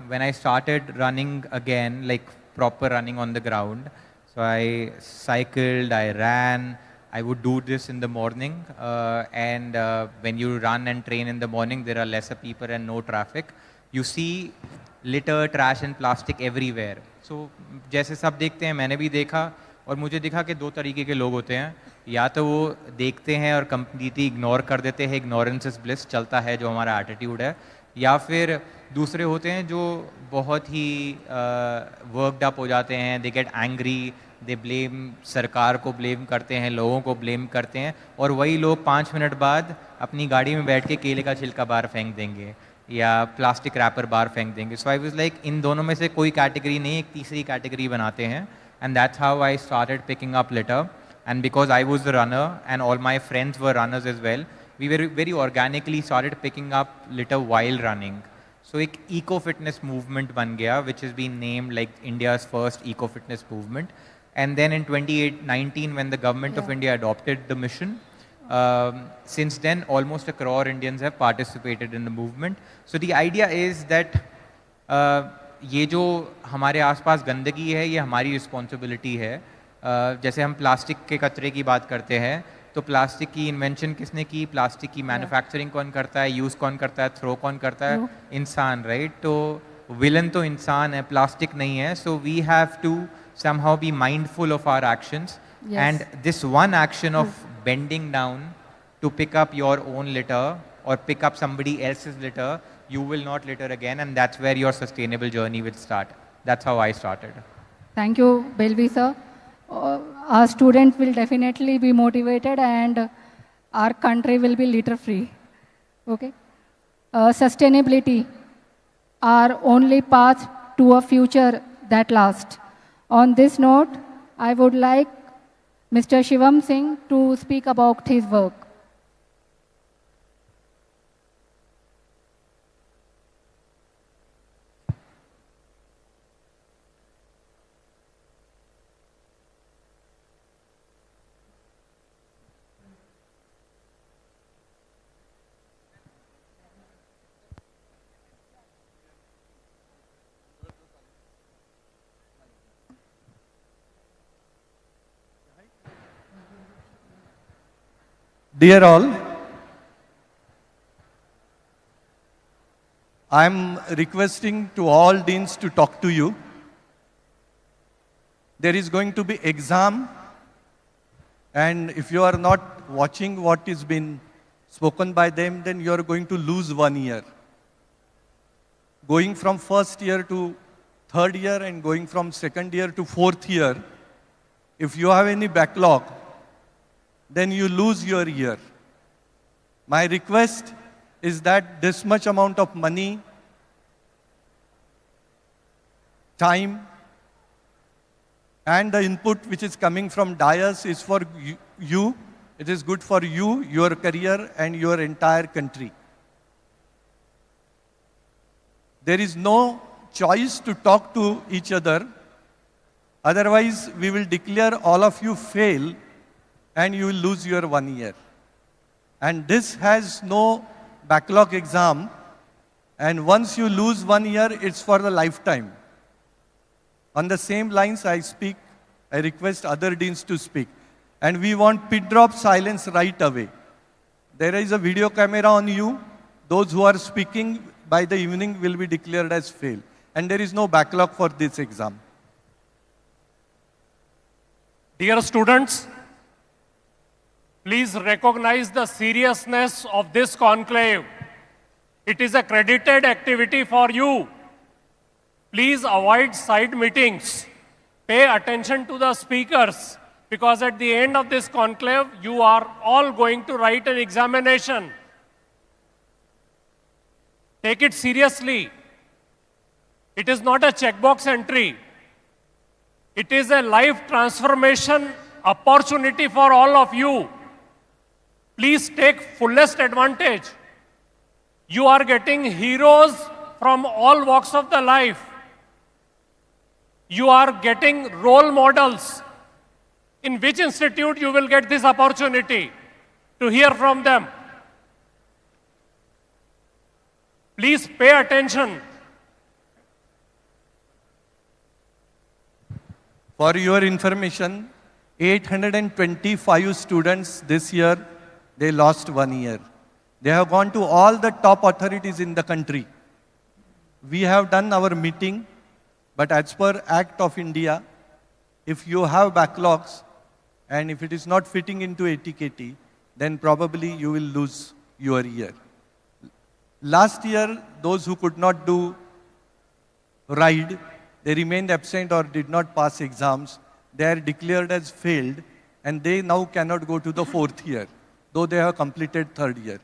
when I started running again, like proper running on the ground, so I cycled, I ran, I would do this in the morning. And when you run and train in the morning, there are lesser people and no traffic. You see litter, trash and plastic everywhere. So जैसे सब देखते हैं, मैंने भी देखा और मुझे दिखा कि दो तरीके के लोग होते हैं. या तो वो देखते हैं और कंप्लीटली इग्नोर कर देते हैं, ignorance is bliss चलता है जो हमारा एटीट्यूड है. या फिर दूसरे होते हैं जो बहुत ही वर्कड अप हो जाते हैं, they get angry, they blame, सरकार को ब्लेम करते हैं, लोगों को ब्लेम करते हैं, और वही लोग 5 मिनट बाद अपनी गाड़ी में बैठ के केले का छिलका बाहर फेंक देंगे या प्लास्टिक रैपर बाहर फेंक देंगे. सो आई वाज लाइक इन दोनों में से कोई कैटेगरी नहीं, एक तीसरी कैटेगरी बनाते हैं. And that's how I started picking up litre. And because I was the runner and all my friends were runners as well, we very organically started picking up litter while running. So एक eco fitness movement बन गया, which has been named like India's first eco fitness movement. And then in 2019, when the government of India adopted the mission, since then almost 1 crore Indians have participated in the movement. So the idea is that ये जो हमारे आसपास गंदगी है, ये हमारी responsibility है. जैसे हम प्लास्टिक के कचरे की बात करते हैं, तो प्लास्टिक की इन्वेंशन किसने की, प्लास्टिक की मैन्युफैक्चरिंग कौन करता है, यूज़ कौन करता है, थ्रो कौन करता है, इंसान, राइट? तो विलन तो इंसान है, प्लास्टिक नहीं है. So we have to somehow be mindful of our actions. Yes. And this one action of bending down to pick up your own litter or pick up somebody else's litter, you will not litter again, and that's where your sustainable journey will start. That's how I started. Thank you, Belvi sir. Our students will definitely be motivated and our country will be litter free. Okay. Sustainability, our only path to a future that lasts. On this note, I would like Mr. Shivam Singh to speak about his work. Dear all, I am requesting to all deans to talk to you. There is going to be exam, and if you are not watching what is been spoken by them, then you are going to lose 1 year. Going from first year to third year and going from second year to fourth year, if you have any backlog, then you lose your year. My request is that this much amount of money, time, and the input which is coming from dais is for you. It is good for you, your career, and your entire country. There is no choice to talk to each other. Otherwise, we will declare all of you fail and you will lose your 1 year. And this has no backlog exam. And once you lose 1 year, it's for the lifetime. On the same lines I speak, I request other deans to speak. And we want pin drop silence right away. There is a video camera on you. Those who are speaking by the evening will be declared as fail. And there is no backlog for this exam. Dear students, please recognize the seriousness of this conclave. It is a credited activity for you. Please avoid side meetings. Pay attention to the speakers, because at the end of this conclave, you are all going to write an examination. Take it seriously. It is not a checkbox entry. It is a life transformation opportunity for all of you. Please take fullest advantage. You are getting heroes from all walks of the life. You are getting role models. In which institute you will get this opportunity to hear from them? Please pay attention. For your information, 825 students this year, they lost 1 year. They have gone to all the top authorities in the country. We have done our meeting, but as per Act of India, if you have backlogs and if it is not fitting into ATKT, then probably you will lose your year. Last year, those who could not do R.I.D.E, they remained absent or did not pass exams. They are declared as failed, and they now cannot go to the fourth year, though they have completed third year.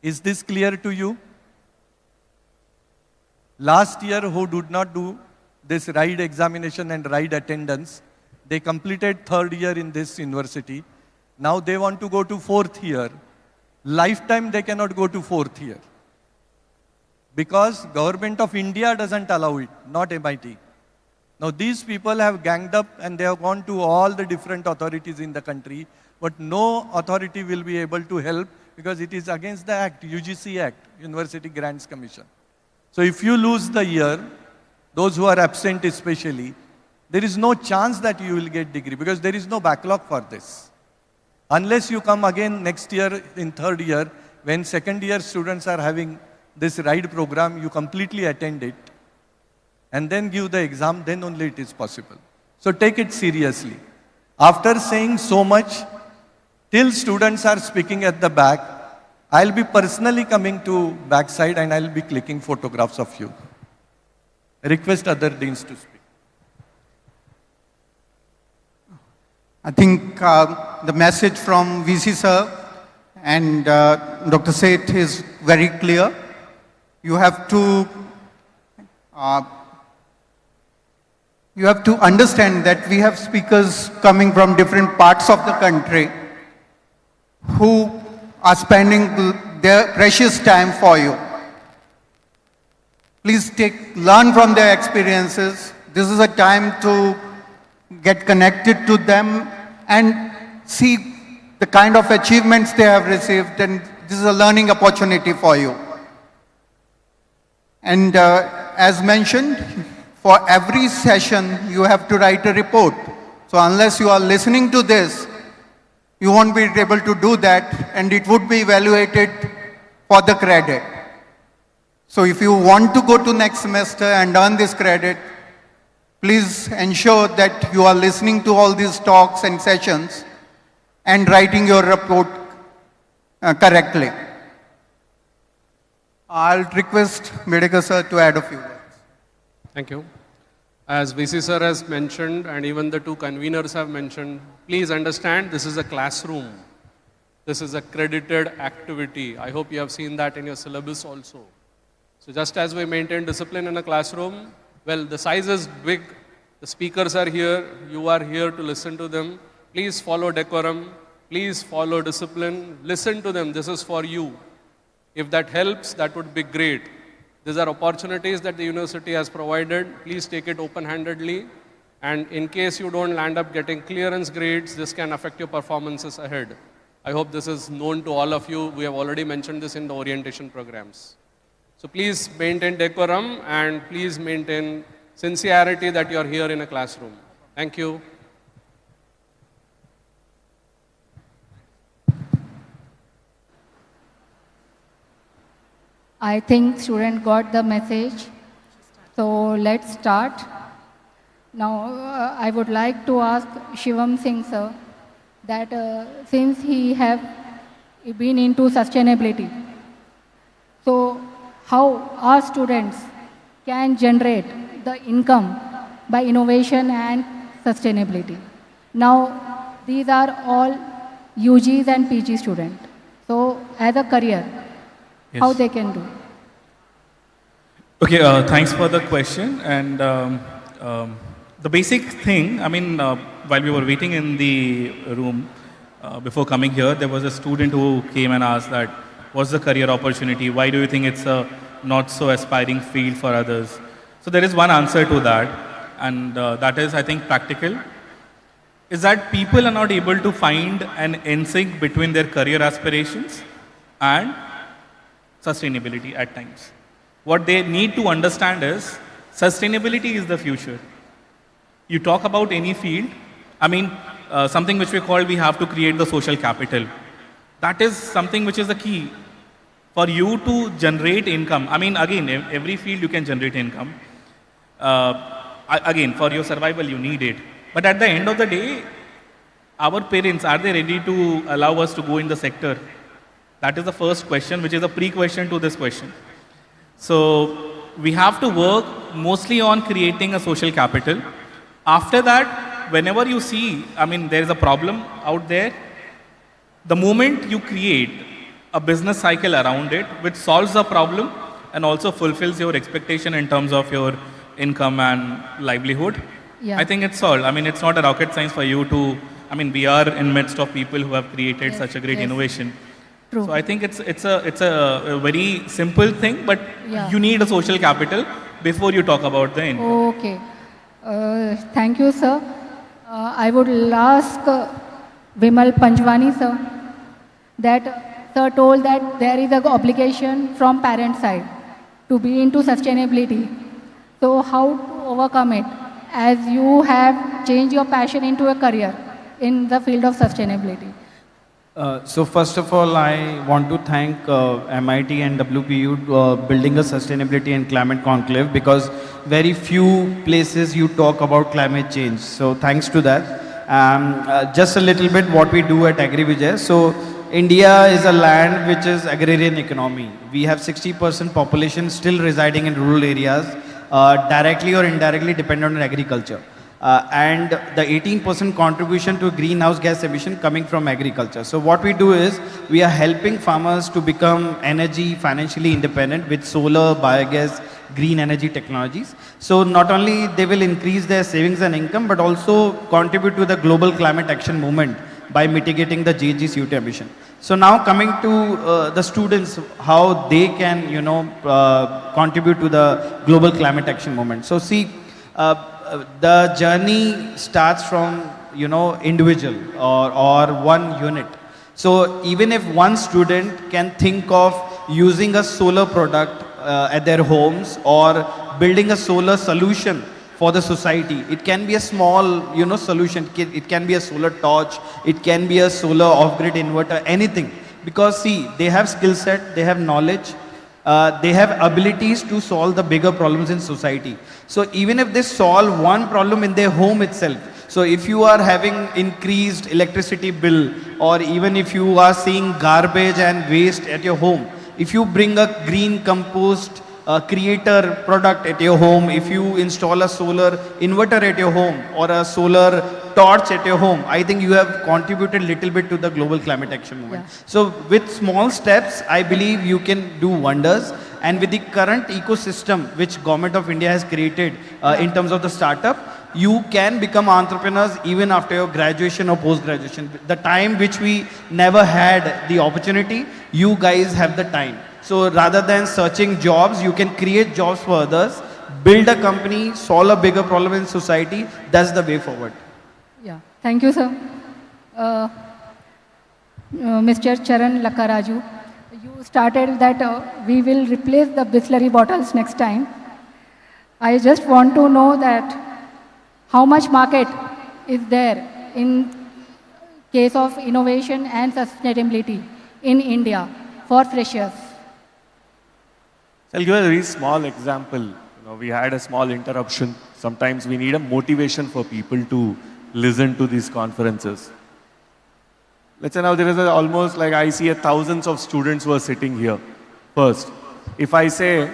Is this clear to you? Last year, who did not do this R.I.D.E examination and R.I.D.E attendance, they completed third year in this university. Now they want to go to fourth year. lifetime they cannot go to 4th year. Because government of India doesn't allow it, not MIT. Now these people have ganged up and they have gone to all the different authorities in the country, but no authority will be able to help because it is against the Act, UGC Act, University Grants Commission. So if you lose the year, those who are absent especially, there is no chance that you will get degree because there is no backlog for this. Unless you come again next year in 3rd year, when 2nd year students are having this R.I.D.E program, you completely attend it and then give the exam, then only it is possible. So take it seriously. After saying so much, till students are speaking at the back, I'll be personally coming to backside and I'll be clicking photographs of you. I request other deans to speak. I think the message from VC sir and Dr. Seth is very clear. You have to understand that we have speakers coming from different parts of the country who are spending their precious time for you. Please learn from their experiences. This is a time to get connected to them and see the kind of achievements they have received, and this is a learning opportunity for you. And as mentioned, for every session you have to write a report. So unless you are listening to this, you won't be able to do that, and it would be evaluated for the credit. So if you want to go to next semester and earn this credit, please ensure that you are listening to all these talks and sessions and writing your report correctly. I'll request Medika sir to add a few words. Thank you. As VC sir has mentioned, and even the two conveners have mentioned, please understand this is a classroom. This is a credited activity. I hope you have seen that in your syllabus also. So just as we maintain discipline in a classroom, well, the size is big, the speakers are here, you are here to listen to them. Please follow decorum, please follow discipline, listen to them, this is for you. If that helps, that would be great. These are opportunities that the university has provided. Please take it open-handedly. And in case you don't land up getting clearance grades, this can affect your performances ahead. I hope this is known to all of you. We have already mentioned this in the orientation programs. So please maintain decorum and please maintain sincerity that you are here in a classroom. Thank you. I think student got the message. So let's start. Now I would like to ask Shivam Singh sir that since he have been into sustainability, so how our students can generate the income by innovation and sustainability. Now these are all UGs and PG students. So as a career, how they can do? Okay, thanks for the question. And the basic thing, I mean, while we were waiting in the room before coming here, there was a student who came and asked that, what's the career opportunity? Why do you think it's a not so aspiring field for others? So there is one answer to that, and that is, I think, practical. Is that people are not able to find an in-sync between their career aspirations and sustainability at times. What they need to understand is sustainability is the future. You talk about any field, I mean, something which we have to create the social capital. That is something which is the key for you to generate income. I mean, again, every field you can generate income. Again, for your survival, you need it. But at the end of the day, our parents, are they ready to allow us to go in the sector? That is the first question, which is a pre-question to this question. So we have to work mostly on creating a social capital. After that, whenever you see, I mean, there is a problem out there, the moment you create a business cycle around it, which solves the problem and also fulfills your expectation in terms of your income and livelihood, Yeah. I think it's solved. I mean, it's not a rocket science for you to, I mean, we are in midst of people who have created such a great innovation. True. So I think it's a very simple thing, but Yeah. you need a social capital before you talk about the income. Okay. Thank you, sir. I would ask Vimal Panjwani, sir, that sir told that there is an obligation from parent side to be into sustainability. So how to overcome it as you have changed your passion into a career in the field of sustainability? So first of all, I want to thank MIT and WPU building a sustainability and climate conclave, because very few places you talk about climate change. So thanks to that. Just a little bit what we do at AgriVijay. So India is a land which is agrarian economy. We have 60% population still residing in rural areas, directly or indirectly dependent on agriculture. And the 18% contribution to greenhouse gas emission coming from agriculture. So what we do is, we are helping farmers to become energy financially independent with solar, biogas, green energy technologies. So not only they will increase their savings and income, but also contribute to the global climate action movement by mitigating the GHG CO2 emission. So now coming to the students, how they can, contribute to the global climate action movement. So see, the journey starts from, individual or one unit. So even if one student can think of using a solar product at their homes or building a solar solution for the society, it can be a small, solution. It can be a solar torch, it can be a solar off-grid inverter, anything. Because see, they have skill set, they have knowledge, they have abilities to solve the bigger problems in society. So even if they solve one problem in their home itself, so if you are having increased electricity bill, or even if you are seeing garbage and waste at your home, if you bring a green compost creator product at your home, if you install a solar inverter at your home or a solar torch at your home, I think you have contributed little bit to the global climate action movement. Yeah. So with small steps, I believe you can do wonders. And with the current ecosystem which Government of India has created in terms of the startup, you can become entrepreneurs even after your graduation or post-graduation. The time which we never had the opportunity, you guys have the time. So rather than searching jobs, you can create jobs for others, build a company, solve a bigger problem in society. That's the way forward. Yeah, thank you, sir. Mr. Charan Lakaraju, you started that we will replace the Bisleri bottles next time. I just want to know that how much market is there in case of innovation and sustainability in India for freshers? I'll give a very small example. We had a small interruption. Sometimes we need a motivation for people to listen to these conferences. Let's say now there is almost like I see thousands of students who are sitting here. First, if I say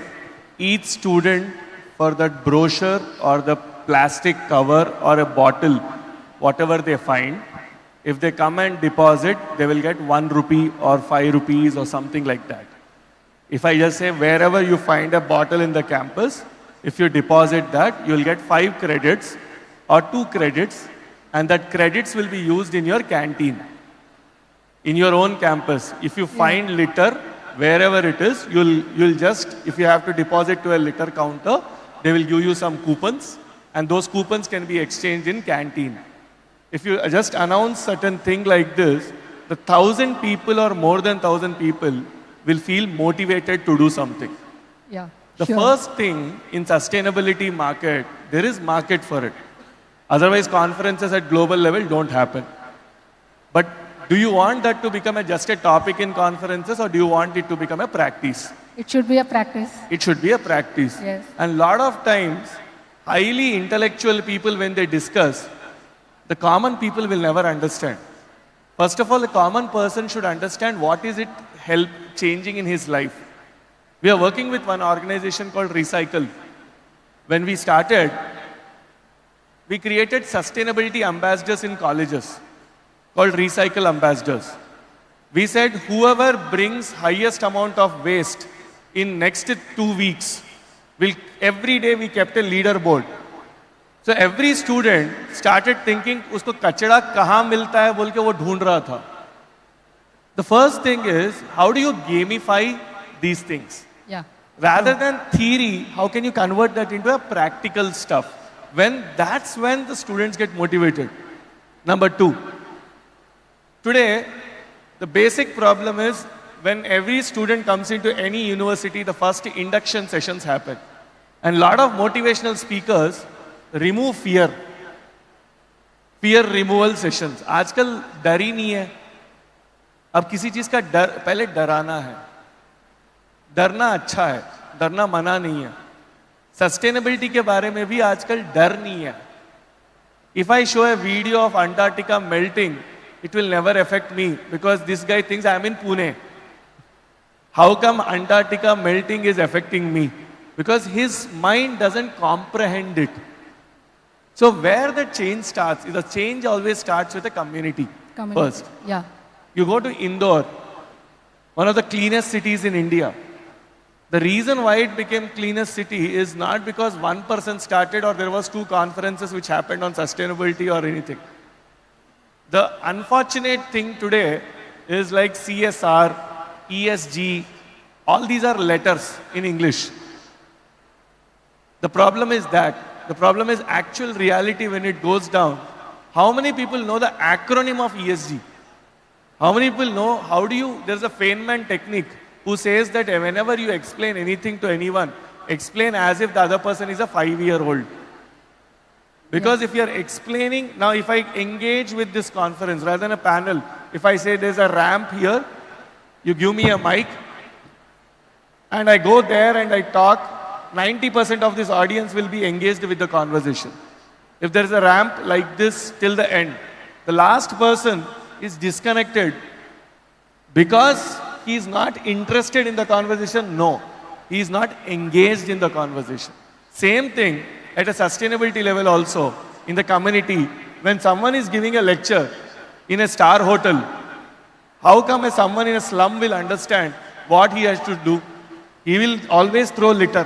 each student for that brochure or the plastic cover or a bottle, whatever they find, if they come and deposit, they will get 1 rupee or 5 rupees or something like that. If I just say wherever you find a bottle in the campus, if you deposit that, you will get 5 credits or 2 credits, and that credits will be used in your canteen, in your own campus. If you find litter, wherever it is, you'll just, if you have to deposit to a litter counter, they will give you some coupons, and those coupons can be exchanged in canteen. If you just announce certain thing like this, the 1,000 people or more than 1,000 people will feel motivated to do something. Yeah, the first thing in sustainability market, there is market for it. Otherwise, conferences at global level don't happen. But do you want that to become just a topic in conferences, or do you want it to become a practice? It should be a practice. It should be a practice. Yes. And lot of times, highly intellectual people, when they discuss, the common people will never understand. First of all, the common person should understand what is it help changing in his life. We are working with one organization called Recycle. When we started, we created sustainability ambassadors in colleges called Recycle Ambassadors. We said whoever brings highest amount of waste in next 2 weeks, every day we kept a leaderboard. So every student started thinking, usko kachra kahan milta hai, bol ke wo dhoond raha tha. The first thing is, how do you gamify these things? Yeah. Rather than theory, how can you convert that into a practical stuff? That's when the students get motivated. Number 2, today, the basic problem is when every student comes into any university, the first induction sessions happen. And a lot of motivational speakers remove fear. Fear removal sessions. आजकल डर ही नहीं है. अब किसी चीज का डर, पहले डराना है. डरना अच्छा है, डरना मना नहीं है. सस्टेनेबिलिटी के बारे में भी आजकल डर नहीं है. If I show a video of Antarctica melting, it will never affect me because this guy thinks I am in Pune. How come Antarctica melting is affecting me? Because his mind doesn't comprehend it. So where the change starts, the change always starts with a community. First. Yeah. You go to Indore, one of the cleanest cities in India. The reason why it became cleanest city is not because one person started or there was 2 conferences which happened on sustainability or anything. The unfortunate thing today is like CSR, ESG, all these are letters in English. The problem is that. The problem is actual reality when it goes down. How many people know the acronym of ESG? How many people know there's a Feynman technique who says that whenever you explain anything to anyone, explain as if the other person is a 5-year-old. Because if you're explaining, now if I engage with this conference rather than a panel, if I say there's a ramp here, you give me a mic, and I go there and I talk, 90% of this audience will be engaged with the conversation. If there is a ramp like this till the end, the last person is disconnected because he is not interested in the conversation. No, he is not engaged in the conversation. Same thing at a sustainability level also in the community. When someone is giving a lecture in a star hotel, how come someone in a slum will understand what he has to do? He will always throw litter.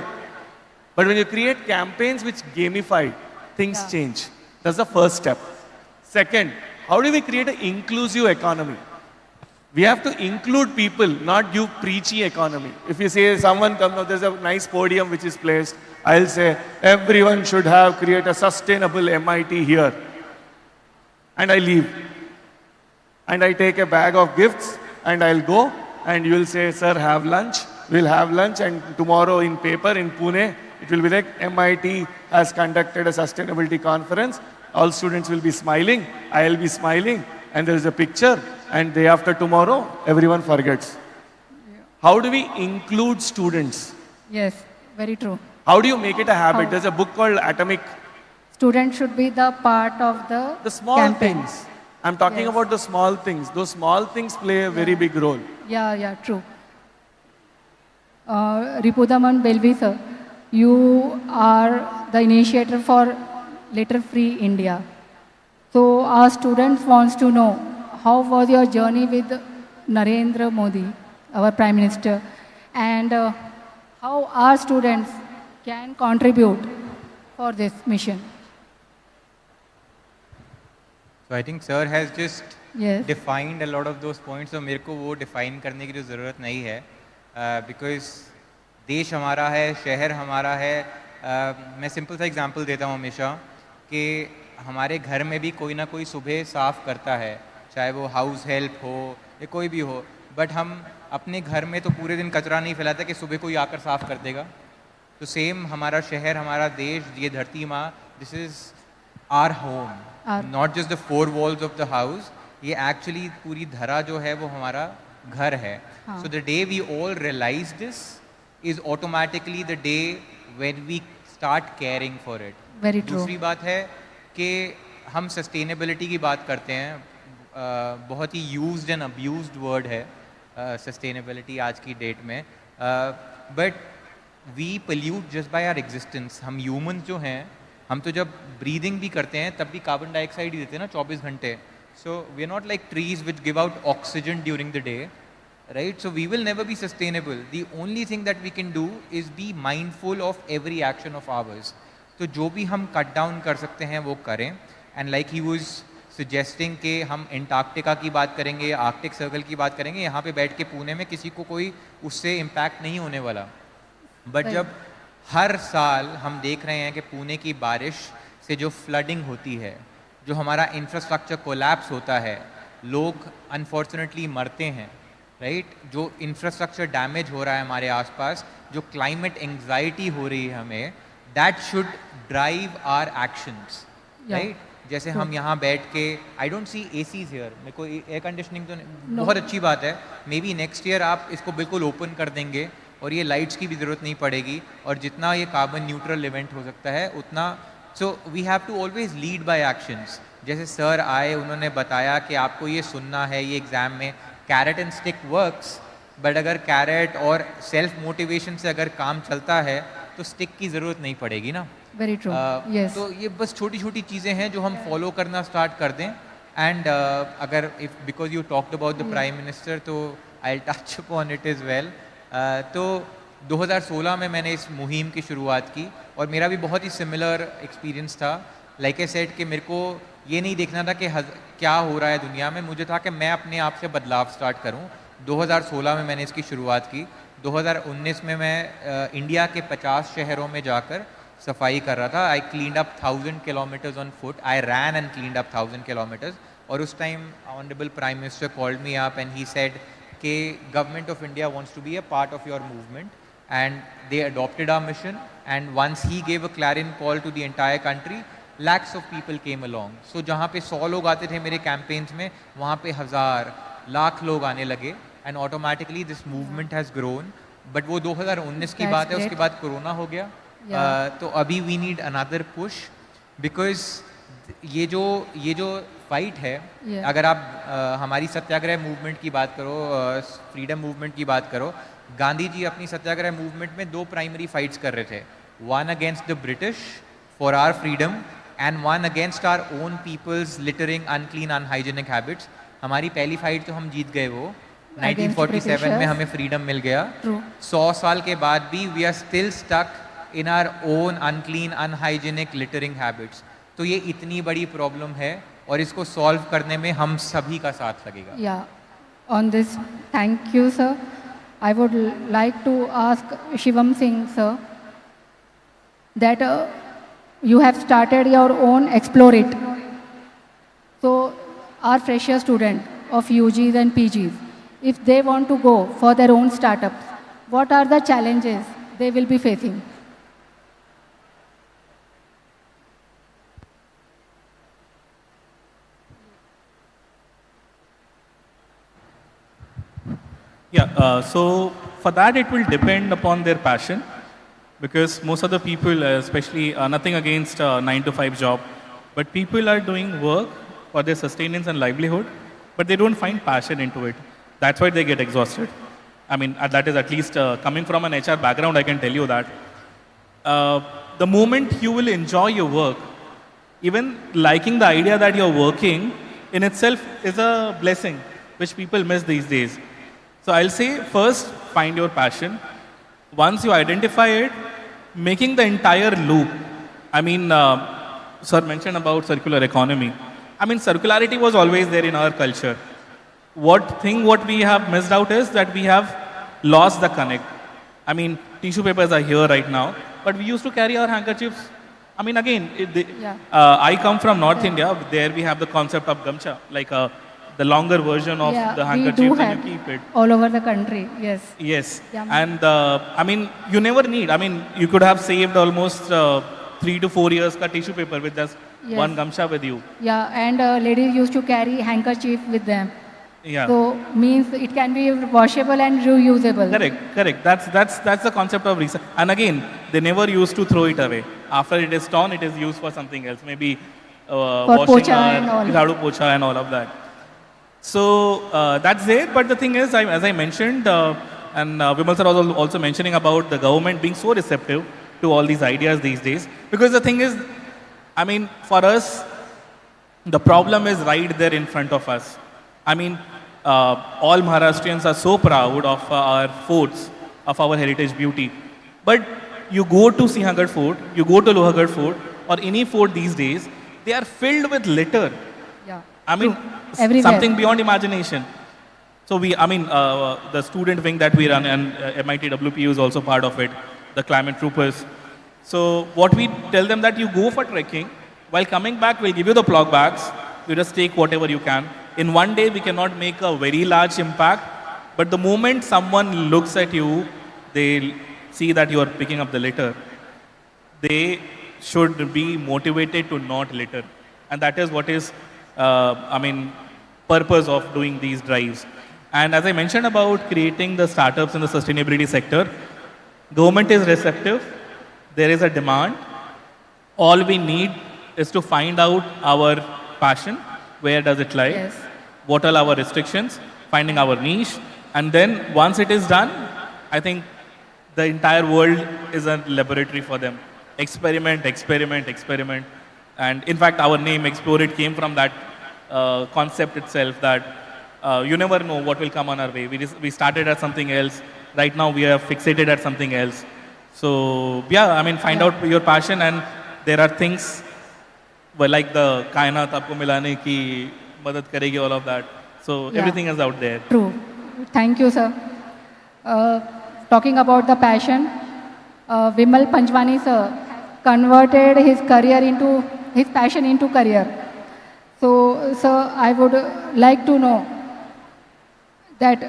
But when you create campaigns which gamify, things change. That's the first step. Second, how do we create an inclusive economy? We have to include people, not give preachy economy. If you say someone comes, there's a nice podium which is placed, I'll say everyone should create a sustainable MIT here. And I leave. And I take a bag of gifts and I'll go and you will say, sir, have lunch. We'll have lunch and tomorrow in paper in Pune, it will be like MIT has conducted a sustainability conference. All students will be smiling. I'll be smiling. And there is a picture. And day after tomorrow, everyone forgets. How do we include students? Yes, very true. How do you make it a habit? There's a book called Atomic. Students should be the part of the small campaign. things. I'm talking about the small things. Those small things play a very big role. Yeah, true. Ripudaman Belvi sir, you are the initiator for Litter-Free India. So our students wants to know, how was your journey with Narendra Modi, our Prime Minister, and how our students can contribute for this mission? So I think sir has just defined a lot of those points. So मेरे को वो define करने की ज़रूरत नहीं है, because देश हमारा है, शहर हमारा है. मैं simple सा example देता हूँ हमेशा कि हमारे घर में भी कोई ना कोई सुबह साफ करता है, चाहे वो हाउस हेल्प हो या कोई भी हो. बट हम अपने घर में तो पूरे दिन कचरा नहीं फैलाते कि सुबह कोई आकर साफ कर देगा. तो सेम हमारा शहर, हमारा देश, ये धरती माँ, this is our home, not just the 4 walls of the house. ये एक्चुअली पूरी धरा जो है वो हमारा घर है. So the day we all realise this is automatically the day when we start caring for it. Very true. दूसरी बात है कि हम सस्टेनेबिलिटी की बात करते हैं. बहुत ही यूज्ड एंड अब्यूज्ड वर्ड है सस्टेनेबिलिटी आज की डेट में. But we pollute just by our existence. हम ह्यूमंस जो हैं, हम तो जब ब्रीदिंग भी करते हैं तब भी कार्बन डाइऑक्साइड ही देते हैं ना 24 घंटे. So we are not like trees which give out oxygen during the day, right? So we will never be sustainable. The only thing that we can do is be mindful of every action of ours. तो जो भी हम cut down कर सकते हैं वो करें. And like he was suggesting कि हम एंटार्क्टिका की बात करेंगे या आर्कटिक सर्कल की बात करेंगे, यहाँ पे बैठ के पुणे में किसी को कोई उससे इम्पैक्ट नहीं होने वाला। बट जब हर साल हम देख रहे हैं कि पुणे की बारिश से जो फ्लडिंग होती है, जो हमारा इंफ्रास्ट्रक्चर कोलैप्स होता है, लोग अनफॉर्चुनेटली मरते हैं, राइट, जो इंफ्रास्ट्रक्चर डैमेज हो रहा है हमारे आसपास, जो क्लाइमेट एंग्जाइटी हो रही है हमें, that should drive our actions, right. जैसे हम यहाँ बैठ के, I don't see ACs here, मेरे को एयर कंडीशनिंग तो बहुत अच्छी बात है, मे बी नेक्स्ट ईयर आप इसको बिल्कुल ओपन कर देंगे और ये लाइट्स की भी ज़रूरत नहीं पड़ेगी, और जितना ये कार्बन न्यूट्रल इवेंट हो सकता है उतना, so we have to always lead by actions. जैसे सर आए, उन्होंने बताया कि आपको ये सुनना है, ये एग्ज़ाम में carrot and stick works, but अगर कैरेट और सेल्फ मोटिवेशन से अगर काम चलता है तो स्टिक की ज़रूरत नहीं पड़ेगी ना। Very true, yes. तो ये बस छोटी छोटी चीज़ें हैं जो हम फॉलो करना स्टार्ट कर दें। एंड अगर if because you talked about the prime minister, तो I touch upon it is well. तो 2016 में मैंने इस मुहिम की शुरुआत की और मेरा भी बहुत ही सिमिलर एक्सपीरियंस था। लाइक आई सेड कि मेरे को ये नहीं देखना था कि क्या हो रहा है दुनिया में, मुझे था कि मैं अपने आप से बदलाव स्टार्ट करूं। 2016 में मैंने इसकी शुरुआत की। 2019 में मैं इंडिया के 50 शहरों में जाकर सफाई कर रहा था। I cleaned up 1000 kilometres on foot, I ran and cleaned up 1000 kilometres. और उस time honourable prime minister called me up and he said कि government of India wants to be a part of your movement, and they adopted our mission, and once he gave a clarion call to the entire country, lakhs of people came along. So जहाँ पे 100 लोग आते थे मेरे campaigns में, वहाँ पे 1000 लाख लोग आने लगे, and automatically this movement has grown. But वो 2019 की बात है, उसके बाद कोरोना हो गया। तो अभी we need another push, because ये जो फाइट है, अगर आप हमारी सत्याग्रह मूवमेंट की बात करो, फ्रीडम मूवमेंट की बात करो, गांधी जी अपनी सत्याग्रह मूवमेंट में 2 प्राइमरी फाइट्स कर रहे थे, one against the British for our freedom and one against our own people's littering, unclean, unhygienic habits. हमारी पहली फाइट तो हम जीत गए, वो 1947 में हमें फ्रीडम मिल गया। 100 साल के बाद भी we are still stuck in our own unclean, unhygienic littering habits. तो ये इतनी बड़ी प्रॉब्लम है और इसको सॉल्व करने में हम सभी का साथ लगेगा। या on this, thank you sir. I would like to ask Shivam Singh sir that you have started your own Explore It. So our fresher student of UGs and PGs, if they want to go for their own startups, what are the challenges they will be facing? Yeah, so for that it will depend upon their passion. Because most of the people, especially nothing against 9-to-5 job, but people are doing work for their sustenance and livelihood, but they don't find passion into it. That's why they get exhausted. I mean, that is at least coming from an HR background, I can tell you that. The moment you will enjoy your work, even liking the idea that you're working in itself is a blessing, which people miss these days. So I'll say first, find your passion. Once you identify it, making the entire loop. I mean, sir mentioned about circular economy. I mean, circularity was always there in our culture. What we have missed out is that we have lost the connect. I mean, tissue papers are here right now, but we used to carry our handkerchiefs. I mean, again, I come from North India. There we have the concept of gamcha, like the longer version of the handkerchief, and you keep it all over the country. Yes. Yes. And I mean, you never need. I mean, you could have saved almost 3 to 4 years ka tissue paper with just one gamcha with you. Yeah, and ladies used to carry handkerchief with them. Yeah. So means it can be washable and reusable. Correct. That's the concept of recycle. And again, they never used to throw it away. After it is torn, it is used for something else. Maybe washing our jhadu pocha and all of that. So that's it. But the thing is, as I mentioned, and Vimal sir was also mentioning about the government being so receptive to all these ideas these days. Because the thing is, I mean, for us, the problem is right there in front of us. I mean, all Maharashtrians are so proud of our forts, of our heritage beauty. But you go to Sinhagad Fort, you go to Lohagarh Fort, or any fort these days, they are filled with litter. Yeah. I mean, Everywhere. something beyond imagination. So the student wing that we run, and MIT WPU is also part of it, the climate troopers. So what we tell them that you go for trekking, while coming back, we'll give you the plug bags. You just take whatever you can. In one day, we cannot make a very large impact, but the moment someone looks at you, they see that you are picking up the litter, they should be motivated to not litter. And that is what is, purpose of doing these drives. And as I mentioned about creating the startups in the sustainability sector, government is receptive, there is a demand. All we need is to find out our passion, where does it lie, Yes. what are our restrictions, finding our niche, and then once it is done, I think the entire world is a laboratory for them. Experiment, experiment, experiment. And in fact, our name, Explore It, came from that concept itself, that you never know what will come on our way. We started at something else. Right now, we are fixated at something else. So, yeah, find out your passion, and there are things like the kainat aapko milane ki madad karegi, all of that. So, Yeah. everything is out there. True. Thank you, sir. Talking about the passion, Vimal Panjwani sir converted his passion into career. So, sir, I would like to know that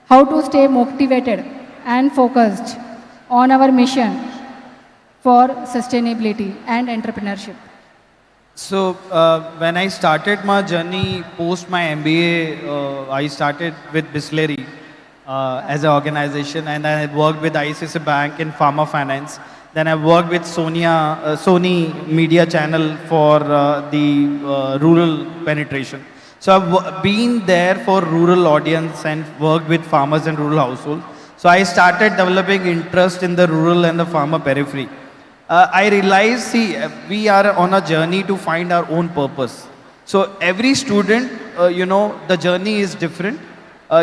how to stay motivated and focused on our mission for sustainability and entrepreneurship. So when I started my journey post my MBA, I started with Bisleri as an organization, and I worked with ICICI Bank in pharma finance. Then I worked with Sony Media Channel for the rural penetration. So I've been there for rural audience and worked with farmers and rural households. So I started developing interest in the rural and the farmer periphery. I realized, we are on a journey to find our own purpose. So every student, the journey is different.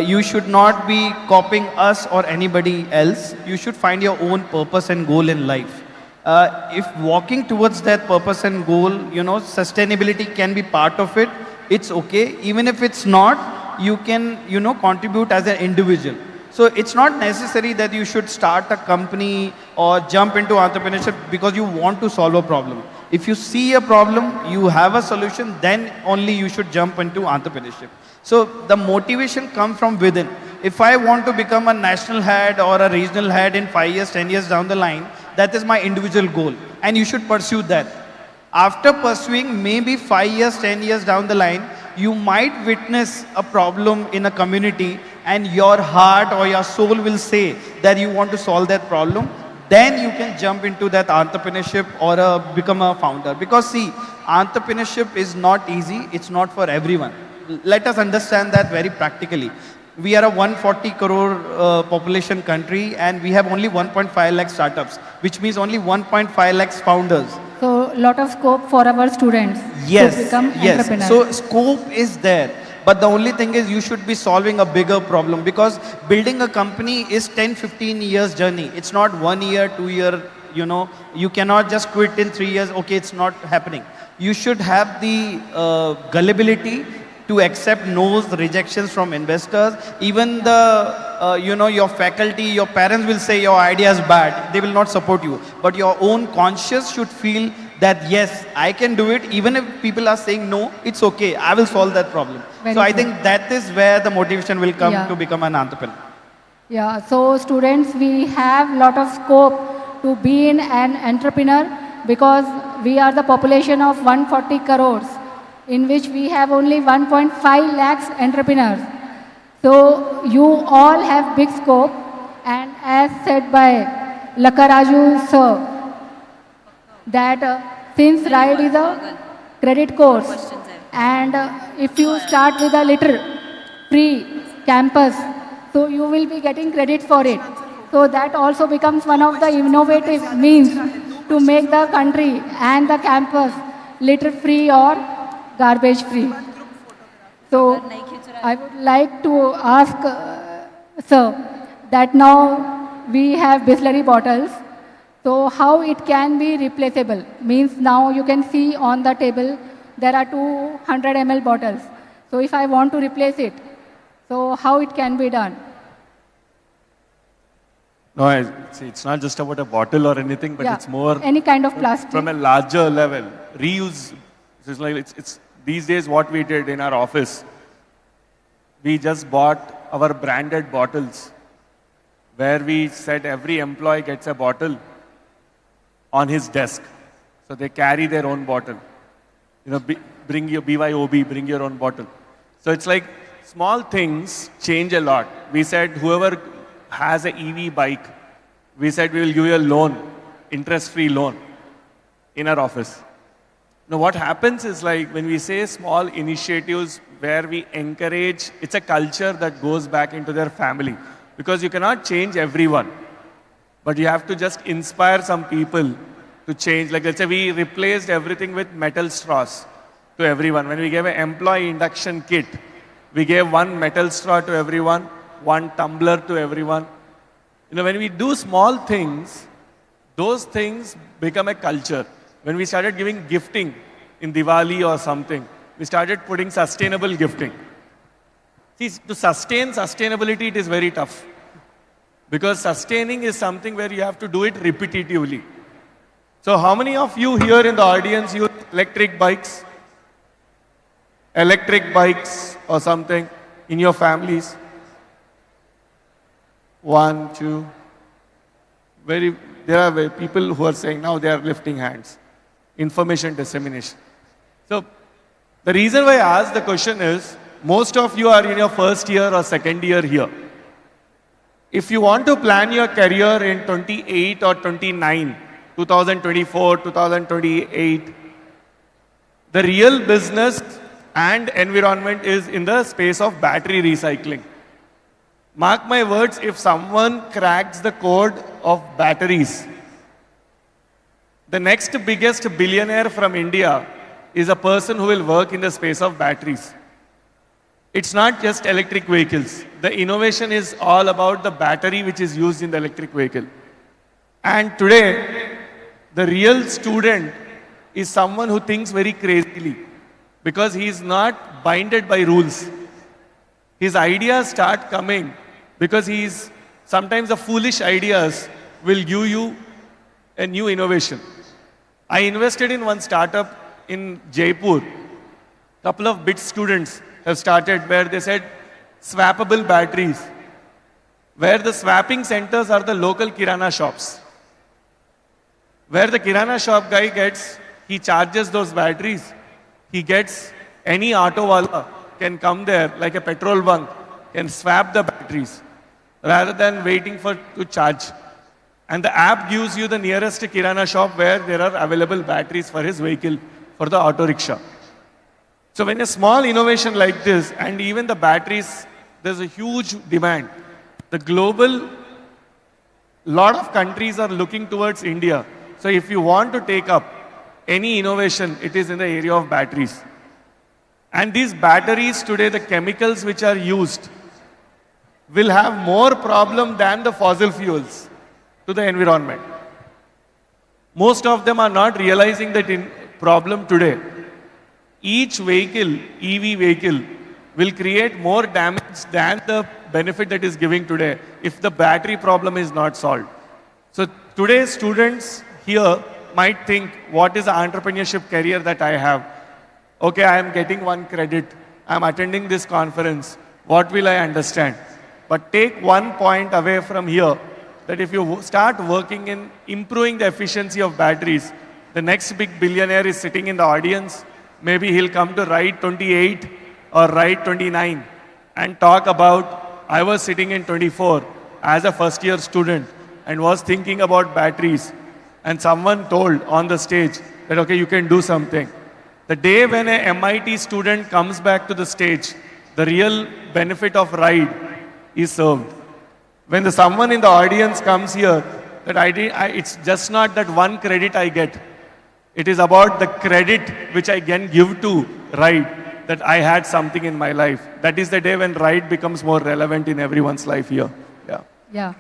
You should not be copying us or anybody else. You should find your own purpose and goal in life. If walking towards that purpose and goal, sustainability can be part of it. It's okay. Even if it's not, you can, contribute as an individual. So it's not necessary that you should start a company or jump into entrepreneurship because you want to solve a problem. If you see a problem, you have a solution, then only you should jump into entrepreneurship. So the motivation comes from within. If I want to become a national head or a regional head in 5 years, 10 years down the line, that is my individual goal. And you should pursue that. After pursuing maybe 5 years, 10 years down the line, you might witness a problem in a community and your heart or your soul will say that you want to solve that problem. Then you can jump into that entrepreneurship or become a founder. Because see, entrepreneurship is not easy. It's not for everyone. Let us understand that very practically. We are a 140 crore population country and we have only 1.5 lakh startups, which means only 1.5 lakhs founders. So, lot of scope for our students to become entrepreneurs. So, scope is there. But the only thing is you should be solving a bigger problem, because building a company is 10-15 years journey. It's not 1 year, 2 year, you cannot just quit in 3 years. Okay, it's not happening. You should have the gullibility to accept no's, rejections from investors. Even the, your faculty, your parents will say your idea is bad. They will not support you. But your own conscience should feel that yes, I can do it. Even if people are saying no, it's okay. I will solve that problem. So I think that is where the motivation will come to become an entrepreneur. Yeah, so students, we have lot of scope to be an entrepreneur because we are the population of 140 crores, in which we have only 1.5 lakhs entrepreneurs. So you all have big scope, and as said by Lakaraju sir, that since R.I.D.E is a credit course, and if you start with a little free campus, so you will be getting credit for it. So that also becomes one of the innovative means to make the country and the campus litter free or garbage free. So I would like to ask sir that now we have Bisleri bottles. So how it can be replaceable? Means now you can see on the table there are 200 ml bottles. So if I want to replace it, so how it can be done? No, it's not just about a bottle or anything, but Yeah, it's more any kind of plastic. from a larger level. Reuse. It's like it's these days what we did in our office. We just bought our branded bottles, where we said every employee gets a bottle on his desk. So they carry their own bottle. You know, bring your BYOB, bring your own bottle. So it's like small things change a lot. We said whoever has an EV bike, we said we will give you a loan, interest-free loan in our office. Now what happens is like when we say small initiatives where we encourage, it's a culture that goes back into their family. Because you cannot change everyone. But you have to just inspire some people to change. Like let's say we replaced everything with metal straws to everyone. When we gave an employee induction kit, we gave one metal straw to everyone, one tumbler to everyone. You know, when we do small things, those things become a culture. When we started giving gifting in Diwali or something, we started putting sustainable gifting. See, to sustain sustainability, it is very tough. Because sustaining is something where you have to do it repetitively. So how many of you here in the audience use electric bikes? Electric bikes or something in your families? 1, 2. There are people who are saying now they are lifting hands. Information dissemination. So the reason why I asked the question is, most of you are in your first year or second year here. If you want to plan your career in 28 or 29, 2024, 2028, the real business and environment is in the space of battery recycling. Mark my words, if someone cracks the code of batteries, the next biggest billionaire from India is a person who will work in the space of batteries. It's not just electric vehicles. The innovation is all about the battery which is used in the electric vehicle. And today, the real student is someone who thinks very crazily because he is not binded by rules. His ideas start coming because sometimes the foolish ideas will give you a new innovation. I invested in one startup in Jaipur. Couple of BIT students have started where they said swappable batteries, where the swapping centers are the local kirana shops. Where the kirana shop guy he charges those batteries. He gets any auto wala can come there like a petrol bunk, can swap the batteries rather than waiting to charge. And the app gives you the nearest kirana shop where there are available batteries for his vehicle, for the auto rickshaw. So when a small innovation like this, and even the batteries, there's a huge demand. The global, lot of countries are looking towards India. So if you want to take up any innovation, it is in the area of batteries. And these batteries today, the chemicals which are used, will have more problem than the fossil fuels to the environment. Most of them are not realizing that problem today. Each vehicle, EV vehicle, will create more damage than the benefit that is giving today if the battery problem is not solved. So today's students here might think, what is the entrepreneurship career that I have? Okay, I am getting one credit. I am attending this conference. What will I understand? But take one point away from here, that if you start working in improving the efficiency of batteries, the next big billionaire is sitting in the audience. Maybe he'll come to R.I.D.E 28 or R.I.D.E 29 and talk about, I was sitting in 24 as a first year student and was thinking about batteries. And someone told on the stage that, okay, you can do something. The day when an MIT student comes back to the stage, the real benefit of R.I.D.E is served. When someone in the audience comes here, that it's just not that one credit I get. It is about the credit which I can give to R.I.D.E that I had something in my life. That is the day when R.I.D.E becomes more relevant in everyone's life here. Yeah. Yeah.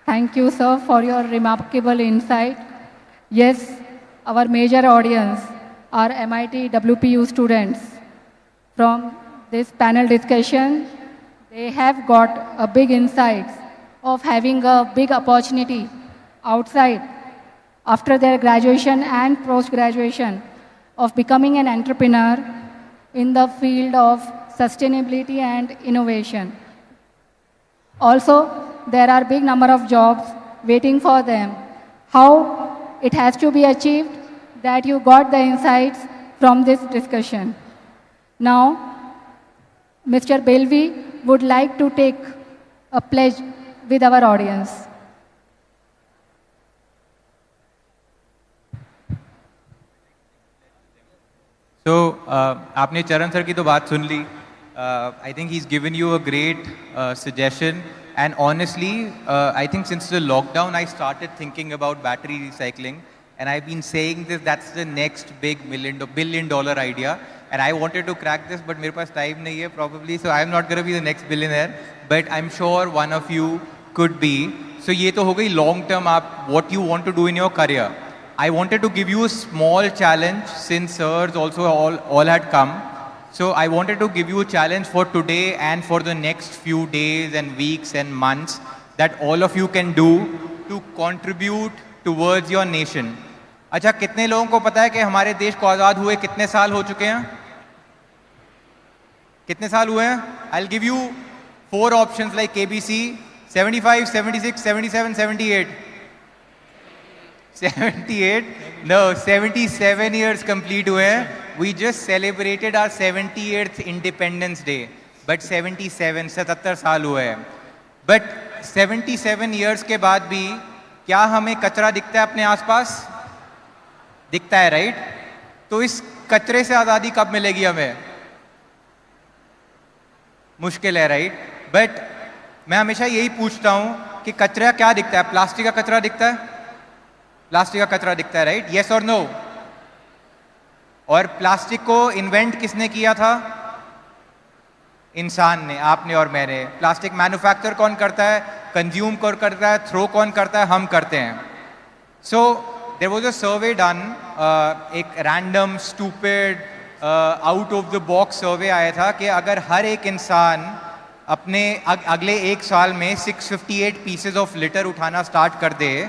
Thank you, sir, for your remarkable insight. Yes, our major audience are MIT WPU students. From this panel discussion, they have got a big insights of having a big opportunity outside after their graduation and post-graduation of becoming an entrepreneur in the field of sustainability and innovation. Also, there are big number of jobs waiting for them. How it has to be achieved, that you got the insights from this discussion. Now, Mr. Belvi would like to take a pledge with our audience. So, आपने चरण sir की तो बात सुन ली. I think he's given you a great suggestion. And honestly, I think since the lockdown, I started thinking about battery recycling. And I've been saying this, that's the next big billion-dollar idea. And I wanted to crack this, but मेरे पास time नहीं है probably. So I'm not going to be the next billionaire. But I'm sure one of you could be. So ये तो हो गई long term, what you want to do in your career. I wanted to give you a small challenge since sirs also all had come. So I wanted to give you a challenge for today and for the next few days and weeks and months that all of you can do to contribute towards your nation. अच्छा, कितने लोगों को पता है कि हमारे देश को आज़ाद हुए कितने साल हो चुके हैं? कितने साल हुए हैं? I'll give you 4 options like KBC, 75, 76, 77, 78. 78? No, 77 years complete हुए हैं. We just celebrated our 78th Independence Day. But 77 साल हुए हैं. But 77 years के बाद भी क्या हमें कचरा दिखता है अपने आसपास? दिखता है, राइट? तो इस कचरे से आज़ादी कब मिलेगी हमें? मुश्किल है, राइट? बट मैं हमेशा यही पूछता हूँ कि कचरा क्या दिखता है? प्लास्टिक का कचरा दिखता है? प्लास्टिक का कचरा दिखता है, राइट? येस और नो? और प्लास्टिक को इन्वेंट किसने किया था? इंसान ने, आपने और मैंने. प्लास्टिक मैन्युफैक्चर कौन करता है? कंज्यूम कौन करता है? थ्रो कौन करता है? हम करते हैं. So there was a survey done, एक random stupid out of the box survey आया था कि अगर हर एक इंसान अपने अगले 1 साल में 658 पीसेज ऑफ लिटर उठाना स्टार्ट कर दे,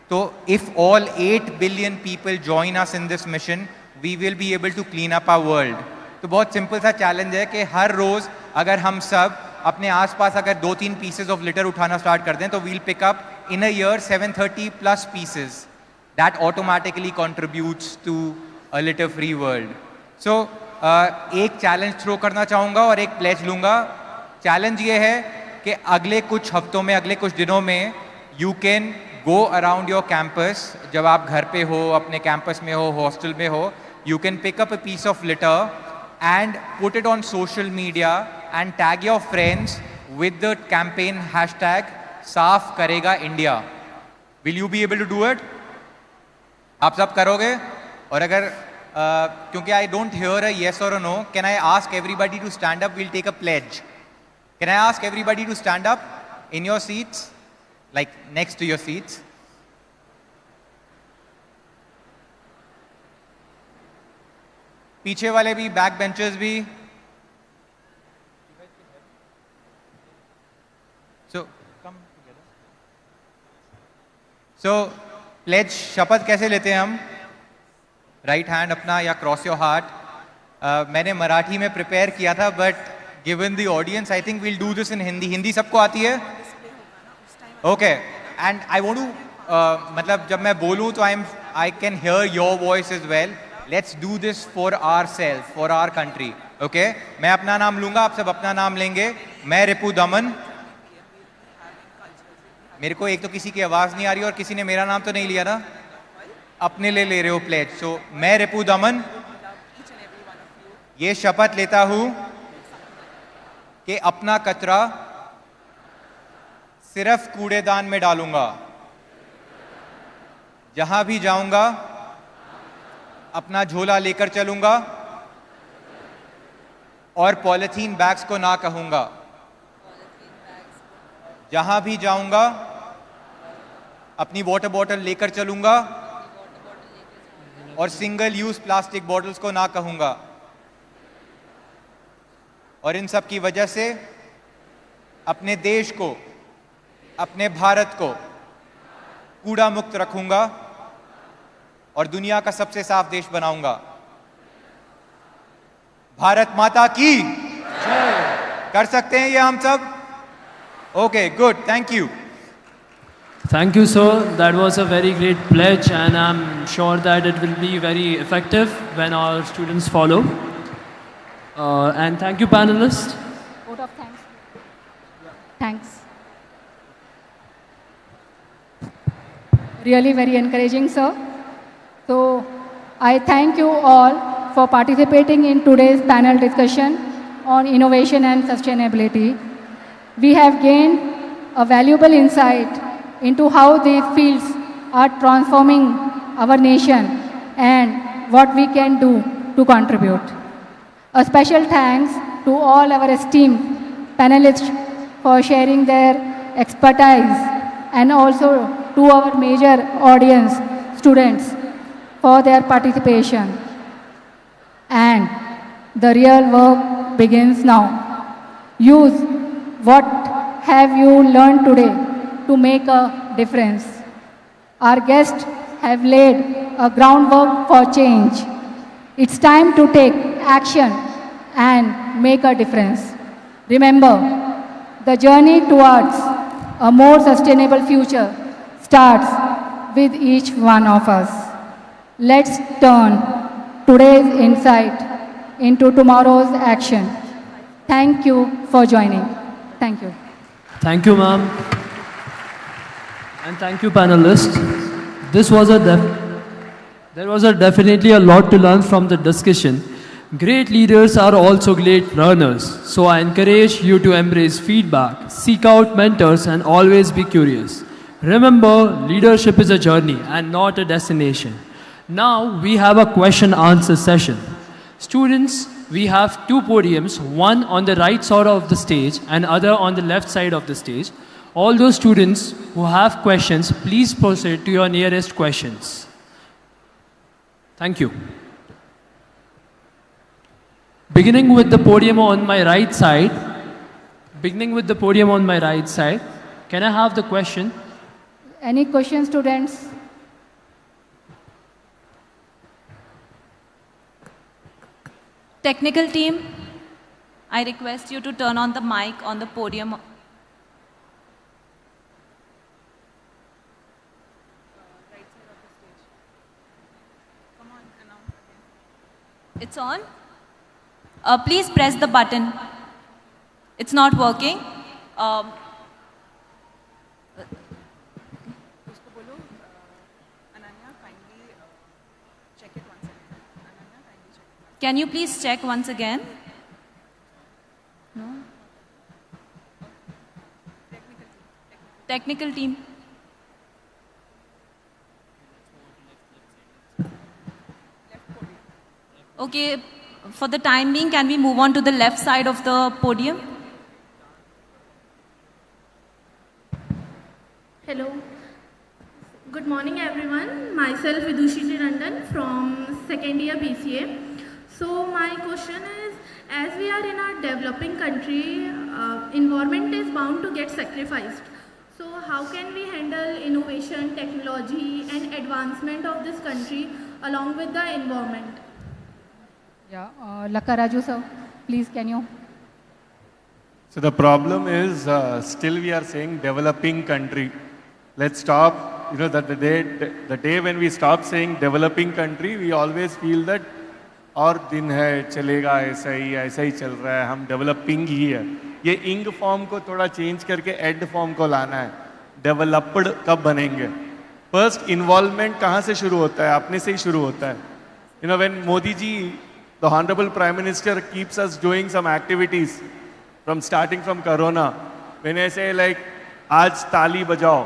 तो if all 8 billion people join us in this mission, we will be able to clean up our world. तो बहुत सिंपल सा चैलेंज है कि हर रोज अगर हम सब अपने आसपास अगर 2-3 पीसेज ऑफ लिटर उठाना स्टार्ट कर दें, तो we'll pick up in a year 730 plus pieces. That automatically contributes to a litter free world. So एक चैलेंज थ्रो करना चाहूँगा और एक प्लेज लूँगा. चैलेंज ये है कि अगले कुछ हफ्तों में, अगले कुछ दिनों में you can go around your campus. जब आप घर पे हो, अपने कैंपस में हो, हॉस्टल में हो, you can pick up a piece of litter and put it on social media and tag your friends with the campaign hashtag साफ करेगा India. Will you be able to do it? आप सब करोगे? और अगर क्योंकि I don't hear a yes or a no, can I ask everybody to stand up? We'll take a pledge. Can I ask everybody to stand up in your seats, like next to your seats? पीछे वाले भी, back benchers भी. सो pledge, शपथ कैसे लेते हैं हम? Right hand अपना या क्रॉस योर हार्ट. मैंने मराठी में प्रिपेयर किया था, but given the audience I think we'll do this in Hindi. Hindi सबको आती है? Okay. And I want to, मतलब जब मैं बोलूं तो I can hear your voice as well. Let's do this for ourselves, for our country. Okay? मैं अपना नाम लूंगा, आप सब अपना नाम लेंगे. मैं रिपु दमन. मेरे को एक तो किसी की आवाज नहीं आ रही और किसी ने मेरा नाम तो नहीं लिया ना. अपने ले रहे हो प्लेज. सो मैं रिपु दमन ये शपथ लेता हूं कि अपना कचरा सिर्फ कूड़ेदान में डालूंगा. जहां भी जाऊंगा अपना झोला लेकर चलूंगा और पॉलिथीन बैग्स को ना कहूंगा. जहां भी जाऊंगा अपनी वाटर बॉटल लेकर चलूंगा और सिंगल यूज प्लास्टिक बॉटल्स को ना कहूंगा। और इन सब की वजह से अपने देश को, अपने भारत को कूड़ा मुक्त रखूंगा और दुनिया का सबसे साफ देश बनाऊंगा। भारत माता की कर सकते हैं ये हम सब? Okay, good, thank you. Thank you, sir. That was a very great pledge, and I'm sure that it will be very effective when our students follow. And thank you, panelists. Vote of thanks. Thanks. Really very encouraging, sir. So I thank you all for participating in today's panel discussion on innovation and sustainability. We have gained a valuable insight into how these fields are transforming our nation and what we can do to contribute. A special thanks to all our esteemed panelists for sharing their expertise, and also to our major audience, students, for their participation. And the real work begins now. Use what have you learned today to make a difference. Our guests have laid a groundwork for change. It's time to take action and make a difference. Remember, the journey towards a more sustainable future starts with each one of us. Let's turn today's insight into tomorrow's action. Thank you for joining. Thank you. Thank you, ma'am. And thank you, panelists. There was definitely a lot to learn from the discussion. Great leaders are also great learners. So I encourage you to embrace feedback, seek out mentors, and always be curious. Remember, leadership is a journey and not a destination. Now we have a question-answer session. Students, we have two podiums, one on the right side of the stage and other on the left side of the stage. All those students who have questions, please proceed to your nearest questions. Thank you. Beginning with the podium on my right side, can I have the question? Any questions, students? Technical team, I request you to turn on the mic on the podium. It's on. Please press the button. It's not working. Can you please check once again? No? Technical team. Okay, for the time being, can we move on to the left side of the podium? Hello. Good morning, everyone. Myself, Vishwashanti Randan from second year BCA. So my question is, as we are in a developing country, environment is bound to get sacrificed. So how can we handle innovation, technology and advancement of this country along with the environment? Yeah, Lakaraju sir, please can you? So the problem is still we are saying developing country. Let's stop, that the day when we stop saying developing country, we always feel that और दिन है चलेगा ऐसा ही चल रहा है, हम developing ही है। ये इंग फॉर्म को थोड़ा चेंज करके एड फॉर्म को लाना है। डेवलप्ड कब बनेंगे? फर्स्ट इन्वॉल्वमेंट कहाँ से शुरू होता है? अपने से ही शुरू होता है। When Modi ji, the honourable prime minister keeps us doing some activities from starting from corona, when I say like आज ताली बजाओ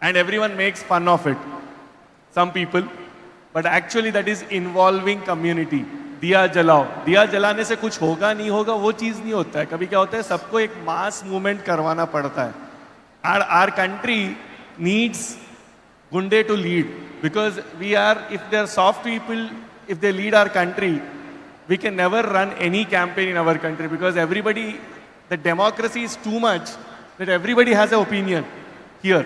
and everyone makes fun of it, some people, but actually that is involving community. दिया जलाओ, दिया जलाने से कुछ होगा नहीं होगा वो चीज़ नहीं होता है। कभी क्या होता है, सबको एक मास मूवमेंट करवाना पड़ता है। Our country needs Gunde to lead. Because if they're soft people, if they lead our country, we can never run any campaign in our country because the democracy is too much that everybody has an opinion here.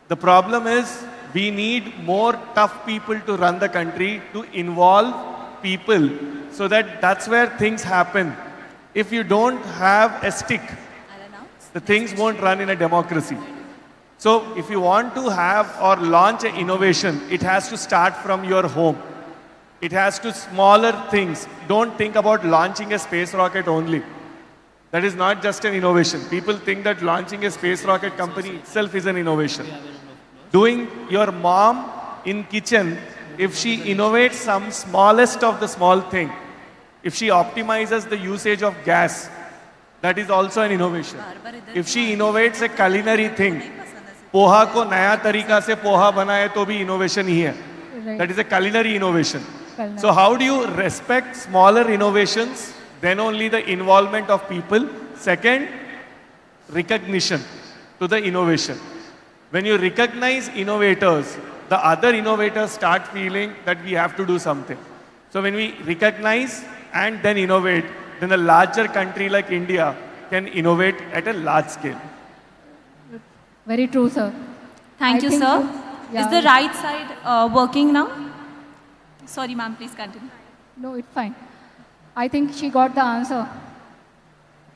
The problem is we need more tough people to run the country, to involve people so that's where things happen. If you don't have a stick, the things won't run in a democracy. So if you want to have or launch an innovation, it has to start from your home. It has to smaller things. Don't think about launching a space rocket only. That is not just an innovation. People think that launching a space rocket company itself is an innovation. Doing your mom in kitchen, if she innovates some smallest of the small thing, if she optimizes the usage of gas, that is also an innovation. If she innovates a culinary thing, poha को नया तरीका से पोहा बनाए तो भी innovation ही है. That is a culinary innovation. So how do you respect smaller innovations? Then only the involvement of people. Second, recognition to the innovation. When you recognize innovators, the other innovators start feeling that we have to do something. So when we recognize and then innovate, then a larger country like India can innovate at a large scale. Very true, sir. Thank you, sir. Is the right side working now? Sorry, ma'am, please continue. No, it's fine. I think she got the answer.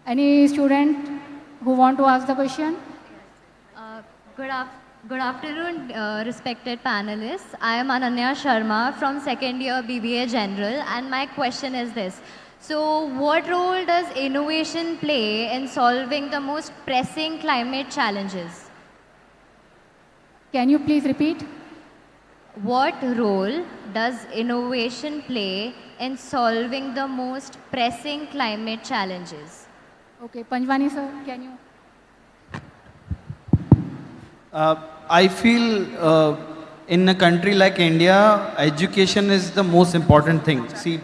Any student who want to ask the question? Good afternoon, respected panelists. I am Ananya Sharma from second year BBA General, and my question is this. So, what role does innovation play in solving the most pressing climate challenges? Can you please repeat? What role does innovation play in solving the most pressing climate challenges? Okay, Panjwani sir, can you? I feel in a country like India, education is the most important thing. See,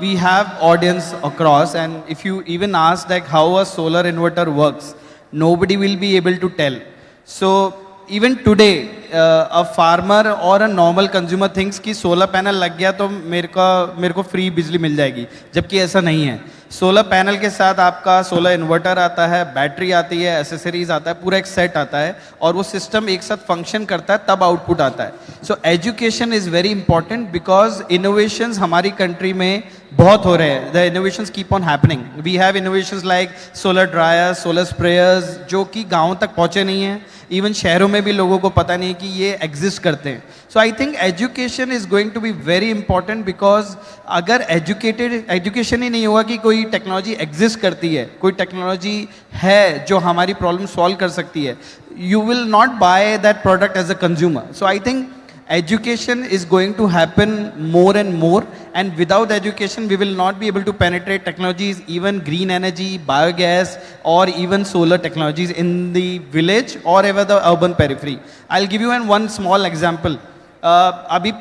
we have audience across, and if you even ask like how a solar inverter works, nobody will be able to tell. So even today, a farmer or a normal consumer thinks कि solar panel लग गया तो मेरे को free बिजली मिल जाएगी, जबकि ऐसा नहीं है. सोलर पैनल के साथ आपका सोलर इन्वर्टर आता है, बैटरी आती है, एसेसरीज आता है, पूरा एक सेट आता है और वो सिस्टम एक साथ फंक्शन करता है, तब आउटपुट आता है. So education is very important because innovations हमारी कंट्री में बहुत हो रहे हैं. The innovations keep on happening. We have innovations like solar dryers, solar sprayers, जो कि गाँव तक पहुँचे नहीं हैं. इवन शहरों में भी लोगों को पता नहीं कि ये एग्जिस्ट करते हैं. So I think education is going to be very important because अगर एजुकेशन ही नहीं होगा कि कोई टेक्नोलॉजी एग्जिस्ट करती है, कोई टेक्नोलॉजी है जो हमारी प्रॉब्लम सॉल्व कर सकती है, you will not buy that product as a consumer. So I think education is going to happen more and more, and without education we will not be able to penetrate technologies, even green energy, biogas, or even solar technologies in the village or ever the urban periphery. I'll give you one small example. अभी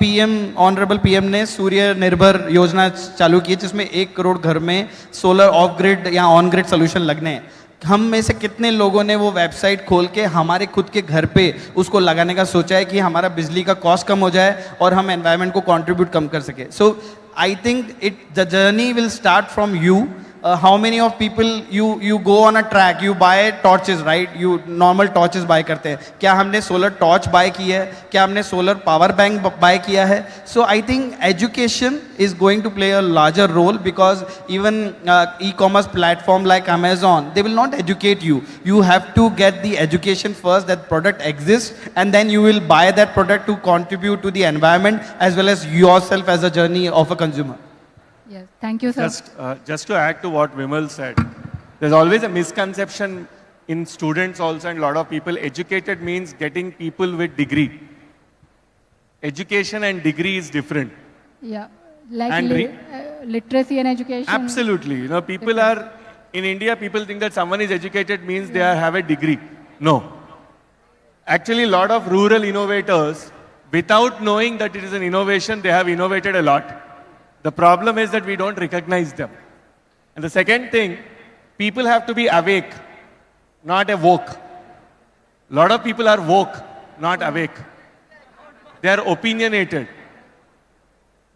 honourable PM ने सूर्य निर्भर योजना चालू की है जिसमें 1 करोड़ घर में सोलर ऑफ ग्रिड या ऑन ग्रिड सोल्यूशन लगने हैं. हम में से कितने लोगों ने वो वेबसाइट खोल के हमारे खुद के घर पे उसको लगाने का सोचा है कि हमारा बिजली का कॉस्ट कम हो जाए और हम एनवायरनमेंट को कंट्रीब्यूट कम कर सके. So I think the journey will start from you. How many of people you go on a track, you buy torches, right? You normal torches buy करते हैं. क्या हमने solar torch buy किया है? क्या हमने solar power bank buy किया है? So I think education is going to play a larger role because even e-commerce platform like Amazon, they will not educate you. You have to get the education first that product exists, and then you will buy that product to contribute to the environment as well as yourself as a journey of a consumer. Yes, thank you, sir. Just to add to what Vimal said, there's always a misconception in students also and a lot of people. Educated means getting people with degree. Education and degree is different. Yeah, like literacy and education. Absolutely. You know, people are, in India, people think that someone is educated means they have a degree. No. Actually, a lot of rural innovators, without knowing that it is an innovation, they have innovated a lot. The problem is that we don't recognize them. And the second thing, people have to be awake, not awoke. A A lot of people are woke, not awake. They are opinionated.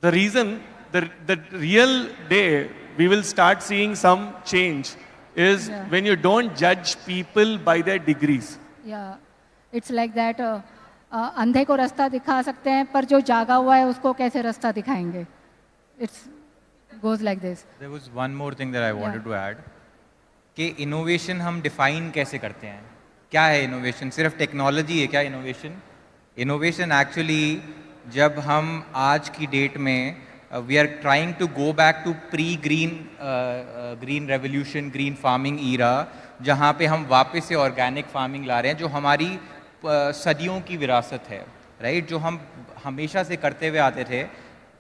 The reason, the real day we will start seeing some change is when you don't judge people by their degrees. Yeah, it's like that. अंधे को रास्ता दिखा सकते हैं, पर जो जागा हुआ है उसको कैसे रास्ता दिखाएंगे? It goes like this. There was one more thing that I wanted to add. कि innovation हम define कैसे करते हैं? क्या है innovation? सिर्फ technology है क्या innovation? Innovation actually जब हम आज की डेट में we are trying to go back to green revolution, green farming era, जहाँ पे हम वापस से organic farming ला रहे हैं, जो हमारी सदियों की विरासत है, right? जो हम हमेशा से करते हुए आते थे.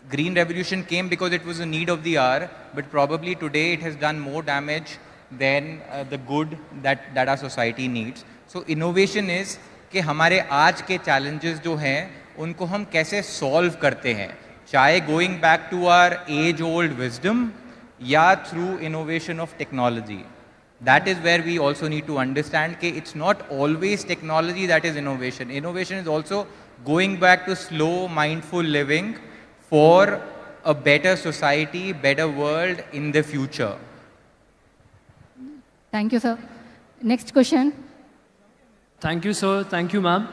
Green revolution came because it was a need of the hour, but probably today it has done more damage than the good that our society needs. So innovation is कि हमारे आज के challenges जो हैं उनको हम कैसे solve करते हैं, चाहे going back to our age-old wisdom या through innovation of technology. That is where we also need to understand that it's not always technology that is innovation. Innovation is also going back to slow, mindful living for a better society, better world in the future. Thank you, sir. Next question. Thank you, sir. Thank you, ma'am.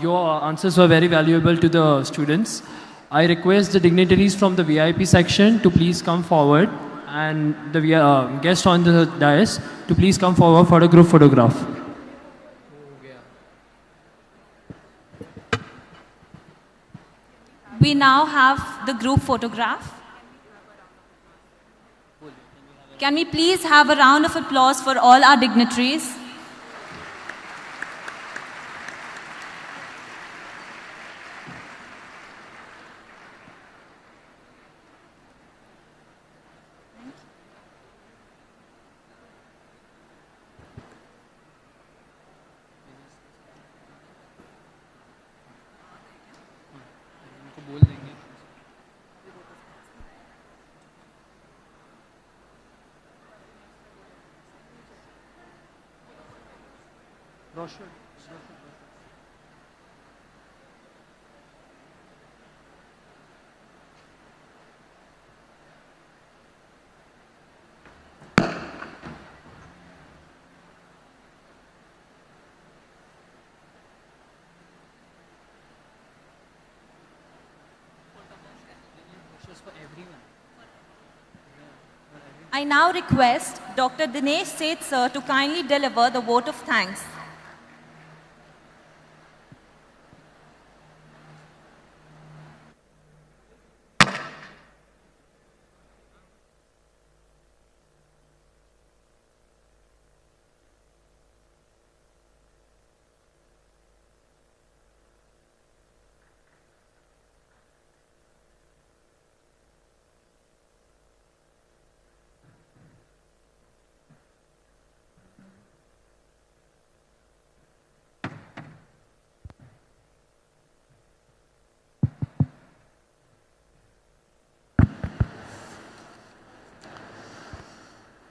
Your answers were very valuable to the students. I request the dignitaries from the VIP section to please come forward, and the guests on the dais to please come forward for a group photograph. We now have the group photograph. Can we please have a round of applause for all our dignitaries? I now request Dr. Dinesh Seth sir to kindly deliver the vote of thanks.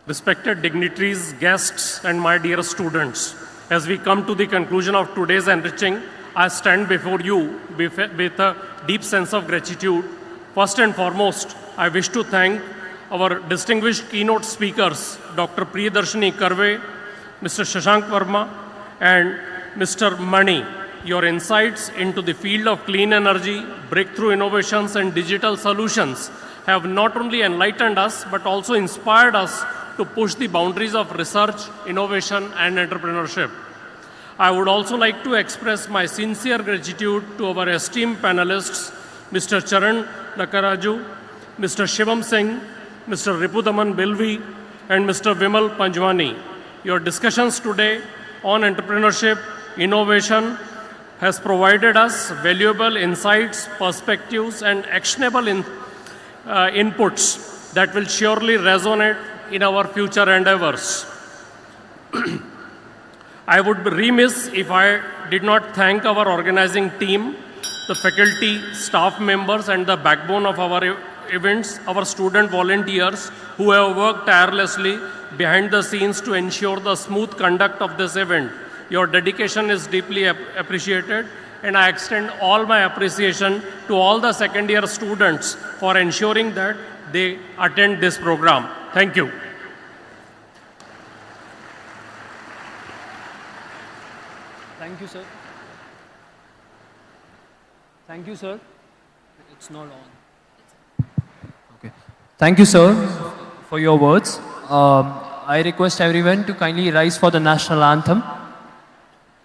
Respected dignitaries, guests, and my dear students, as we come to the conclusion of today's enriching, I stand before you with a deep sense of gratitude. First and foremost, I wish to thank our distinguished keynote speakers, Dr. Priyadarshini Karve, Mr. Shashank Verma, and Mr. Mani. Your insights into the field of clean energy, breakthrough innovations, and digital solutions have not only enlightened us, but also inspired us to push the boundaries of research, innovation, and entrepreneurship. I would also like to express my sincere gratitude to our esteemed panelists, Mr. Charan Lakaraju, Mr. Shivam Singh, Mr. Ripudaman Bilvi, and Mr. Vimal Panjwani. Your discussions today on entrepreneurship, innovation has provided us valuable insights, perspectives, and actionable inputs that will surely resonate in our future endeavors. I would be remiss if I did not thank our organizing team, the faculty, staff members, and the backbone of our events, our student volunteers who have worked tirelessly behind the scenes to ensure the smooth conduct of this event. Your dedication is deeply appreciated, and I extend all my appreciation to all the second year students for ensuring that they attend this program. Thank you. Thank you, sir. Thank you, sir. It's not on. Okay. Thank you, sir, for your words. I request everyone to kindly rise for the national anthem.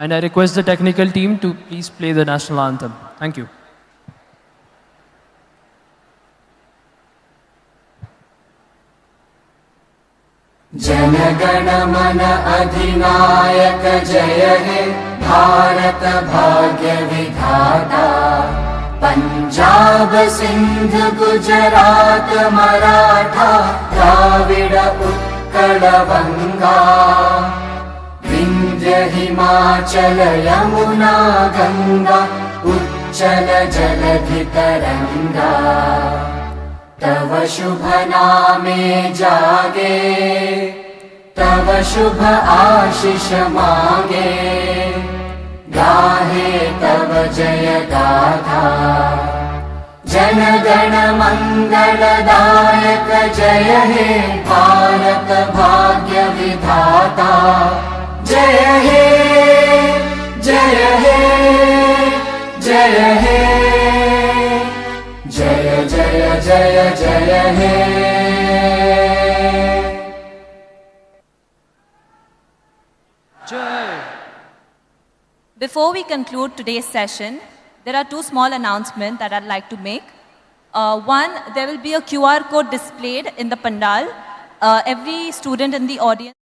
And I request the technical team to please play the national anthem. Thank you. जनगण मन अधिनायक जय हे भारत भाग्य विधाता पंजाब सिंध गुजरात मराठा द्राविड उत्कल बंगा विंध्य हिमाचल यमुना गंगा उच्चल जलधि तरंगा तव शुभ नामे जागे तव शुभ आशीष मांगे गाहे तव जय गाथा जन गण मंगलदायक जय हे भारत भाग्य विधाता जय हे जय हे जय हे जय जय जय जय हे Jai. Before we conclude today's session, there are two small announcements that I'd like to make. One, there will be a QR code displayed in the pandal. Every student in the audience